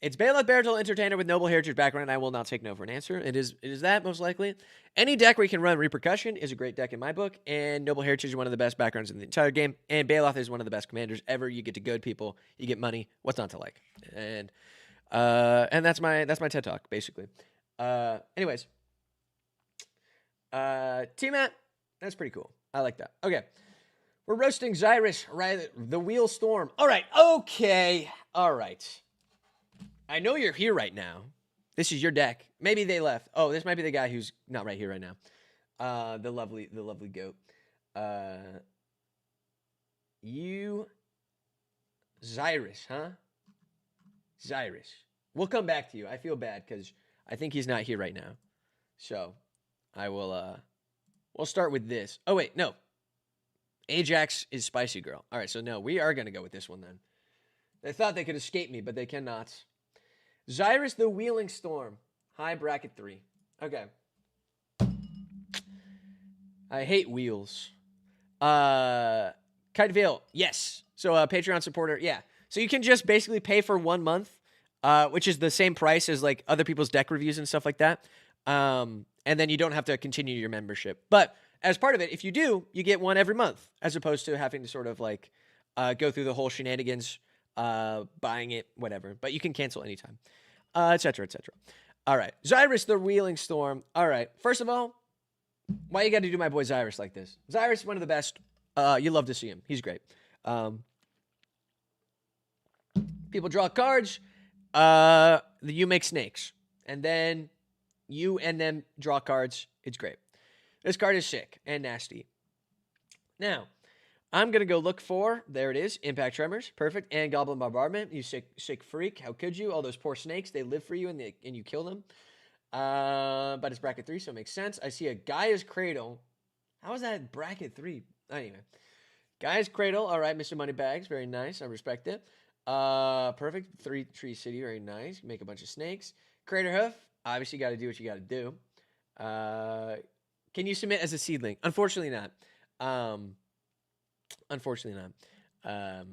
It's Baloth Baratul Entertainer with Noble Heritage background, and I will not take no for an answer. It is that, most likely. Any deck where you can run Repercussion is a great deck in my book, and Noble Heritage is one of the best backgrounds in the entire game, and Baloth is one of the best commanders ever. You get to goad people, you get money. What's not to like? And that's my TED Talk, basically. Anyways. T-Mat, that's pretty cool. I like that. Okay. We're roasting Xyrus, right? The Wheel Storm. All right. Okay. All right. I know you're here right now. This is your deck. Maybe they left. Oh, this might be the guy who's not right here right now. The lovely goat. You, Xyrus, huh? Xyrus. We'll come back to you. I feel bad because I think he's not here right now. So I will, we'll start with this. Oh, wait, no. Ajax is Spicy Girl. All right, so no, we are going to go with this one then. They thought they could escape me, but they cannot. Xyrus the Wheeling Storm. High bracket 3. Okay. I hate wheels. Kite Veil. Yes. So Patreon supporter. Yeah. So you can just basically pay for 1 month, which is the same price as like other people's deck reviews and stuff like that. And then you don't have to continue your membership. But as part of it, if you do, you get one every month, as opposed to having to sort of like go through the whole shenanigans, buying it, whatever. But you can cancel anytime, et cetera, et cetera. All right. Xyrus the Wheeling Storm. All right. First of all, why you got to do my boy Xyrus like this? Xyrus, one of the best. You love to see him. He's great. People draw cards. You make snakes. And then you and them draw cards. It's great. This card is sick and nasty. Now, I'm going to go look for, there it is, Impact Tremors. Perfect. And Goblin Bombardment. You sick freak. How could you? All those poor snakes, they live for you and you kill them. But it's bracket 3, so it makes sense. I see a Gaia's Cradle. How is that bracket 3? Anyway. Gaia's Cradle. All right, Mr. Moneybags. Very nice. I respect it. Perfect. 3 Tree City. Very nice. Make a bunch of snakes. Crater Hoof. Obviously, got to do what you got to do. Can you submit as a seedling? Unfortunately not. Unfortunately not.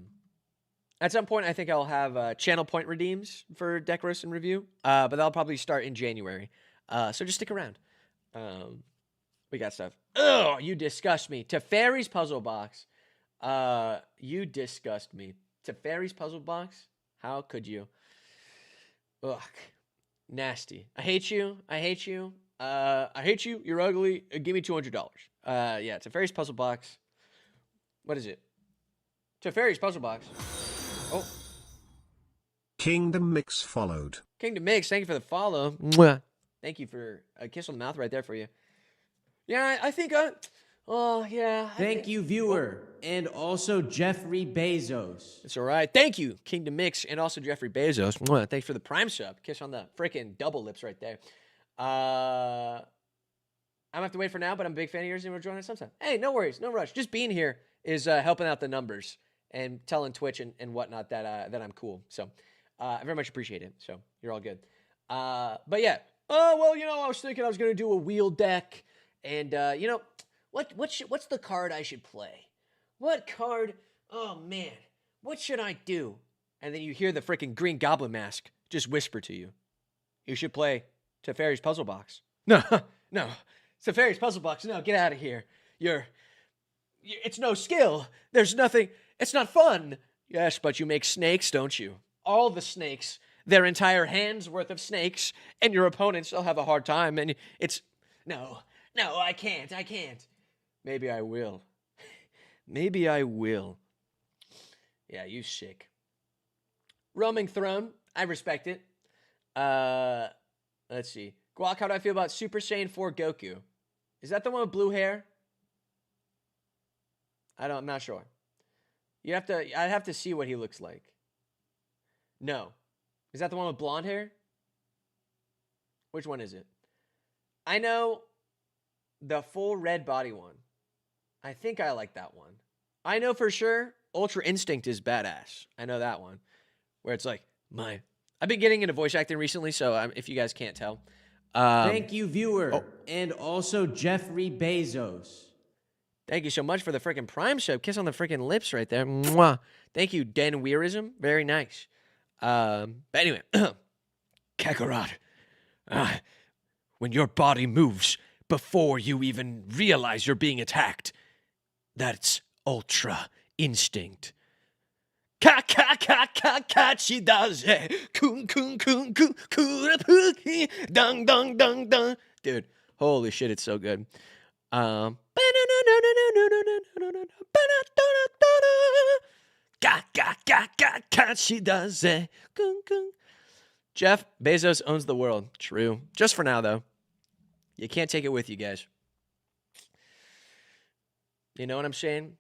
At some point, I think I'll have channel point redeems for Deck Roast and Review, but that'll probably start in January. So just stick around. We got stuff. Oh, you disgust me. Teferi's Puzzle Box. You disgust me. Teferi's Puzzle Box? How could you? Ugh. Nasty. I hate you. I hate you. I hate you. You're ugly. Give me $200. Yeah, Teferi's Puzzle Box. What is it? Teferi's Puzzle Box. Oh.
Kingdom Mix followed.
Kingdom Mix, thank you for the follow. Mwah. Thank you for a kiss on the mouth right there for you. Yeah, I think Oh, yeah.
Thank you, viewer, and also Jeffrey Bezos.
It's all right. Thank you, Kingdom Mix, and also Jeffrey Bezos. Mwah. Thanks for the Prime sub. Kiss on the freaking double lips right there. I'm gonna have to wait for now, but I'm a big fan of yours and we'll join us sometime. Hey, no worries, no rush. Just being here is helping out the numbers and telling Twitch and whatnot that I'm cool. So I very much appreciate it. So you're all good. But yeah. Oh well, I was thinking I was gonna do a wheel deck, and what's the card I should play? What card? Oh man, what should I do? And then you hear the freaking Green Goblin Mask just whisper to you. You should play Teferi's Puzzle Box. No, no. Teferi's Puzzle Box. No, get out of here. It's no skill. There's nothing. It's not fun. Yes, but you make snakes, don't you? All the snakes. Their entire hand's worth of snakes, and your opponents will have a hard time. And no, I can't. Maybe I will. Maybe I will. Yeah, you sick. Roaming Throne. I respect it. Let's see. Guac, how do I feel about Super Saiyan 4 Goku? Is that the one with blue hair? I'm not sure. I'd have to see what he looks like. No. Is that the one with blonde hair? Which one is it? I know the full red body one. I think I like that one. I know for sure Ultra Instinct is badass. I know that one. Where it's like, I've been getting into voice acting recently, so if you guys can't tell.
Thank you, viewer, and also Jeffrey Bezos.
Thank you so much for the freaking Prime sub. Kiss on the freaking lips right there. Mwah. Thank you, Den Weirism. Very nice. But anyway, Kakarot, when your body moves before you even realize you're being attacked, that's Ultra Instinct. Ka ka ka ka ka she does it. Kun kun kun kun kun dung dung dung dung. Dude, holy shit, it's so good. Ka ka ka ka ka she does it. Kun kun. Jeff Bezos owns the world. True. Just for now, though. You can't take it with you guys. You know what I'm saying?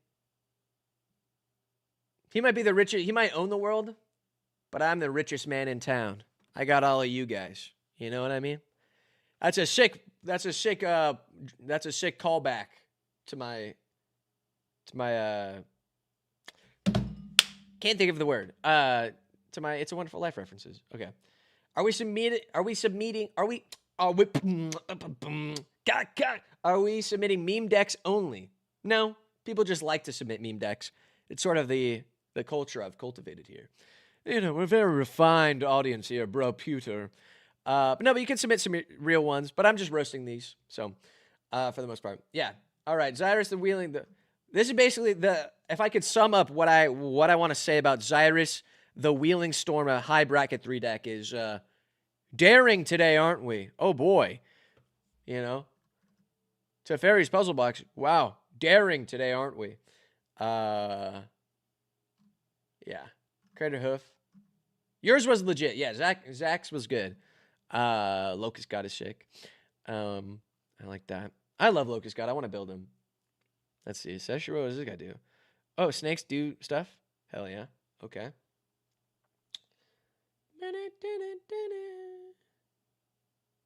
He might be the richest. He might own the world, but I'm the richest man in town. I got all of you guys. You know what I mean? That's a sick callback to my can't think of the word. To my It's a Wonderful Life references. Okay. Are we submitting meme decks only? No. People just like to submit meme decks. It's sort of the culture I've cultivated here. We're a very refined audience here, bro, Pewter. But you can submit some real ones, but I'm just roasting these. So, for the most part. Yeah. All right. Zyrus the Wheeling. This is basically if I could sum up what I want to say about Zyrus the Wheeling Storm, a high bracket 3 deck is, daring today, aren't we? Oh boy. Teferi's Puzzle Box. Wow. Daring today, aren't we? Yeah. Crater Hoof. Yours was legit. Yeah, Zach's was good. Locust God is sick. I like that. I love Locust God. I want to build him. Let's see. Seshiro, what does this guy do? Oh, snakes do stuff? Hell yeah. Okay.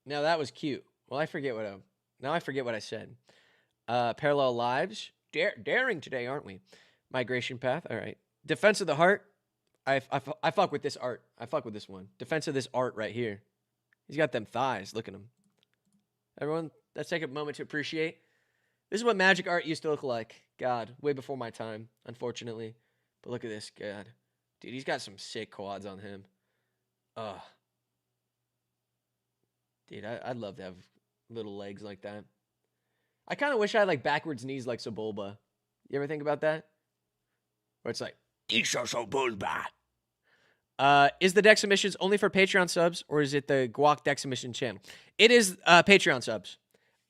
Now that was cute. Well, I forget what I said. Parallel Lives. Daring today, aren't we? Migration Path. All right. Defense of the Heart. I fuck with this art. I fuck with this one. Defense of this art right here. He's got them thighs. Look at him. Everyone, let's take a moment to appreciate. This is what magic art used to look like. God, way before my time, unfortunately. But look at this. God. Dude, he's got some sick quads on him. Ugh. Dude, I'd love to have little legs like that. I kind of wish I had like backwards knees like Sebulba. You ever think about that? Where it's like, Isha Sebulba. Is the deck submissions only for Patreon subs, or is it the Guac deck submission channel? It is Patreon subs.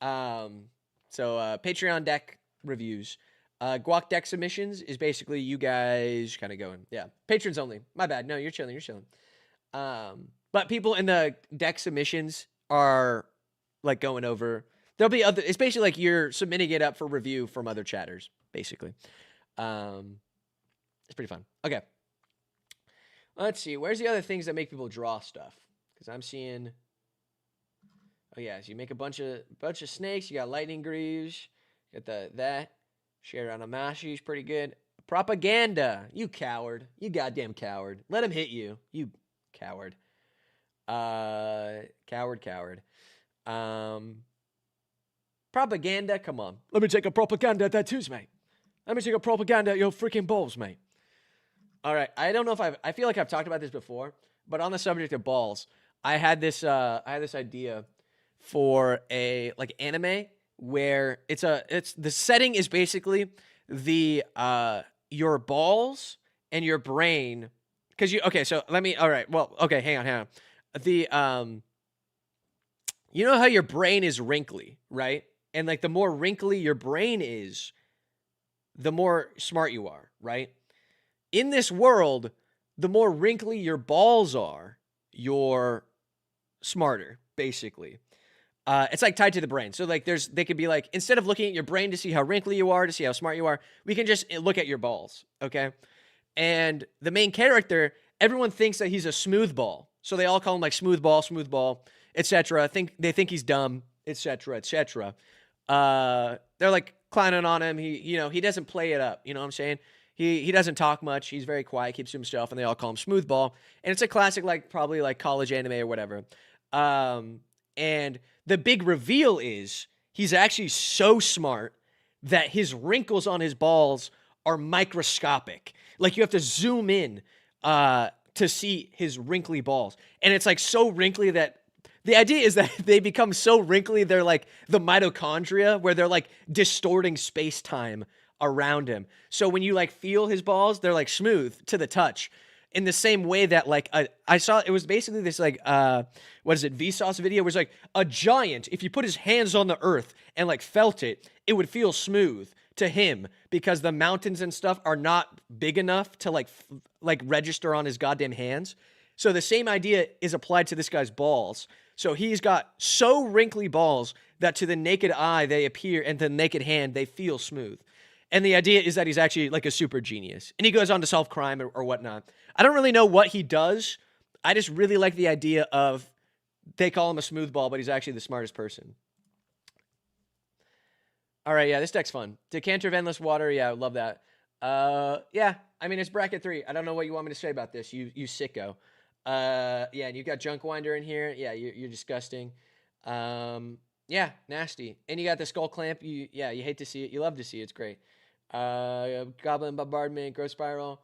So Patreon deck reviews. Guac deck submissions is basically you guys kind of going, yeah. Patrons only. My bad. No, you're chilling. But people in the deck submissions are like going over there'll be other. It's basically like you're submitting it up for review from other chatters, basically. It's pretty fun. Okay. Let's see. Where's the other things that make people draw stuff? Because I'm seeing. Oh yeah, so you make a bunch of snakes. You got lightning greaves. You got that. Shiranamashi is pretty good. Propaganda. You coward. You goddamn coward. Let him hit you. You coward. Coward. Propaganda. Come on. Let me take a propaganda tattoos, mate. Let me take a propaganda at your freaking balls, mate. All right. I don't know if I feel like I've talked about this before, but on the subject of balls, I had this idea for a like anime where it's the setting is basically the your balls and your brain because hang on. The you know how your brain is wrinkly, right? And like the more wrinkly your brain is, the more smart you are, right? In this world, the more wrinkly your balls are, you're smarter, basically. It's like tied to the brain. So like they could be like, instead of looking at your brain to see how wrinkly you are, to see how smart you are, we can just look at your balls, okay? And the main character, everyone thinks that he's a smooth ball. So they all call him like smooth ball, etc. They think he's dumb, etc. They're like clowning on him. He doesn't play it up, you know what I'm saying? He doesn't talk much. He's very quiet, keeps to himself, and they all call him Smoothball. And it's a classic, like probably like college anime or whatever. And the big reveal is he's actually so smart that his wrinkles on his balls are microscopic. Like you have to zoom in to see his wrinkly balls. And it's like so wrinkly that the idea is that they become so wrinkly, they're like the mitochondria where they're like distorting space-time around him. So when you like feel his balls, they're like smooth to the touch. In the same way that like I saw, it was basically this like what is it, Vsauce video, where it's like a giant, if you put his hands on the earth and like felt it, it would feel smooth to him because the mountains and stuff are not big enough to like register on his goddamn hands. So the same idea is applied to this guy's balls. So he's got so wrinkly balls that to the naked eye they appear, and to the naked hand they feel smooth. And the idea is that he's actually like a super genius. And he goes on to solve crime or whatnot. I don't really know what he does. I just really like the idea of they call him a smooth ball, but he's actually the smartest person. All right, yeah, this deck's fun. Decanter of Endless Water, yeah, I love that. Yeah, I mean, it's bracket 3. I don't know what you want me to say about this, you sicko. Yeah, and you've got Junk Winder in here. Yeah, you're disgusting. Yeah, nasty. And you got the Skull Clamp. You hate to see it. You love to see it. It's great. Goblin Bombardment, Growth Spiral.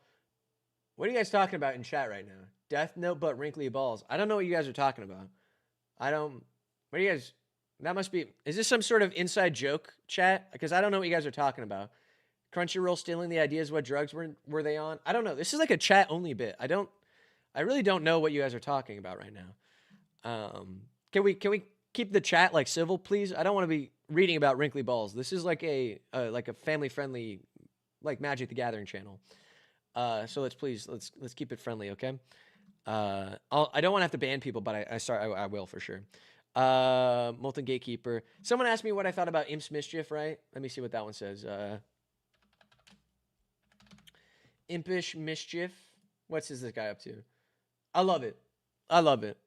What are you guys talking about in chat right now? Death Note but wrinkly balls. I don't know what you guys are talking about. What are you guys, that must be, is this some sort of inside joke chat? Because I don't know what you guys are talking about. Crunchyroll stealing the ideas, what drugs were they on? I don't know. This is like a chat only bit. I really don't know what you guys are talking about right now. Can we keep the chat like civil, please? I don't want to be reading about wrinkly balls. This is like a family friendly, like Magic the Gathering channel. So let's keep it friendly, okay? I don't want to have to ban people, but I will for sure. Molten Gatekeeper. Someone asked me what I thought about Imp's Mischief, right? Let me see what that one says. Impish Mischief. What's this guy up to? I love it.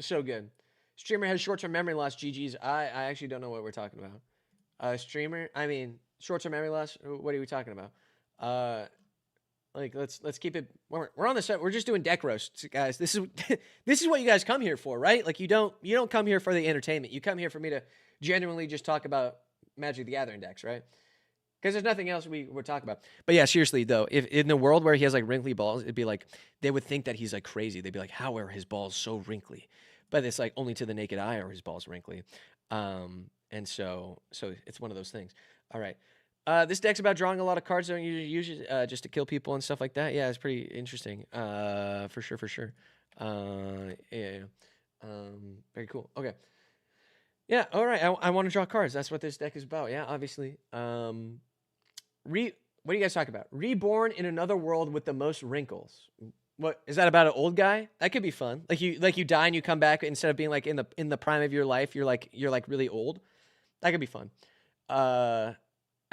So good. Streamer has short-term memory loss. GG's. I actually don't know what we're talking about. Streamer. I mean, short-term memory loss. What are we talking about? Like let's keep it. We're on the set. We're just doing deck roasts, guys. This is what you guys come here for, right? Like you don't come here for the entertainment. You come here for me to genuinely just talk about Magic the Gathering decks, right? Because there's nothing else we're talking about. But yeah, seriously though, if in the world where he has like wrinkly balls, it'd be like they would think that he's like crazy. They'd be like, how are his balls so wrinkly? But it's like only to the naked eye are his balls wrinkly. And so it's one of those things. All right. This deck's about drawing a lot of cards, don't you usually just to kill people and stuff like that? Yeah, it's pretty interesting. For sure. Yeah. Very cool. Okay. Yeah, all right. I want to draw cards. That's what this deck is about. Yeah, obviously. What are you guys talking about? Reborn in another world with the most wrinkles. What is that about? An old guy? That could be fun. Like you die and you come back instead of being like in the prime of your life, you're like really old. That could be fun. I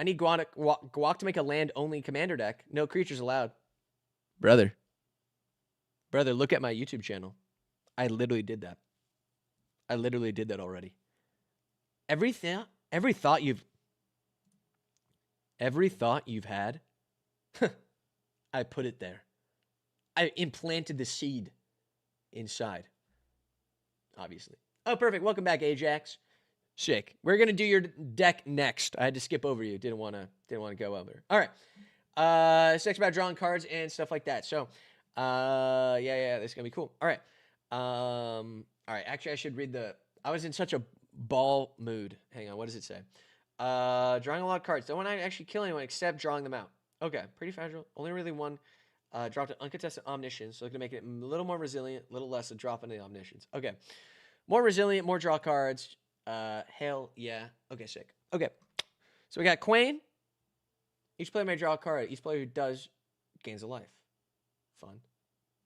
need Guac to make a land-only commander deck. No creatures allowed. Brother, look at my YouTube channel. I literally did that. I literally did that already. Every thought you've had, I put it there. I implanted the seed inside. Obviously. Oh, perfect. Welcome back, Ajax. Sick. We're gonna do your deck next. I had to skip over you. Didn't want to go over. All right. Sex about drawing cards and stuff like that. So, yeah, this is gonna be cool. All right. All right. Actually, I should read the. I was in such a ball mood. Hang on. What does it say? Drawing a lot of cards. Don't want to actually kill anyone except drawing them out. Okay. Pretty fragile. Only really one. Dropped an uncontested omniscience, so looking to make it a little more resilient, a little less a drop in the omniscience. Okay. More resilient, more draw cards. Hell yeah. Okay, sick. Okay. So we got Quain. Each player may draw a card. Each player who does gains a life. Fun.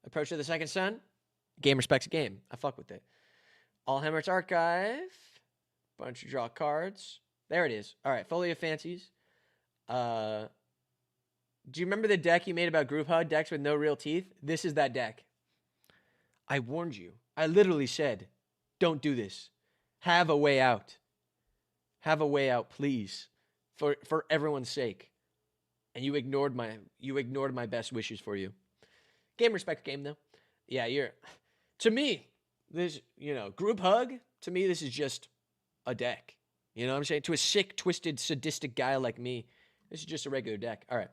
Approach to the second sun. Game respects game. I fuck with it. All Hammer's Archive. Bunch of draw cards. There it is. All right. Folio of Fancies. Do you remember the deck you made about group hug decks with no real teeth? This is that deck. I warned you. I literally said, don't do this. Have a way out. Have a way out, please. For everyone's sake. And you ignored my best wishes for you. Game respect game though. Yeah, to me, this, group hug, to me this is just a deck. You know what I'm saying? To a sick, twisted, sadistic guy like me, this is just a regular deck. All right.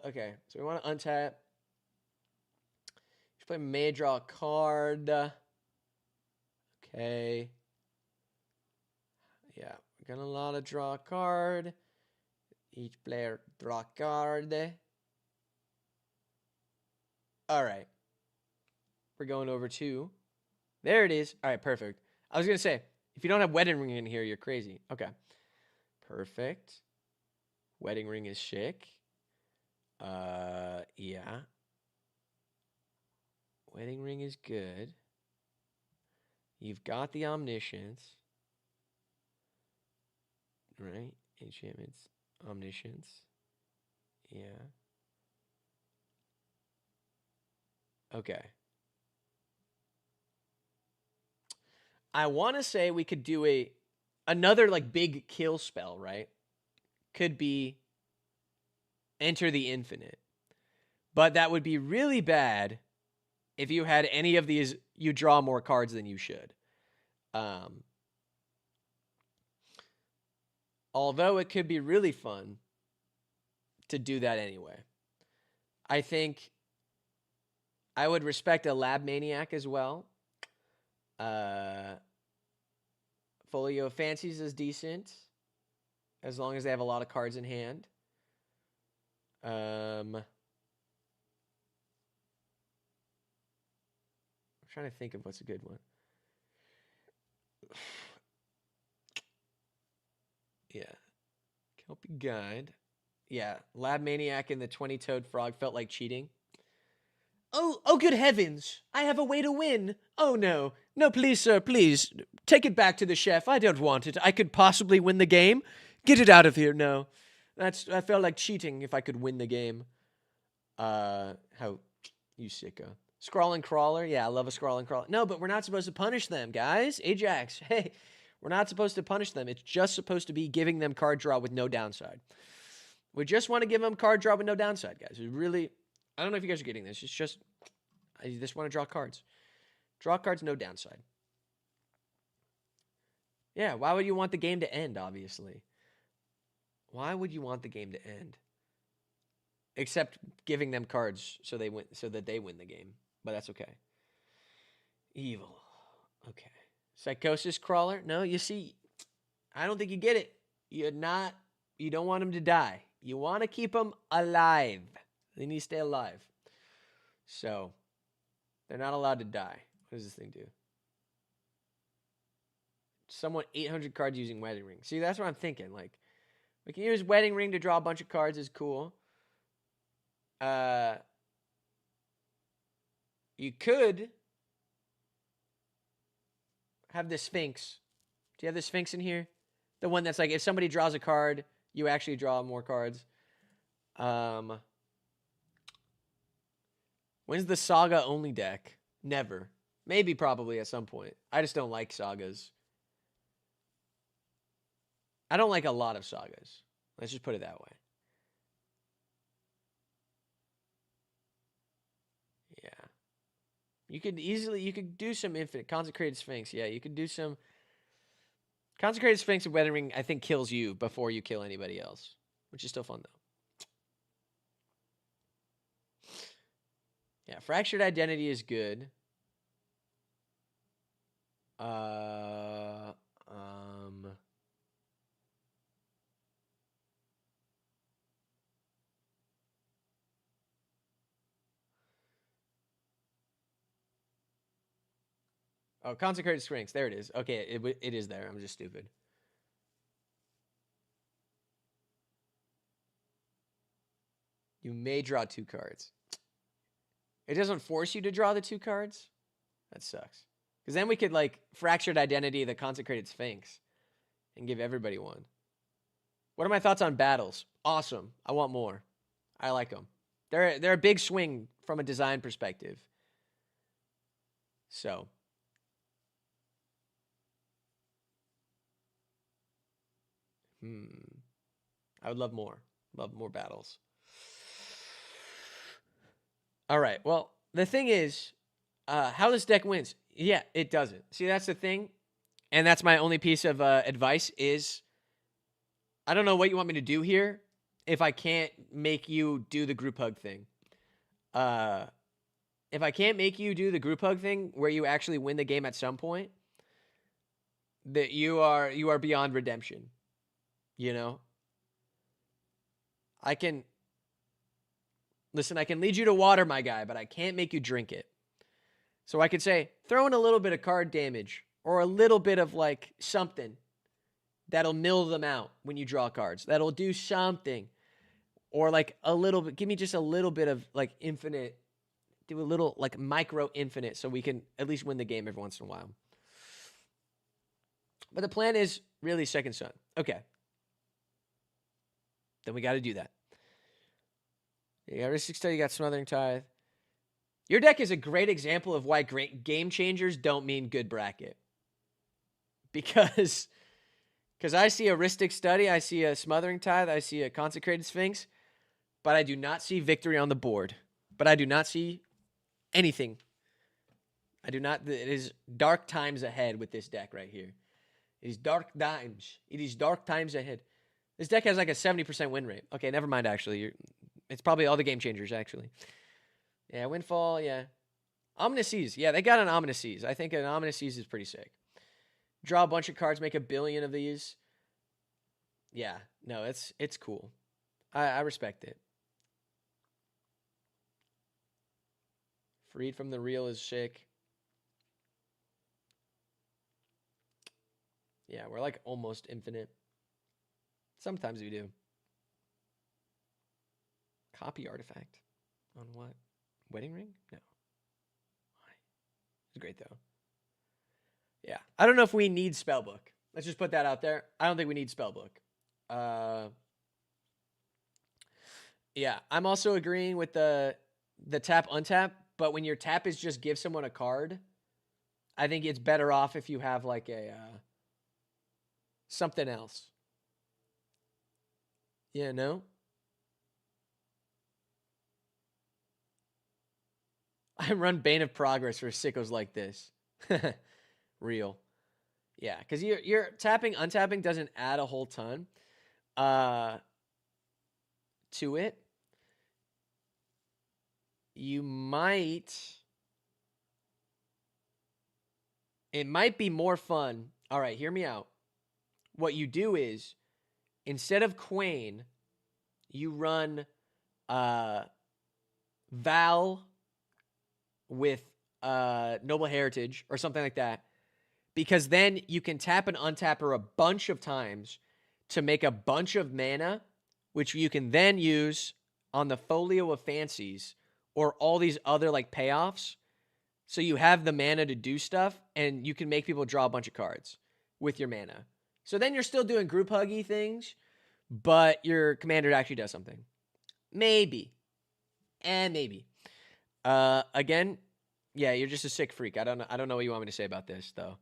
Okay. So we want to untap. Just play may draw a card. Okay. Yeah, we're gonna lot of draw a card. Each player draw a card. All right. We're going over to. There it is. All right, perfect. I was gonna say, if you don't have wedding ring in here, you're crazy. Okay. Perfect. Wedding ring is sick. Yeah. Wedding ring is good. You've got the omniscience. Right? Enchantments. Omniscience. Yeah. Okay. I want to say we could do another like big kill spell, right? Could be Enter the Infinite. But that would be really bad if you had any of these, you draw more cards than you should. Although it could be really fun to do that anyway. I think I would respect a Lab Maniac as well. Folio of Fancies is decent, as long as they have a lot of cards in hand. I'm trying to think of what's a good one. Yeah. Kelpie Guide. Yeah. Lab Maniac and the 20-toed frog felt like cheating. Oh, good heavens. I have a way to win. Oh, no. No, please, sir, please. Take it back to the chef. I don't want it. I could possibly win the game. Get it out of here. No. I felt like cheating if I could win the game. How you sicko. Scrawling Crawler. Yeah, I love a Scrawling Crawler. No, but we're not supposed to punish them, guys. Ajax, hey, we're not supposed to punish them. It's just supposed to be giving them card draw with no downside. We just want to give them card draw with no downside, guys. We really, I don't know if you guys are getting this. It's just, I just want to draw cards. Draw cards, no downside. Yeah, why would you want the game to end, obviously? Why would you want the game to end? Except giving them cards so they win, so that they win the game. But that's okay. Evil. Okay. Psychosis Crawler. No, you see, I don't think you get it. You don't want them to die. You want to keep them alive. They need to stay alive. So, they're not allowed to die. What does this thing do? Somewhat 800 cards using Wedding Ring. See, that's what I'm thinking. Like, we can use Wedding Ring to draw a bunch of cards. Is cool. You could have the Sphinx Do you have the Sphinx in here? The one that's like, if somebody draws a card, you actually draw more cards. When's the Saga only deck? Never. Maybe probably at some point. I just don't like Sagas. I don't like a lot of Sagas. Let's just put it that way. Yeah. You could do some Infinite. Consecrated Sphinx. Yeah, you could do some. Consecrated Sphinx of Weathering, I think, kills you before you kill anybody else, which is still fun, though. Yeah, Fractured Identity is good. Oh, Consecrated Sphinx. There it is. Okay, it is there. I'm just stupid. You may draw 2 cards. It doesn't force you to draw the 2 cards? That sucks. Because then we could, like, Fractured Identity the Consecrated Sphinx and give everybody one. What are my thoughts on battles? Awesome. I want more. I like them. They're a big swing from a design perspective. So. I would love more. Love more battles. All right. Well, the thing is, how this deck wins. Yeah, it doesn't. See, that's the thing. And that's my only piece of advice is, I don't know what you want me to do here if I can't make you do the group hug thing. If I can't make you do the group hug thing where you actually win the game at some point, that you are beyond redemption. You know? I can lead you to water, my guy, but I can't make you drink it. So I could say, throw in a little bit of card damage or a little bit of like something that'll mill them out when you draw cards. That'll do something. Or like a little bit, give me just a little bit of like infinite, do a little like micro infinite so we can at least win the game every once in a while. But the plan is really Second Son. Okay. Then we got to do that. You got Ristic Study, you got Smothering Tithe. Your deck is a great example of why great game changers don't mean good bracket. Because I see a Ristic Study, I see a Smothering Tithe, I see a Consecrated Sphinx, but I do not see victory on the board. But I do not see anything. I do not. It is dark times ahead with this deck right here. It is dark times. It is dark times ahead. This deck has like a 70% win rate. Okay, never mind, actually. It's probably all the game changers, actually. Yeah, Windfall, yeah. Ominous Seas. Yeah, they got an Ominous Seas. I think an Ominous Seas is pretty sick. Draw a bunch of cards, make 1 billion of these. Yeah, no, it's cool. I respect it. Freed from the Real is sick. Yeah, we're like almost infinite. Sometimes we do. Copy artifact. On what? Wedding ring? No. Why? It's great though. Yeah. I don't know if we need Spellbook. Let's just put that out there. I don't think we need Spellbook. Yeah. I'm also agreeing with the tap untap, but when your tap is just give someone a card, I think it's better off if you have like a something else. Yeah, no? I run Bane of Progress for sickos like this. Real. Yeah, because you're tapping, untapping doesn't add a whole ton to it. You might... It might be more fun. All right, hear me out. What you do is, instead of Quain, you run Val with Noble Heritage or something like that. Because then you can tap and untap her a bunch of times to make a bunch of mana, which you can then use on the Folio of Fancies or all these other like payoffs. So you have the mana to do stuff, and you can make people draw a bunch of cards, with your mana. So then you're still doing group huggy things, but your commander actually does something. Maybe. Maybe. Again, yeah, you're just a sick freak. I don't know what you want me to say about this though.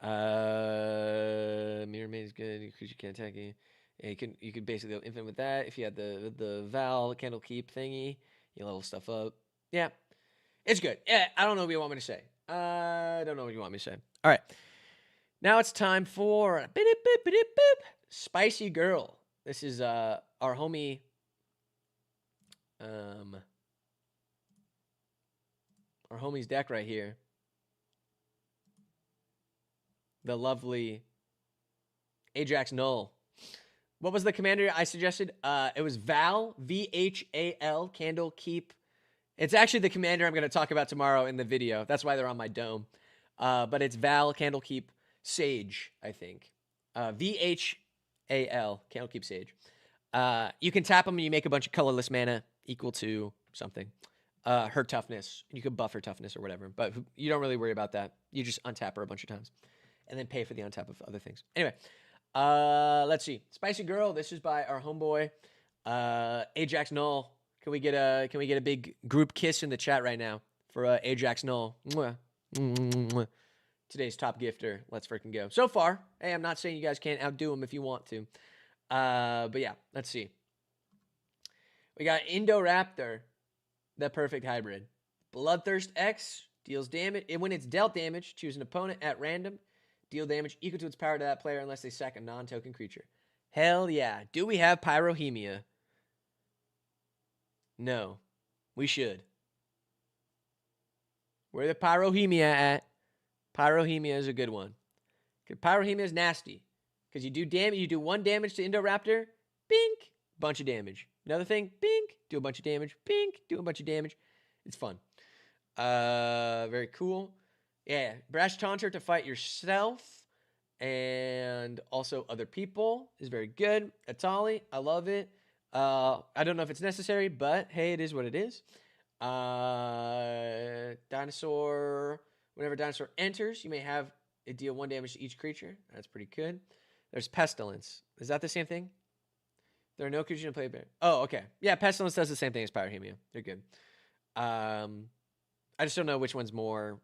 Mirror Maid is good because you can't attack you. Yeah, you could basically go infinite with that. If you had the Val Candle Keep thingy, you level stuff up. Yeah, it's good. Yeah, I don't know what you want me to say. I don't know what you want me to say. All right, now it's time for Spicy Girl. This is our homie. Our homie's deck right here. The lovely Ajax Null. What was the commander I suggested? It was Val, VHAL, Candle Keep. It's actually the commander I'm going to talk about tomorrow in the video. That's why they're on my dome. But it's Val, Candle Keep, Sage, I think. VHAL, Candle Keep, Sage. You can tap them and you make a bunch of colorless mana equal to something. Her toughness. You could buff her toughness or whatever. But you don't really worry about that. You just untap her a bunch of times. And then pay for the untap of other things. Anyway. Let's see. Spicy Girl. This is by our homeboy, Ajax Null. Can we get a big group kiss in the chat right now for Ajax Null? Mwah. Mwah. Today's top gifter. Let's freaking go. So far, hey, I'm not saying you guys can't outdo him if you want to. But yeah, let's see. We got Indoraptor, the perfect hybrid. Bloodthirst X deals damage. When it's dealt damage, choose an opponent at random. Deal damage equal to its power to that player unless they sack a non-token creature. Hell yeah. Do we have Pyrohemia? No. We should. Where the Pyrohemia at? Pyrohemia is a good one. Pyrohemia is nasty. Because you do damage, you do 1 damage to Indoraptor, bink, bunch of damage. Another thing, bink, do a bunch of damage, bink, do a bunch of damage. It's fun. Very cool. Yeah, Brash Taunter to fight yourself and also other people is very good. Atali, I love it. I don't know if it's necessary, but hey, it is what it is. Dinosaur, whenever dinosaur enters, you may have it deal 1 damage to each creature. That's pretty good. There's Pestilence. Is that the same thing? There are no creatures in play. Oh, okay. Yeah, Pestilence does the same thing as Pyrohemia. They're good. I just don't know which one's more.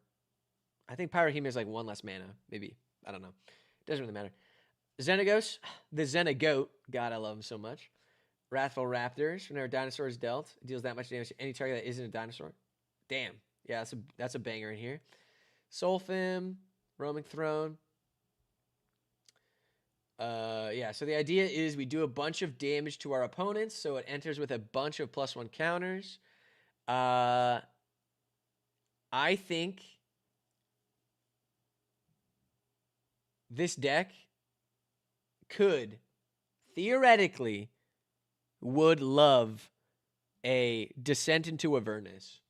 I think Pyrohemia is like 1 less mana, maybe. I don't know. Doesn't really matter. Xenagos, the Xenagoat. God, I love him so much. Wrathful Raptors. Whenever a dinosaur is dealt, it deals that much damage to any target that isn't a dinosaur. Damn. Yeah, that's a banger in here. Soulfim, Roaming Throne. Yeah, so the idea is we do a bunch of damage to our opponents, so it enters with a bunch of +1 counters. I think this deck could theoretically would love a Descent into Avernus.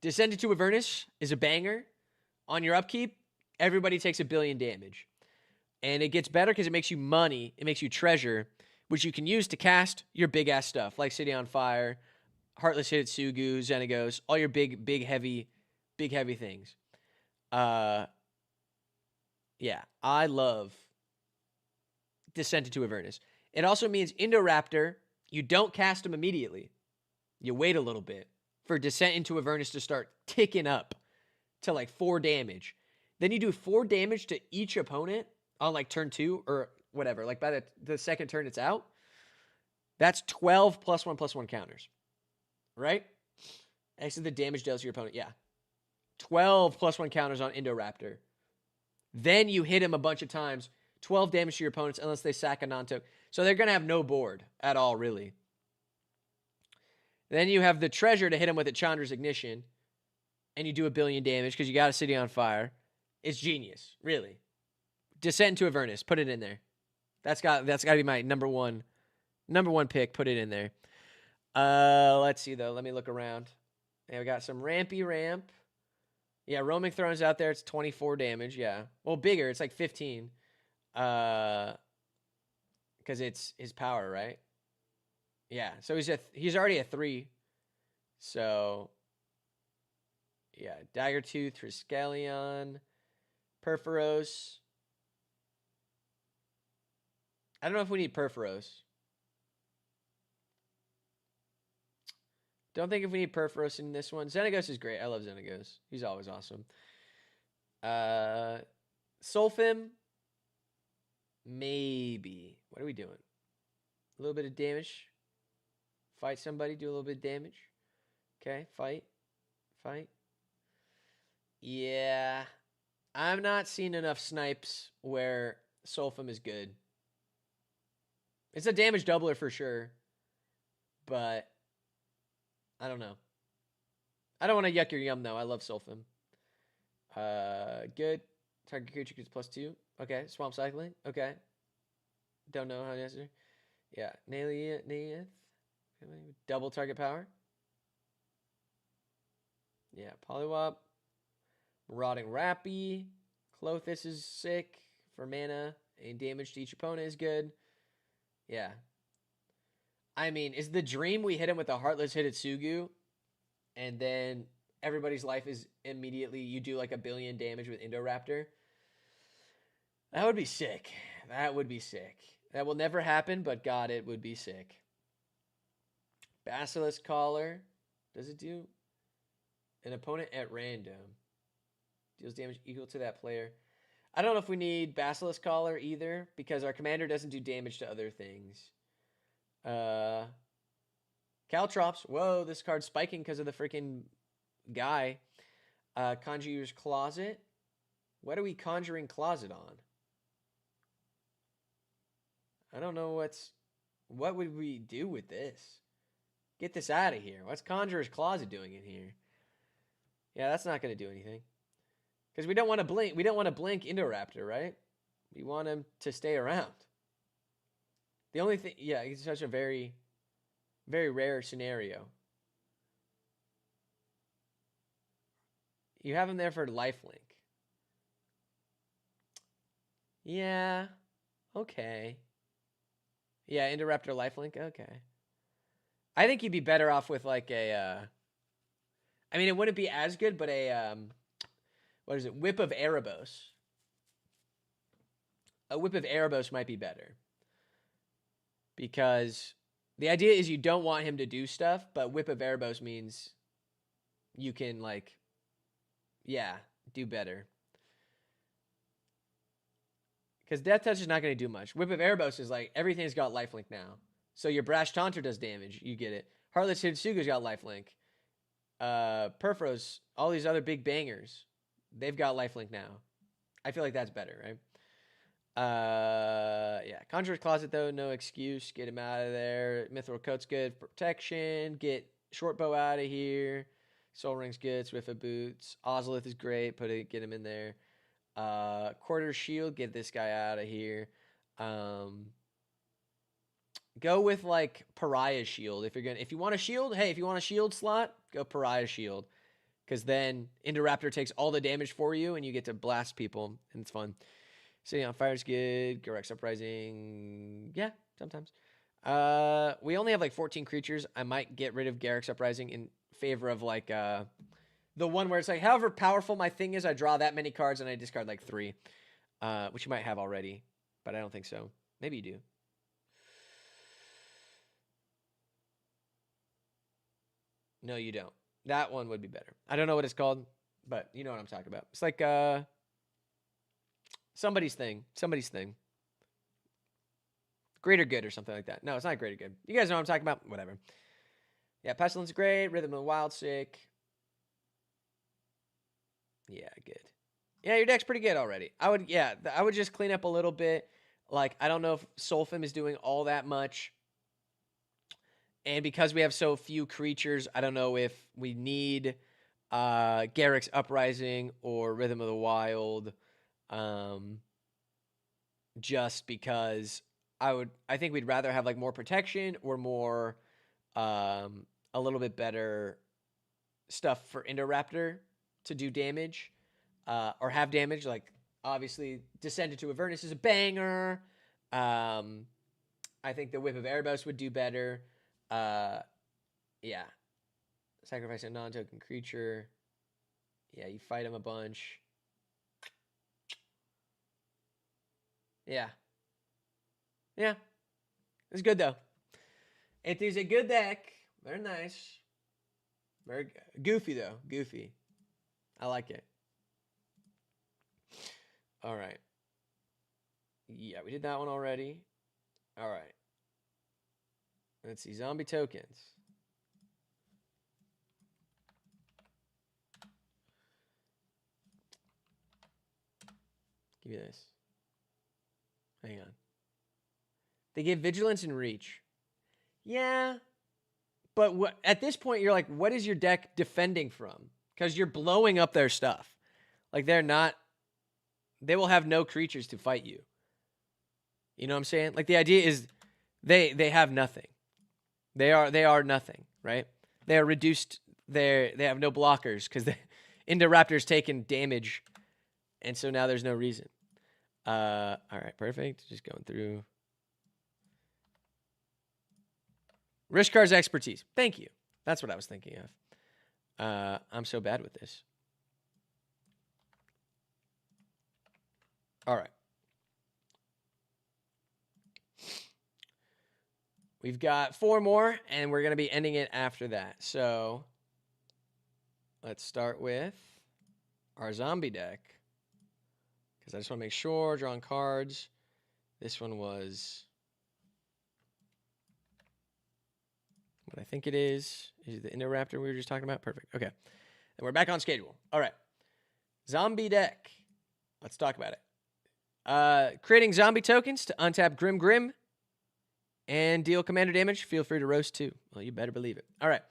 Descent into Avernus is a banger. On your upkeep, everybody takes 1 billion damage. And it gets better because it makes you money, it makes you treasure, which you can use to cast your big-ass stuff, like City on Fire, Heartless Hitsugu, Xenagos, all your big, heavy things. Yeah, I love Descent into Avernus. It also means Indoraptor, you don't cast him immediately. You wait a little bit for Descent into Avernus to start ticking up to like 4 damage. Then you do 4 damage to each opponent on like turn 2 or whatever. Like by the second turn it's out. That's 12 +1/+1 counters. Right? Actually, the damage dealt to your opponent. Yeah. 12 +1 counters on Indoraptor. Then you hit him a bunch of times. 12 damage to your opponents unless they sack a non-token. So they're going to have no board at all, really. Then you have the treasure to hit him with a Chandra's Ignition. And you do 1 billion damage because you got a City on Fire. It's genius, really. Descent into Avernus. Put it in there. That's got to be my number one pick. Put it in there. Let's see, though. Let me look around. Yeah, we got some Rampy Ramp. Yeah, Roaming Throne's out there. It's 24 damage. Yeah. Well, bigger. It's like 15. Because it's his power, right? Yeah. So he's already a 3. So, yeah. Daggertooth, Triskelion, Perforos. I don't know if we need Perforos. Don't think if we need Perforos in this one. Xenagos is great. I love Xenagos. He's always awesome. Sulfim, maybe. What are we doing? A little bit of damage. Fight somebody, do a little bit of damage. Okay, fight. Yeah. I'm not seeing enough snipes where Sulfim is good. It's a damage doubler for sure. But I don't know. I don't want to yuck your yum though. I love Sulfim. Good. Target creature gets +2. Okay. Swamp cycling. Okay. Don't know how to answer. Yeah. Nailiath. Double target power. Yeah. Poliwhop. Marauding Rappy. Clothis is sick for mana. And damage to each opponent is good. Yeah. I mean, is the dream we hit him with a Heartless Hitotsugu and then everybody's life is immediately, you do like 1 billion damage with Indoraptor? That would be sick. That would be sick. That will never happen, but God, it would be sick. Basilisk Collar. Does it do? An opponent at random. Deals damage equal to that player. I don't know if we need Basilisk Collar either, because our commander doesn't do damage to other things. Caltrops. Whoa, this card's spiking because of the freaking guy. Conjurer's Closet. What are we conjuring Closet on? I don't know what would we do with this? Get this out of here. What's Conjurer's Closet doing in here? Yeah, that's not going to do anything. Because we don't want to blink. We don't want to blink Indoraptor, right? We want him to stay around. The only thing, yeah, it's such a very, very rare scenario. You have him there for lifelink. Yeah. Okay. Yeah, Indoraptor lifelink. Okay. I think you'd be better off with like a. I mean, it wouldn't be as good, but a what is it? Whip of Erebos. A Whip of Erebos might be better. Because the idea is you don't want him to do stuff, but Whip of Erebos means you can, like, yeah, do better. Because Death Touch is not going to do much. Whip of Erebos is like, everything's got lifelink now. So your Brash Taunter does damage. You get it. Heartless Hitotsugu's got lifelink. Perforos, all these other big bangers, they've got lifelink now. I feel like that's better, right? Yeah, Conjurer's Closet though, no excuse. Get him out of there. Mithril Coat's good for protection. Get Shortbow out of here. Soul Ring's good. Swift of Boots. Ozolith is great. Get him in there. Quarter Shield. Get this guy out of here. Go with like Pariah Shield if you want a shield. Hey, if you want a shield slot, go Pariah Shield, because then Indoraptor takes all the damage for you, and you get to blast people, and it's fun. City on Fire is good. Garex Uprising. Yeah, sometimes. We only have like 14 creatures. I might get rid of Garex Uprising in favor of like the one where it's like, however powerful my thing is, I draw that many cards and I discard like 3. Which you might have already, but I don't think so. Maybe you do. No, you don't. That one would be better. I don't know what it's called, but you know what I'm talking about. It's like somebody's thing. Greater Good or something like that. No, it's not Greater Good. You guys know what I'm talking about? Whatever. Yeah, Pestilence is great. Rhythm of the Wild sick. Yeah, good. Yeah, your deck's pretty good already. I would just clean up a little bit. Like, I don't know if Sulfim is doing all that much. And because we have so few creatures, I don't know if we need Garex Uprising or Rhythm of the Wild. Just because I think we'd rather have like more protection or more a little bit better stuff for Indoraptor to do damage or have damage. Like, obviously, Descend into Avernus is a banger. I think the Whip of Erebos would do better. Yeah. Sacrifice a non-token creature. Yeah, you fight him a bunch. Yeah. Yeah. It's good, though. It is a good deck. Very nice. Very goofy, though. Goofy. I like it. All right. Yeah, we did that one already. All right. Let's see. Zombie tokens. Give me this. Hang on. They give vigilance and reach. Yeah. But at this point, you're like, what is your deck defending from? Because you're blowing up their stuff. Like, they will have no creatures to fight you. You know what I'm saying? Like, the idea is they have nothing. They are nothing, right? They are reduced. They have no blockers because the Indoraptor's taken damage, and so now there's no reason. All right, perfect. Just going through. Rishkar's expertise. Thank you. That's what I was thinking of. I'm so bad with this. All right. We've got 4 more, and we're going to be ending it after that. So let's start with our zombie deck. Because I just want to make sure, drawing cards. This one was what I think it is. Is it the Indoraptor we were just talking about? Perfect. Okay. And we're back on schedule. All right. Zombie deck. Let's talk about it. Creating zombie tokens to untap Grim and deal commander damage. Feel free to roast too. Well, you better believe it. All right.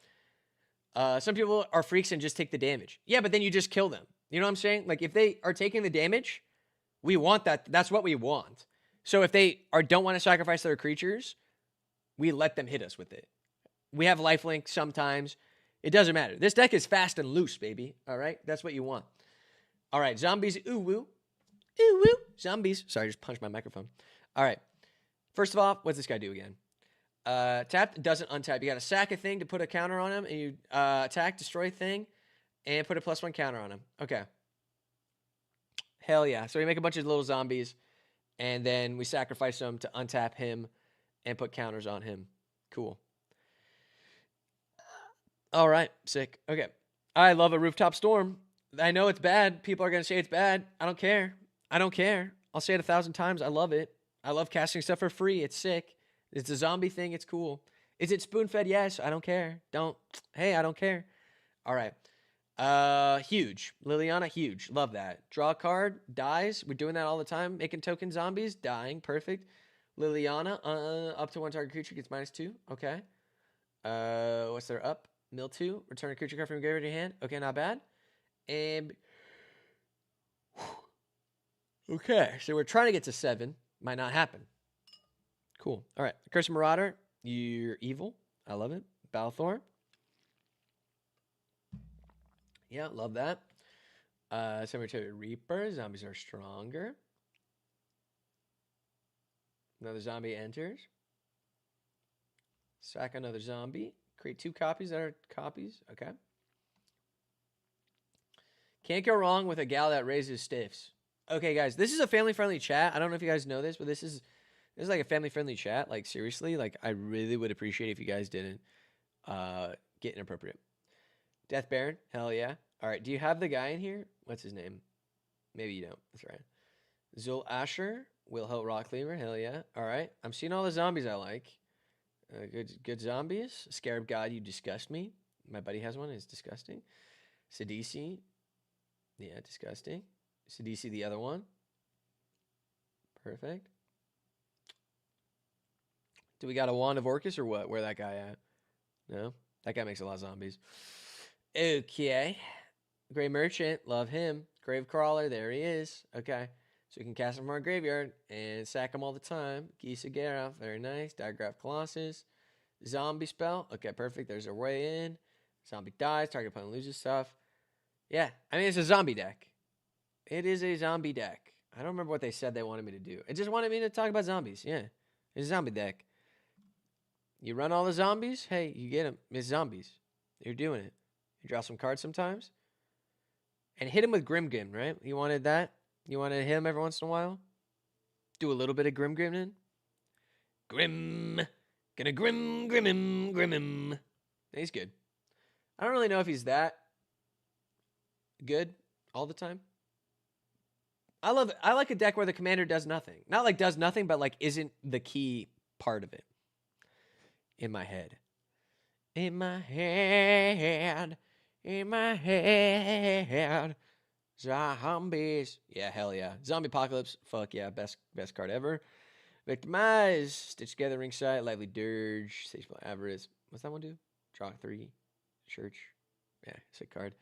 Some people are freaks and just take the damage. Yeah, but then you just kill them. You know what I'm saying? Like, if they are taking the damage, we want that. That's what we want. So if they don't want to sacrifice their creatures, we let them hit us with it. We have lifelink sometimes. It doesn't matter. This deck is fast and loose, baby. All right? That's what you want. All right. Zombies. Ooh, woo. Ooh, woo. Zombies. Sorry, I just punched my microphone. All right. First of all, what's this guy do again? Tap doesn't untap. You got to sack a thing to put a counter on him, and you attack, destroy thing, and put a +1 counter on him. Okay. Hell yeah. So we make a bunch of little zombies, and then we sacrifice them to untap him and put counters on him. Cool. All right. Sick. Okay. I love a rooftop storm. I know it's bad. People are going to say it's bad. I don't care. I don't care. I'll say it 1,000 times. I love it. I love casting stuff for free. It's sick. It's a zombie thing. It's cool. Is it spoon-fed? Yes. I don't care. Hey, I don't care. All right. Huge. Liliana, huge. Love that. Draw a card. Dies. We're doing that all the time. Making token zombies. Dying. Perfect. Liliana, up to 1 target creature gets -2. Okay. What's their up? Mill 2. Return a creature card from your graveyard to your hand. Okay, not bad. And okay, so we're trying to get to 7. Might not happen. Cool. All right. Curse Marauder. You're evil. I love it. Balthor. Yeah, love that. Cemetery Reaper. Zombies are stronger. Another zombie enters. Sack another zombie. Create 2 copies that are copies. Okay. Can't go wrong with a gal that raises stiffs. Okay, guys, this is a family-friendly chat. I don't know if you guys know this, but this is like a family-friendly chat. Like, seriously, like, I really would appreciate if you guys didn't get inappropriate. Death Baron, hell yeah. All right, do you have the guy in here? What's his name? Maybe you don't. That's right. Zul Asher, Will Help Rock Cleaver, hell yeah. All right, I'm seeing all the zombies I like. Good zombies. Scarab God, you disgust me. My buddy has one. It's disgusting. Sidisi, yeah, disgusting. Sidisi, the other one. Perfect. Do we got a Wand of Orcus or what? Where that guy at? No? That guy makes a lot of zombies. Okay. Grey Merchant. Love him. Grave Crawler. There he is. Okay. So we can cast him from our graveyard and sack him all the time. Gisa Geralt. Very nice. Diagraph Colossus. Zombie spell. Okay, perfect. There's our way in. Zombie dies. Target opponent loses stuff. Yeah. I mean, it's a zombie deck. It is a zombie deck. I don't remember what they said they wanted me to do. It just wanted me to talk about zombies. Yeah. It's a zombie deck. You run all the zombies. Hey, you get them. It's zombies. You're doing it. You draw some cards sometimes. And hit him with Grim, right? You wanted that? You wanted to hit him every once in a while? Do a little bit of Grim in? Grim. Gonna grim him. He's good. I don't really know if he's that good all the time. I like a deck where the commander does nothing. Not like does nothing, but like isn't the key part of it. In my head. In my head. In my head. Zombies. Yeah, hell yeah. Zombie Apocalypse. Fuck yeah. Best card ever. Victimize. Stitch Together, Ringside. Lively Dirge. Sageful Avarice. What's that one do? Draw 3. Church. Yeah, sick card.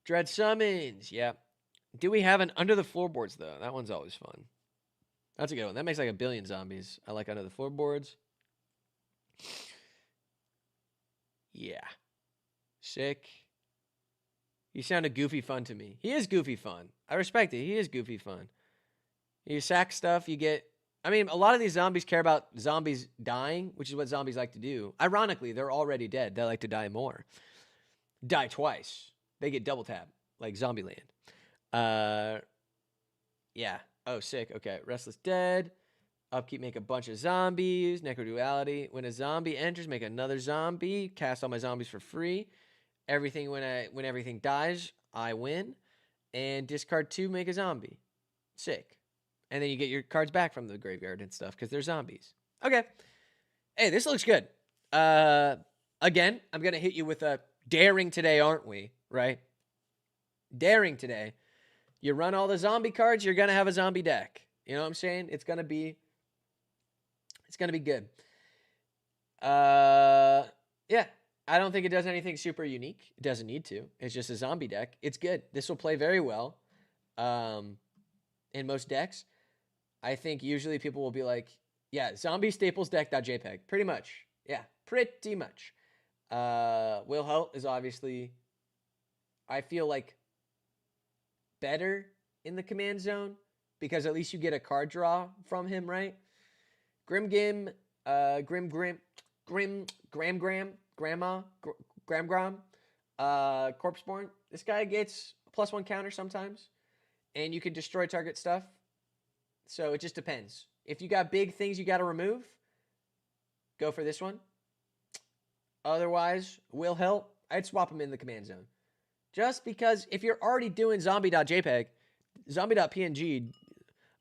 Dread Summons. Yeah. Do we have an Under the Floorboards, though? That one's always fun. That's a good one. That makes like a billion zombies. I like Under the Floorboards. Yeah. Sick. He sounded goofy fun to me. He is goofy fun. I respect it. He is goofy fun. You sack stuff, you get... I mean, a lot of these zombies care about zombies dying, which is what zombies like to do. Ironically, they're already dead. They like to die more. Die twice. They get double tap, like Zombieland. Yeah. Oh, sick. Okay. Restless Dead. Upkeep, make a bunch of zombies. Necroduality. When a zombie enters, make another zombie. Cast all my zombies for free. Everything when everything dies, I win. And discard 2, make a zombie. Sick. And then you get your cards back from the graveyard and stuff because they're zombies. Okay. Hey, this looks good. Again, I'm gonna hit you with a daring today, aren't we? Right? Daring today. You run all the zombie cards, you're gonna have a zombie deck. You know what I'm saying? It's gonna be good. Yeah. I don't think it does anything super unique. It doesn't need to. It's just a zombie deck. It's good. This will play very well in most decks. I think usually people will be like, yeah, zombie staples deck.jpg. Pretty much. Yeah, pretty much. Will Helt is obviously, I feel like, better in the command zone because at least you get a card draw from him, right? Gram, Corpseborn. This guy gets a +1 counter sometimes, and you can destroy target stuff. So it just depends. If you got big things you got to remove, go for this one. Otherwise, Will Helt, I'd swap him in the command zone. Just because if you're already doing zombie.jpg, zombie.png,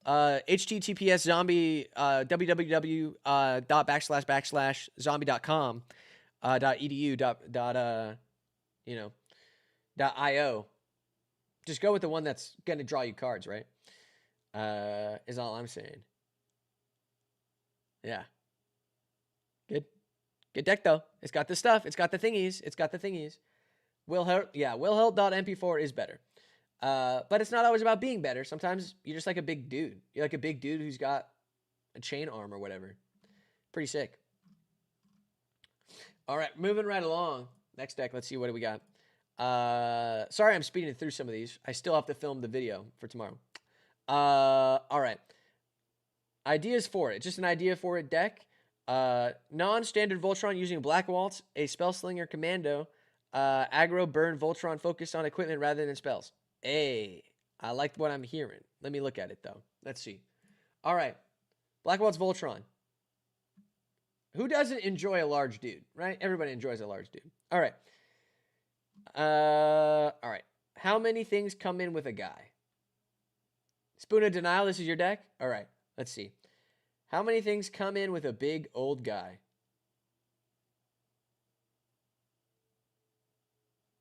https zombie www.//zombie.com .edu .io. Just go with the one that's going to draw you cards, right? Is all I'm saying. Yeah. Good deck, though. It's got the stuff. It's got the thingies. Will Helt.mp4 is better. But it's not always about being better. Sometimes you're just like a big dude. You're like a big dude who's got a chain arm or whatever. Pretty sick. All right, moving right along. Next deck, let's see what do we got. Sorry I'm speeding through some of these. I still have to film the video for tomorrow. All right. Ideas for it. Just an idea for it deck. Non-standard Voltron using Black Waltz, a Spellslinger Commando, aggro, burn, Voltron focused on equipment rather than spells. Hey, I like what I'm hearing. Let me look at it, though. Let's see. All right. Black Waltz Voltron. Who doesn't enjoy a large dude, right? Everybody enjoys a large dude. All right. All right. How many things come in with a guy? Spoon of Denial, this is your deck? All right. Let's see. How many things come in with a big old guy?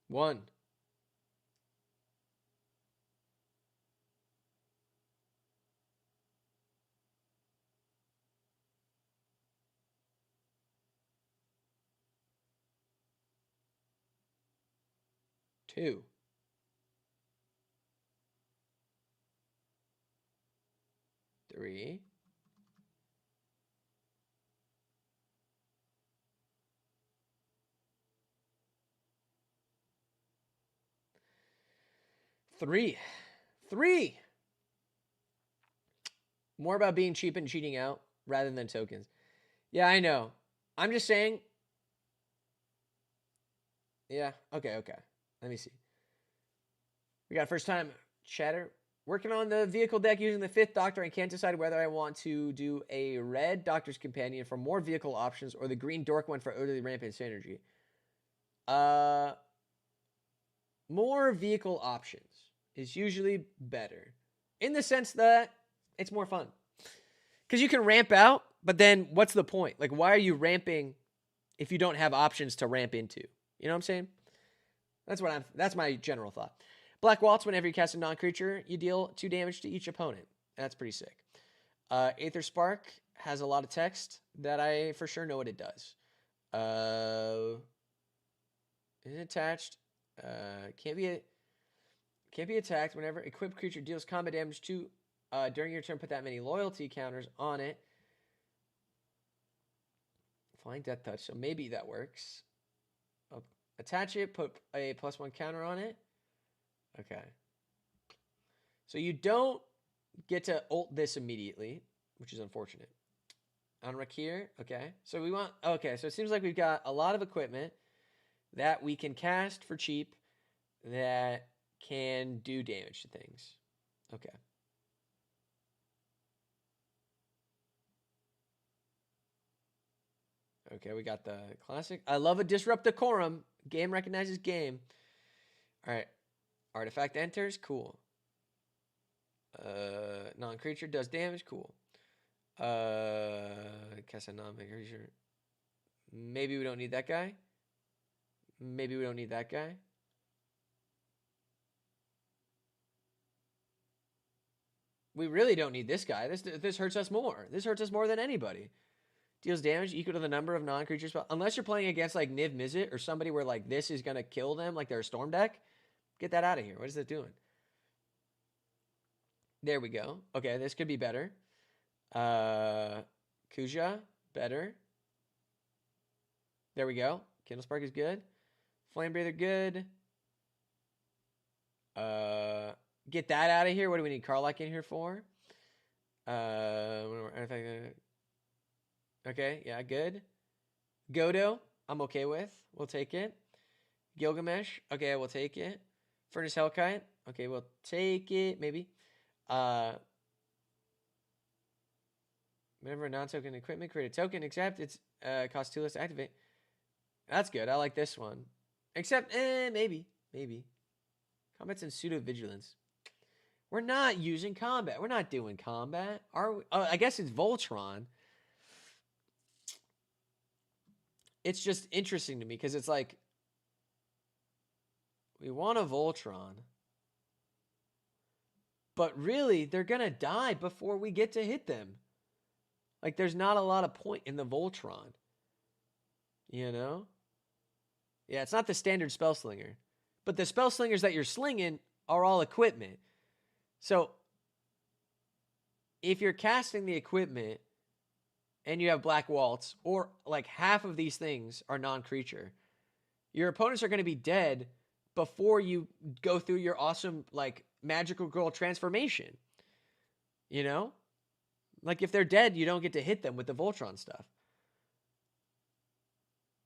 1. 2. 3. 3. More about being cheap and cheating out rather than tokens. Yeah, I know. I'm just saying. Yeah, okay. Let me see. We got first time chatter. Working on the vehicle deck using the 5th Doctor. I can't decide whether I want to do a red Doctor's Companion for more vehicle options or the green Dork one for Utterly Rampant Synergy. More vehicle options is usually better in the sense that it's more fun. Because you can ramp out, but then what's the point? Like, why are you ramping if you don't have options to ramp into? You know what I'm saying? That's my general thought. Black Waltz, whenever you cast a non-creature, you deal 2 damage to each opponent. That's pretty sick. Aether Spark has a lot of text that I for sure know what it does. Is it attached? Can't be attacked whenever equipped creature deals combat damage to during your turn. Put that many loyalty counters on it. Flying Death Touch, so maybe that works. I'll attach it, put a +1 counter on it. Okay. So you don't get to ult this immediately, which is unfortunate. Unrack here. Okay. So we want... Okay, so it seems like we've got a lot of equipment that we can cast for cheap that can do damage to things. Okay. Okay, we got the classic. I love a Disrupt Decorum. Game recognizes game. All right. Artifact enters. Cool. Non-creature does damage. Cool. Cast a non-creature. Maybe we don't need that guy. Maybe we don't need that guy. We really don't need this guy. This hurts us more. This hurts us more than anybody. Deals damage equal to the number of non-creatures. Unless you're playing against like Niv Mizzet or somebody where like this is going to kill them, like they're a storm deck. Get that out of here. What is it doing? There we go. Okay, this could be better. Kuja, better. There we go. Kindle Spark is good. Flame Breather, good. Get that out of here. What do we need Karlach in here for? Okay, yeah, good. Godo, I'm okay with. We'll take it. Gilgamesh, okay, we'll take it. Furnace Hellkite, okay, we'll take it, maybe. Whenever a non-token equipment, create a token, except it's costs 2 less to activate. That's good. I like this one. Except, maybe. Combat's in pseudo-vigilance. We're not using combat. We're not doing combat. Are we? I guess it's Voltron. It's just interesting to me because it's like, we want a Voltron. But really, they're going to die before we get to hit them. Like, there's not a lot of point in the Voltron. You know? Yeah, it's not the standard spell slinger. But the spell slingers that you're slinging are all equipment. So, if you're casting the equipment and you have Black Waltz, or like half of these things are non-creature, your opponents are going to be dead before you go through your awesome, like, magical girl transformation. You know? Like, if they're dead, you don't get to hit them with the Voltron stuff.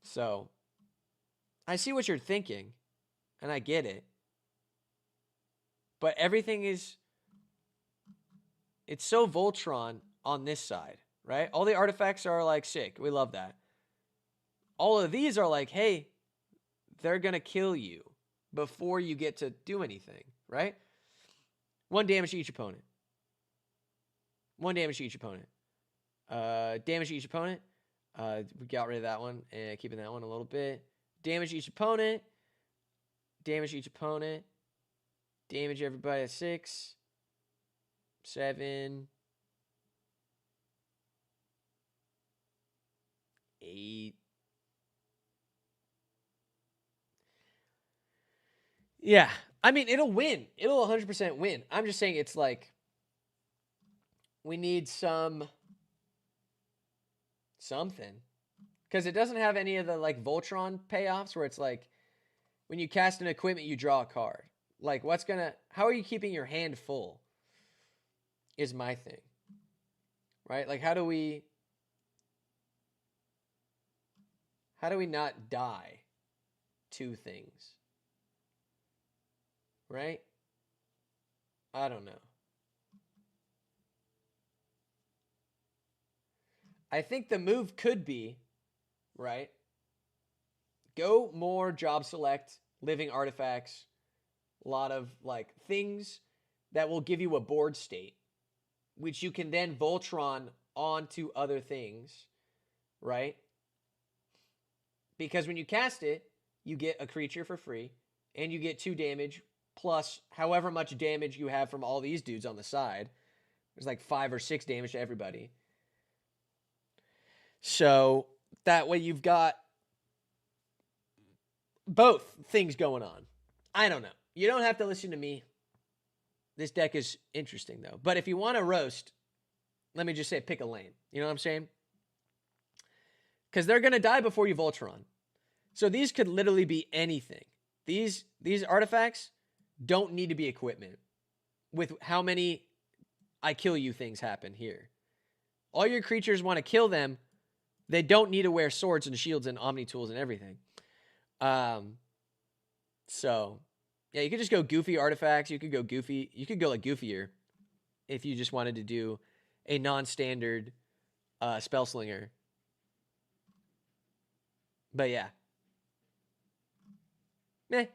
So, I see what you're thinking, and I get it. But everything is... It's so Voltron on this side, right? All the artifacts are, like, sick. We love that. All of these are like, hey, they're going to kill you before you get to do anything, right? 1 damage to each opponent. 1 damage to each opponent. Damage to each opponent. We got rid of that one and keeping that one a little bit. Damage to each opponent. Damage to each opponent. Damage everybody at 6. 7. 8. Yeah. I mean, it'll win. It'll 100% win. I'm just saying it's like, we need something. Because it doesn't have any of the, like, Voltron payoffs where it's like, when you cast an equipment, you draw a card. Like, how are you keeping your hand full? Is my thing. Right? Like, how do we not die to things? Right? I don't know. I think the move could be, right? Go more job select, living artifacts, a lot of like things that will give you a board state, which you can then Voltron onto other things, right? Because when you cast it, you get a creature for free, and you get 2 damage, plus however much damage you have from all these dudes on the side. There's like 5 or 6 damage to everybody. So that way you've got both things going on. I don't know. You don't have to listen to me. This deck is interesting, though. But if you want to roast, let me just say pick a lane. You know what I'm saying? Because they're going to die before you Voltron. So these could literally be anything. These artifacts don't need to be equipment with how many I kill you things happen here. All your creatures want to kill them. They don't need to wear swords and shields and omni tools and everything. So yeah, you could just go goofy artifacts. You could go goofy. You could go like goofier if you just wanted to do a non-standard spell slinger. But yeah. Meh.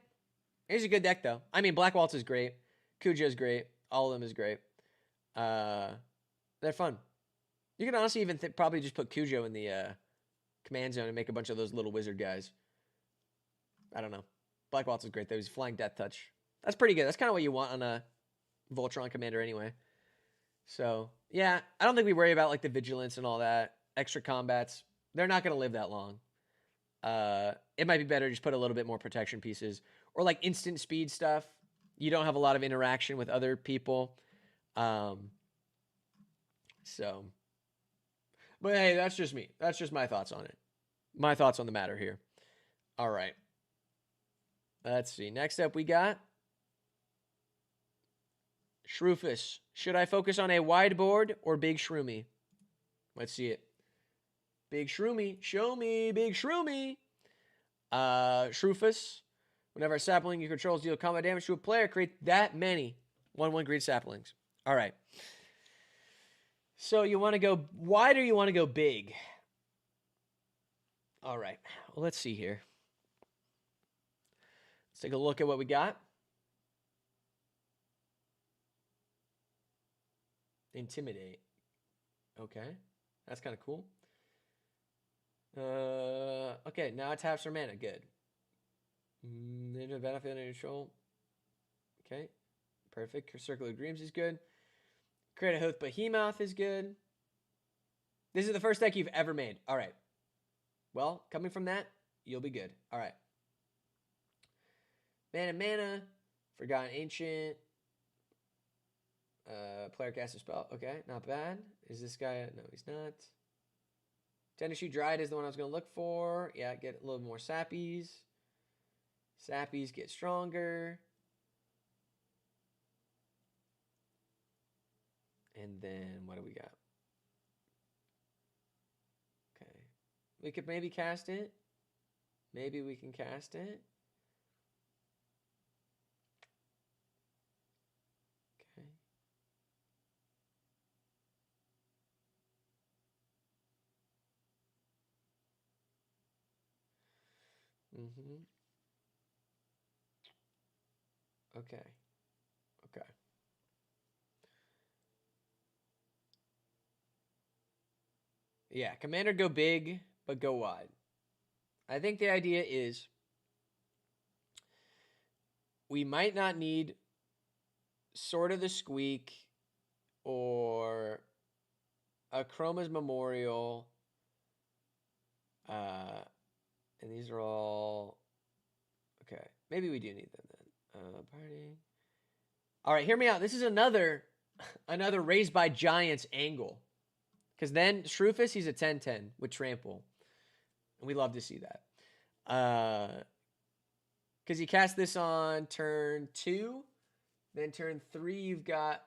Here's a good deck, though. I mean, Black Waltz is great. Cujo's great. All of them is great. They're fun. You can honestly even probably just put Cujo in the command zone and make a bunch of those little wizard guys. I don't know. Black Waltz is great, though. He's flying death touch. That's pretty good. That's kind of what you want on a Voltron commander anyway. So, yeah. I don't think we worry about like the vigilance and all that. Extra combats. They're not going to live that long. It might be better to just put a little bit more protection pieces. Or like instant speed stuff. You don't have a lot of interaction with other people. So, but hey, that's just me. That's just my thoughts on it. My thoughts on the matter here. All right. Let's see. Next up we got Shroofus. Should I focus on a wide board or Big Shroomy? Let's see it. Big Shroomy. Show me Big Shroomy. Shroofus. Whenever a sapling you control deal combat damage to a player, create that many 1/1 green saplings. All right. So you want to go wide or you want to go big? All right. Well, let's see here. Let's take a look at what we got. Intimidate. Okay. That's kind of cool. Okay, now it taps for mana. Good. Into the battlefield under control. Okay. Perfect. Circle of Dreams is good. Create a Hoth Behemoth is good. This is the first deck you've ever made. All right. Well, coming from that, you'll be good. All right. Mana. Forgotten Ancient. Player cast a spell. Okay, not bad. Is this guy? No, he's not. Tennessee Dryad is the one I was going to look for. Yeah, get a little more sappies. Sappies get stronger. And then what do we got? Okay. We could maybe cast it. Maybe we can cast it. Okay. Okay. Okay. Yeah, Commander go big, but go wide. I think the idea is we might not need Sword of the Squeak or a Chroma's Memorial. And these are all... Okay, maybe we do need them then. Party. All right, hear me out. This is another Raised by Giants angle. Because then Shroofus, he's a 10/10 with Trample. And we love to see that. Because you cast this on turn 2. Then turn 3, you've got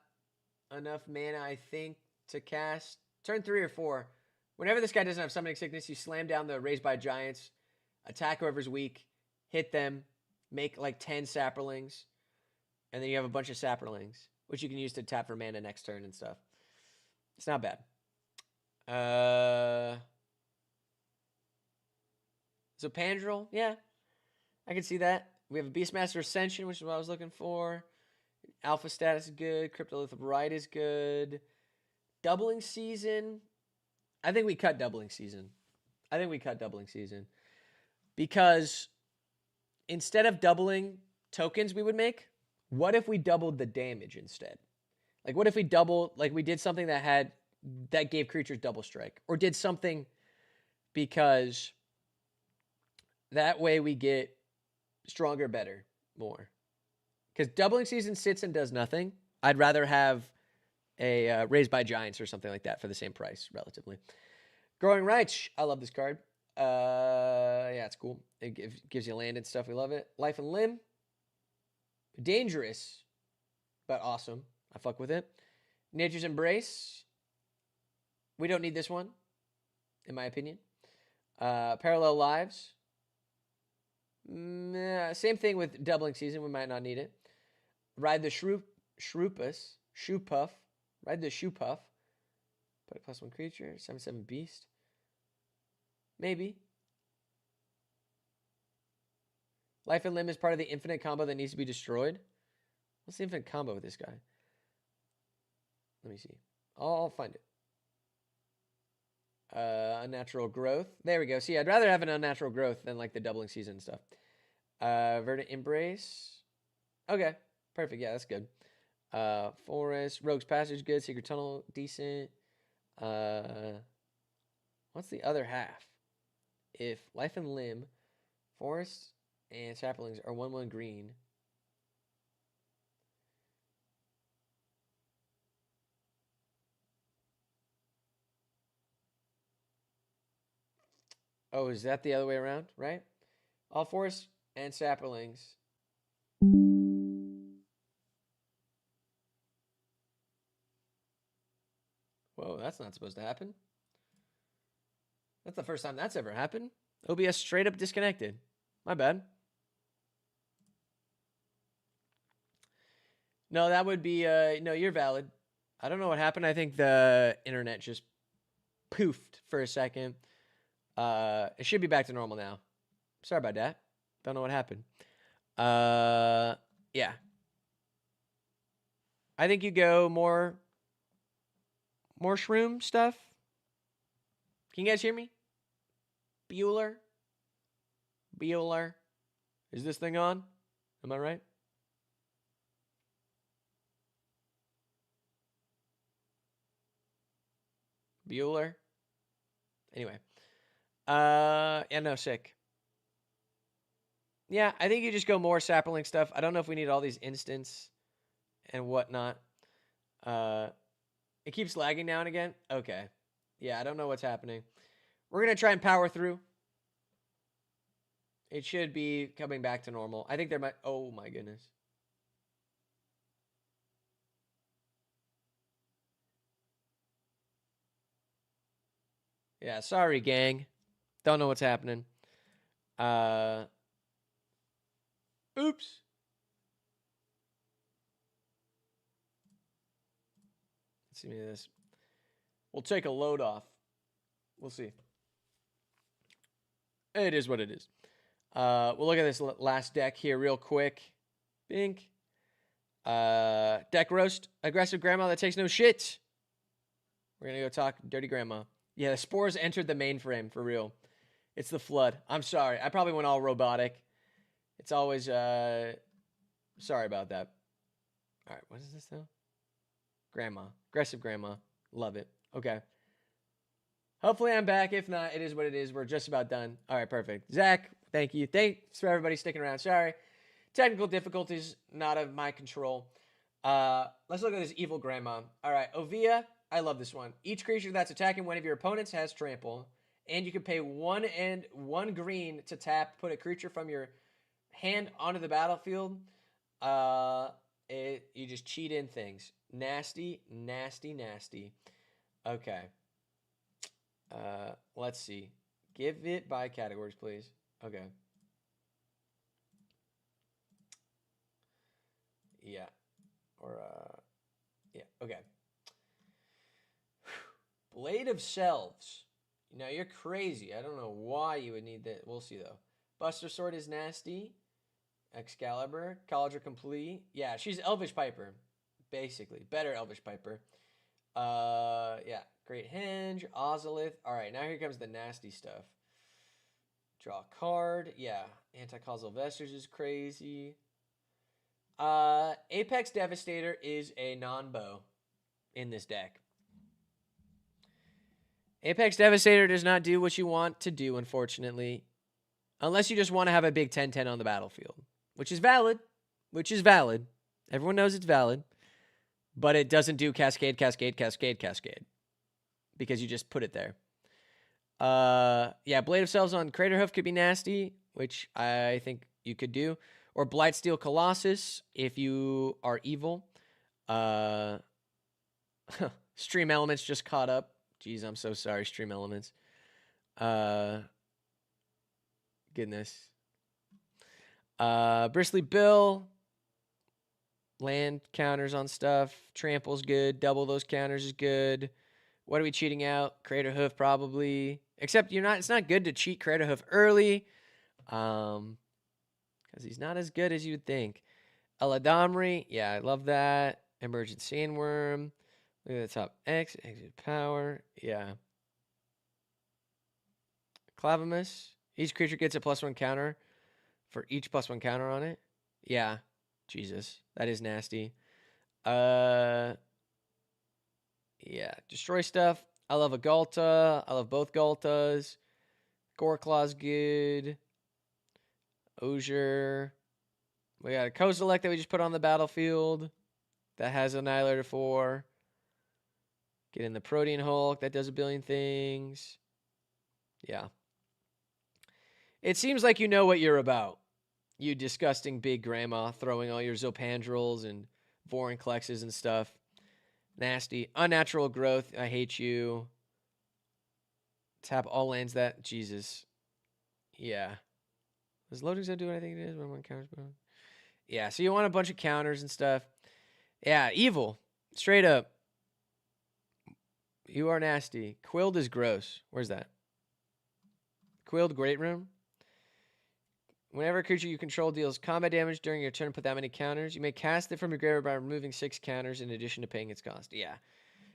enough mana, I think, to cast. Turn 3 or 4. Whenever this guy doesn't have Summoning Sickness, you slam down the Raised by Giants, attack whoever's weak, hit them, make like 10 Saprolings, and then you have a bunch of Saprolings. which you can use to tap for mana next turn and stuff. It's not bad. So Pandrel, yeah, I can see that. We have a Beastmaster Ascension, which is what I was looking for. Alpha status is good. Cryptolith Rite is good. Doubling Season. I think we cut Doubling Season. Because instead of doubling tokens we would make, what if we doubled the damage instead? Like, what if we we did something that gave creatures double strike, or did something, because that way we get stronger, better, more. Because Doubling Season sits and does nothing. I'd rather have a Raised by Giants or something like that for the same price, relatively. Growing Reich. I love this card. Yeah, it's cool. It gives you land and stuff. We love it. Life and Limb. Dangerous, but awesome. I fuck with it. Nature's Embrace. We don't need this one, in my opinion. Parallel Lives. Same thing with Doubling Season. We might not need it. Ride the Shroopus. Shoepuff. Ride the Shoepuff. Put a +1 creature. 7/7 beast. Maybe. Life and Limb is part of the infinite combo that needs to be destroyed. What's the infinite combo with this guy? Let me see. I'll find it. Unnatural Growth. There we go. See, I'd rather have an Unnatural Growth than like the Doubling Season stuff. Verdant Embrace. Okay. Perfect. Yeah, that's good. Forest. Rogue's Passage, good. Secret Tunnel, decent. What's the other half? If Life and Limb, Forest, and Saprolings are 1/1 green. Oh, is that the other way around, right? All Forests and Saprolings. Whoa, that's not supposed to happen. That's the first time that's ever happened. OBS straight up disconnected. My bad. No, that would be, no, you're valid. I don't know what happened. I think the internet just poofed for a second. It should be back to normal now. Sorry about that. Don't know what happened. Yeah. I think you go more shroom stuff. Can you guys hear me? Bueller? Is this thing on? Am I right? Bueller? Anyway. Yeah, no, sick. Yeah, I think you just go more Saproling stuff. I don't know if we need all these instants and whatnot. It keeps lagging now and again. Okay. Yeah, I don't know what's happening. We're going to try and power through. It should be coming back to normal. I think there might... Oh, my goodness. Yeah, sorry, gang. Don't know what's happening. Oops. Let's see this. We'll take a load off. We'll see. It is what it is. We'll look at this last deck here real quick. Bink. Deck roast. Aggressive grandma that takes no shit. We're going to go talk dirty grandma. Yeah, the spores entered the mainframe for real. It's the flood. I'm sorry. I probably went all robotic. It's always, sorry about that. All right, what is this though? Grandma. Aggressive grandma. Love it. Okay. Hopefully I'm back. If not, it is what it is. We're just about done. All right, perfect. Zach, thank you. Thanks for everybody sticking around. Sorry. Technical difficulties, not of my control. Let's look at this evil grandma. All right, Ovia. I love this one. Each creature that's attacking one of your opponents has trample. And you can pay 1 and 1 green to tap, put a creature from your hand onto the battlefield. You just cheat in things. Nasty, nasty, nasty. Okay. Let's see. Give it by categories, please. Okay. Yeah. Or, Okay. Blade of Selves. Now you're crazy. I don't know why you would need that. We'll see though. Buster Sword is nasty. Excalibur. College of Complete. Yeah, she's Elvish Piper. Basically. Better Elvish Piper. Yeah. Great Henge. Ozolith. Alright, now here comes the nasty stuff. Draw a card. Yeah. Anti-causal Vestige is crazy. Apex Devastator is a non-bow in this deck. Apex Devastator does not do what you want to do, unfortunately. Unless you just want to have a big 10-10 on the battlefield. Which is valid. Everyone knows it's valid. But it doesn't do Cascade, Cascade, Cascade, Cascade. Because you just put it there. Yeah, Blade of Selves on Craterhoof could be nasty, which I think you could do. Or Blightsteel Colossus if you are evil. Stream Elements just caught up. Jeez, I'm so sorry, Stream Elements. Goodness. Bristly Bill. Land counters on stuff. Trample's good. Double those counters is good. What are we cheating out? Craterhoof probably. Except it's not good to cheat Craterhoof early. Because he's not as good as you'd think. Eladamri. Yeah, I love that. Emergent Sandworm. Look at the top. X. Exit Power. Yeah. Clavamus. Each creature gets a +1 counter for each +1 counter on it. Yeah. Jesus. That is nasty. Yeah. Destroy stuff. I love a Galta. I love both Galtas. Goreclaw's good. Osier. We got a Kozilek that we just put on the battlefield. That has Annihilator 4. Get in the Protean Hulk. That does a billion things. Yeah. It seems like you know what you're about. You disgusting big grandma throwing all your Zopandrels and Vorinclexes and stuff. Nasty. Unnatural Growth. I hate you. Tap all lands that. Jesus. Yeah. Does Loading Zone do what I think it is? When one counters. Yeah, so you want a bunch of counters and stuff. Yeah, evil. Straight up. You are nasty. Quilled is gross. Where's that? Quilled Great Room. Whenever a creature you control deals combat damage during your turn, put that many counters. You may cast it from your graveyard by removing 6 counters in addition to paying its cost. Yeah.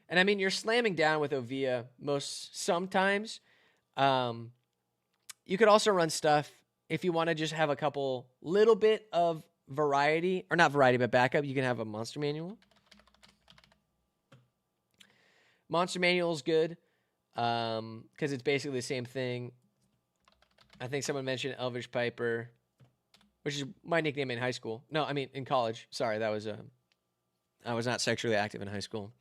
And I mean, you're slamming down with Ovia sometimes. You could also run stuff if you want to just have a couple little bit of variety, or not variety, but backup. You can have a Monster Manual. Monster Manual is good because it's basically the same thing. I think someone mentioned Elvish Piper, which is my nickname in high school. No, I mean in college. Sorry, that was I was not sexually active in high school,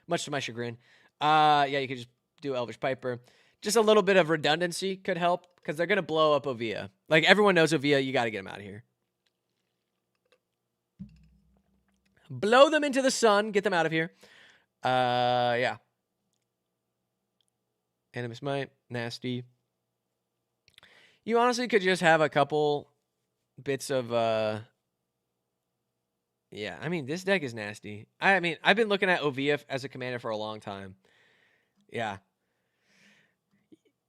much to my chagrin. Yeah, you could just do Elvish Piper. Just a little bit of redundancy could help because they're gonna blow up Ovia. Like everyone knows Ovia, you got to get them out of here. Blow them into the sun. Get them out of here. Yeah. Animus Might, nasty. You honestly could just have a couple bits of, yeah, I mean, this deck is nasty. I mean, I've been looking at Ovia as a commander for a long time. Yeah.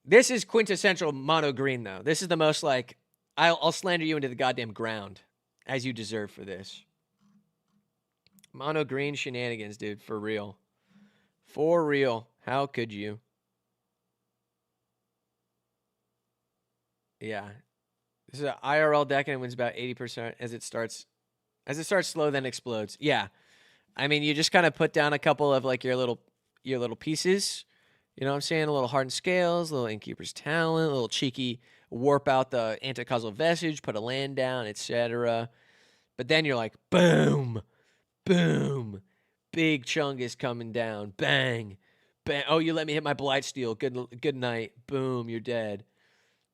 This is quintessential mono green, though. This is the most, like, I'll slander you into the goddamn ground, as you deserve for this. Mono green shenanigans, dude, for real. For real. How could you? Yeah. This is an IRL deck and it wins about 80% as it starts slow, then explodes. Yeah. I mean, you just kind of put down a couple of like your little pieces. You know what I'm saying? A little Hardened Scales, a little Innkeeper's Talent, a little cheeky warp out the Anti-Causal Vestige, put a land down, etc. But then you're like, boom, boom, big chunk is coming down, bang, bang. Oh, you let me hit my Blightsteel. Good night. Boom, you're dead.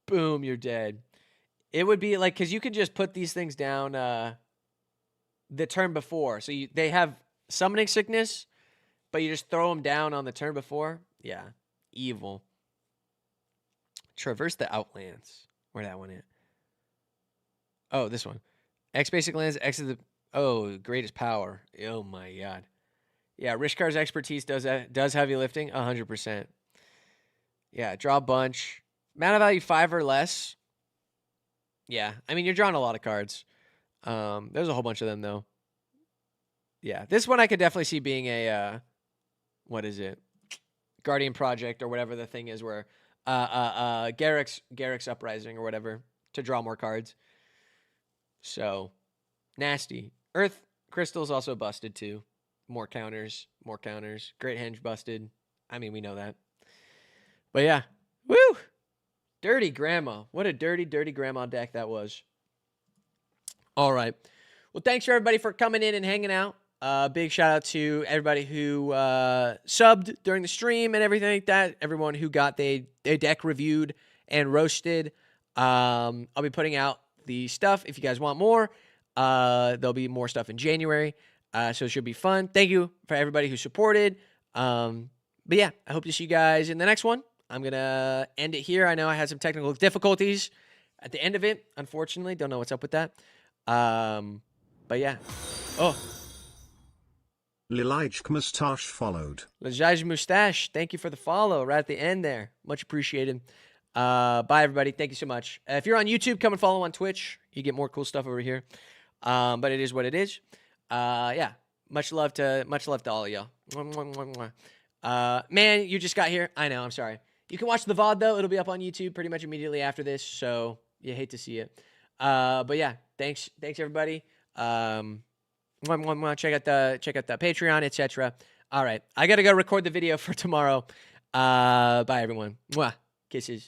Boom, you're dead. It would be like, because you can just put these things down the turn before. So they have Summoning Sickness, but you just throw them down on the turn before. Yeah, evil. Traverse the Outlands. Where that one at? Oh, this one. X basic lands, X is the... Oh, greatest power. Oh, my God. Yeah, Rishkar's expertise does heavy lifting, 100%. Yeah, draw a bunch. Mana value 5 or less. Yeah, I mean, you're drawing a lot of cards. There's a whole bunch of them, though. Yeah, this one I could definitely see being a, what is it? Guardian Project or whatever the thing is where, Garrick's Uprising or whatever to draw more cards. So, nasty. Earth Crystal's also busted, too. More counters. Great Henge busted. I mean, we know that. But yeah. Woo! Dirty Grandma. What a dirty, dirty Grandma deck that was. All right. Well, thanks for everybody for coming in and hanging out. Big shout out to everybody who subbed during the stream and everything like that. Everyone who got their deck reviewed and roasted. I'll be putting out the stuff if you guys want more. There'll be more stuff in January. So it should be fun. Thank you for everybody who supported. But yeah, I hope to see you guys in the next one. I'm going to end it here. I know I had some technical difficulties at the end of it, unfortunately. Don't know what's up with that. But yeah. Oh.
Lilaj Mustache followed.
Lilaj Mustache, thank you for the follow right at the end there. Much appreciated. Bye, everybody. Thank you so much. If you're on YouTube, come and follow on Twitch. You get more cool stuff over here. But it is what it is. Yeah. Much love to all of y'all. Man, you just got here. I know. I'm sorry. You can watch the VOD, though. It'll be up on YouTube pretty much immediately after this, so you hate to see it. But yeah, thanks everybody. Check out the Patreon, etc. All right, I gotta go record the video for tomorrow. Bye, everyone. Mwah. Kisses.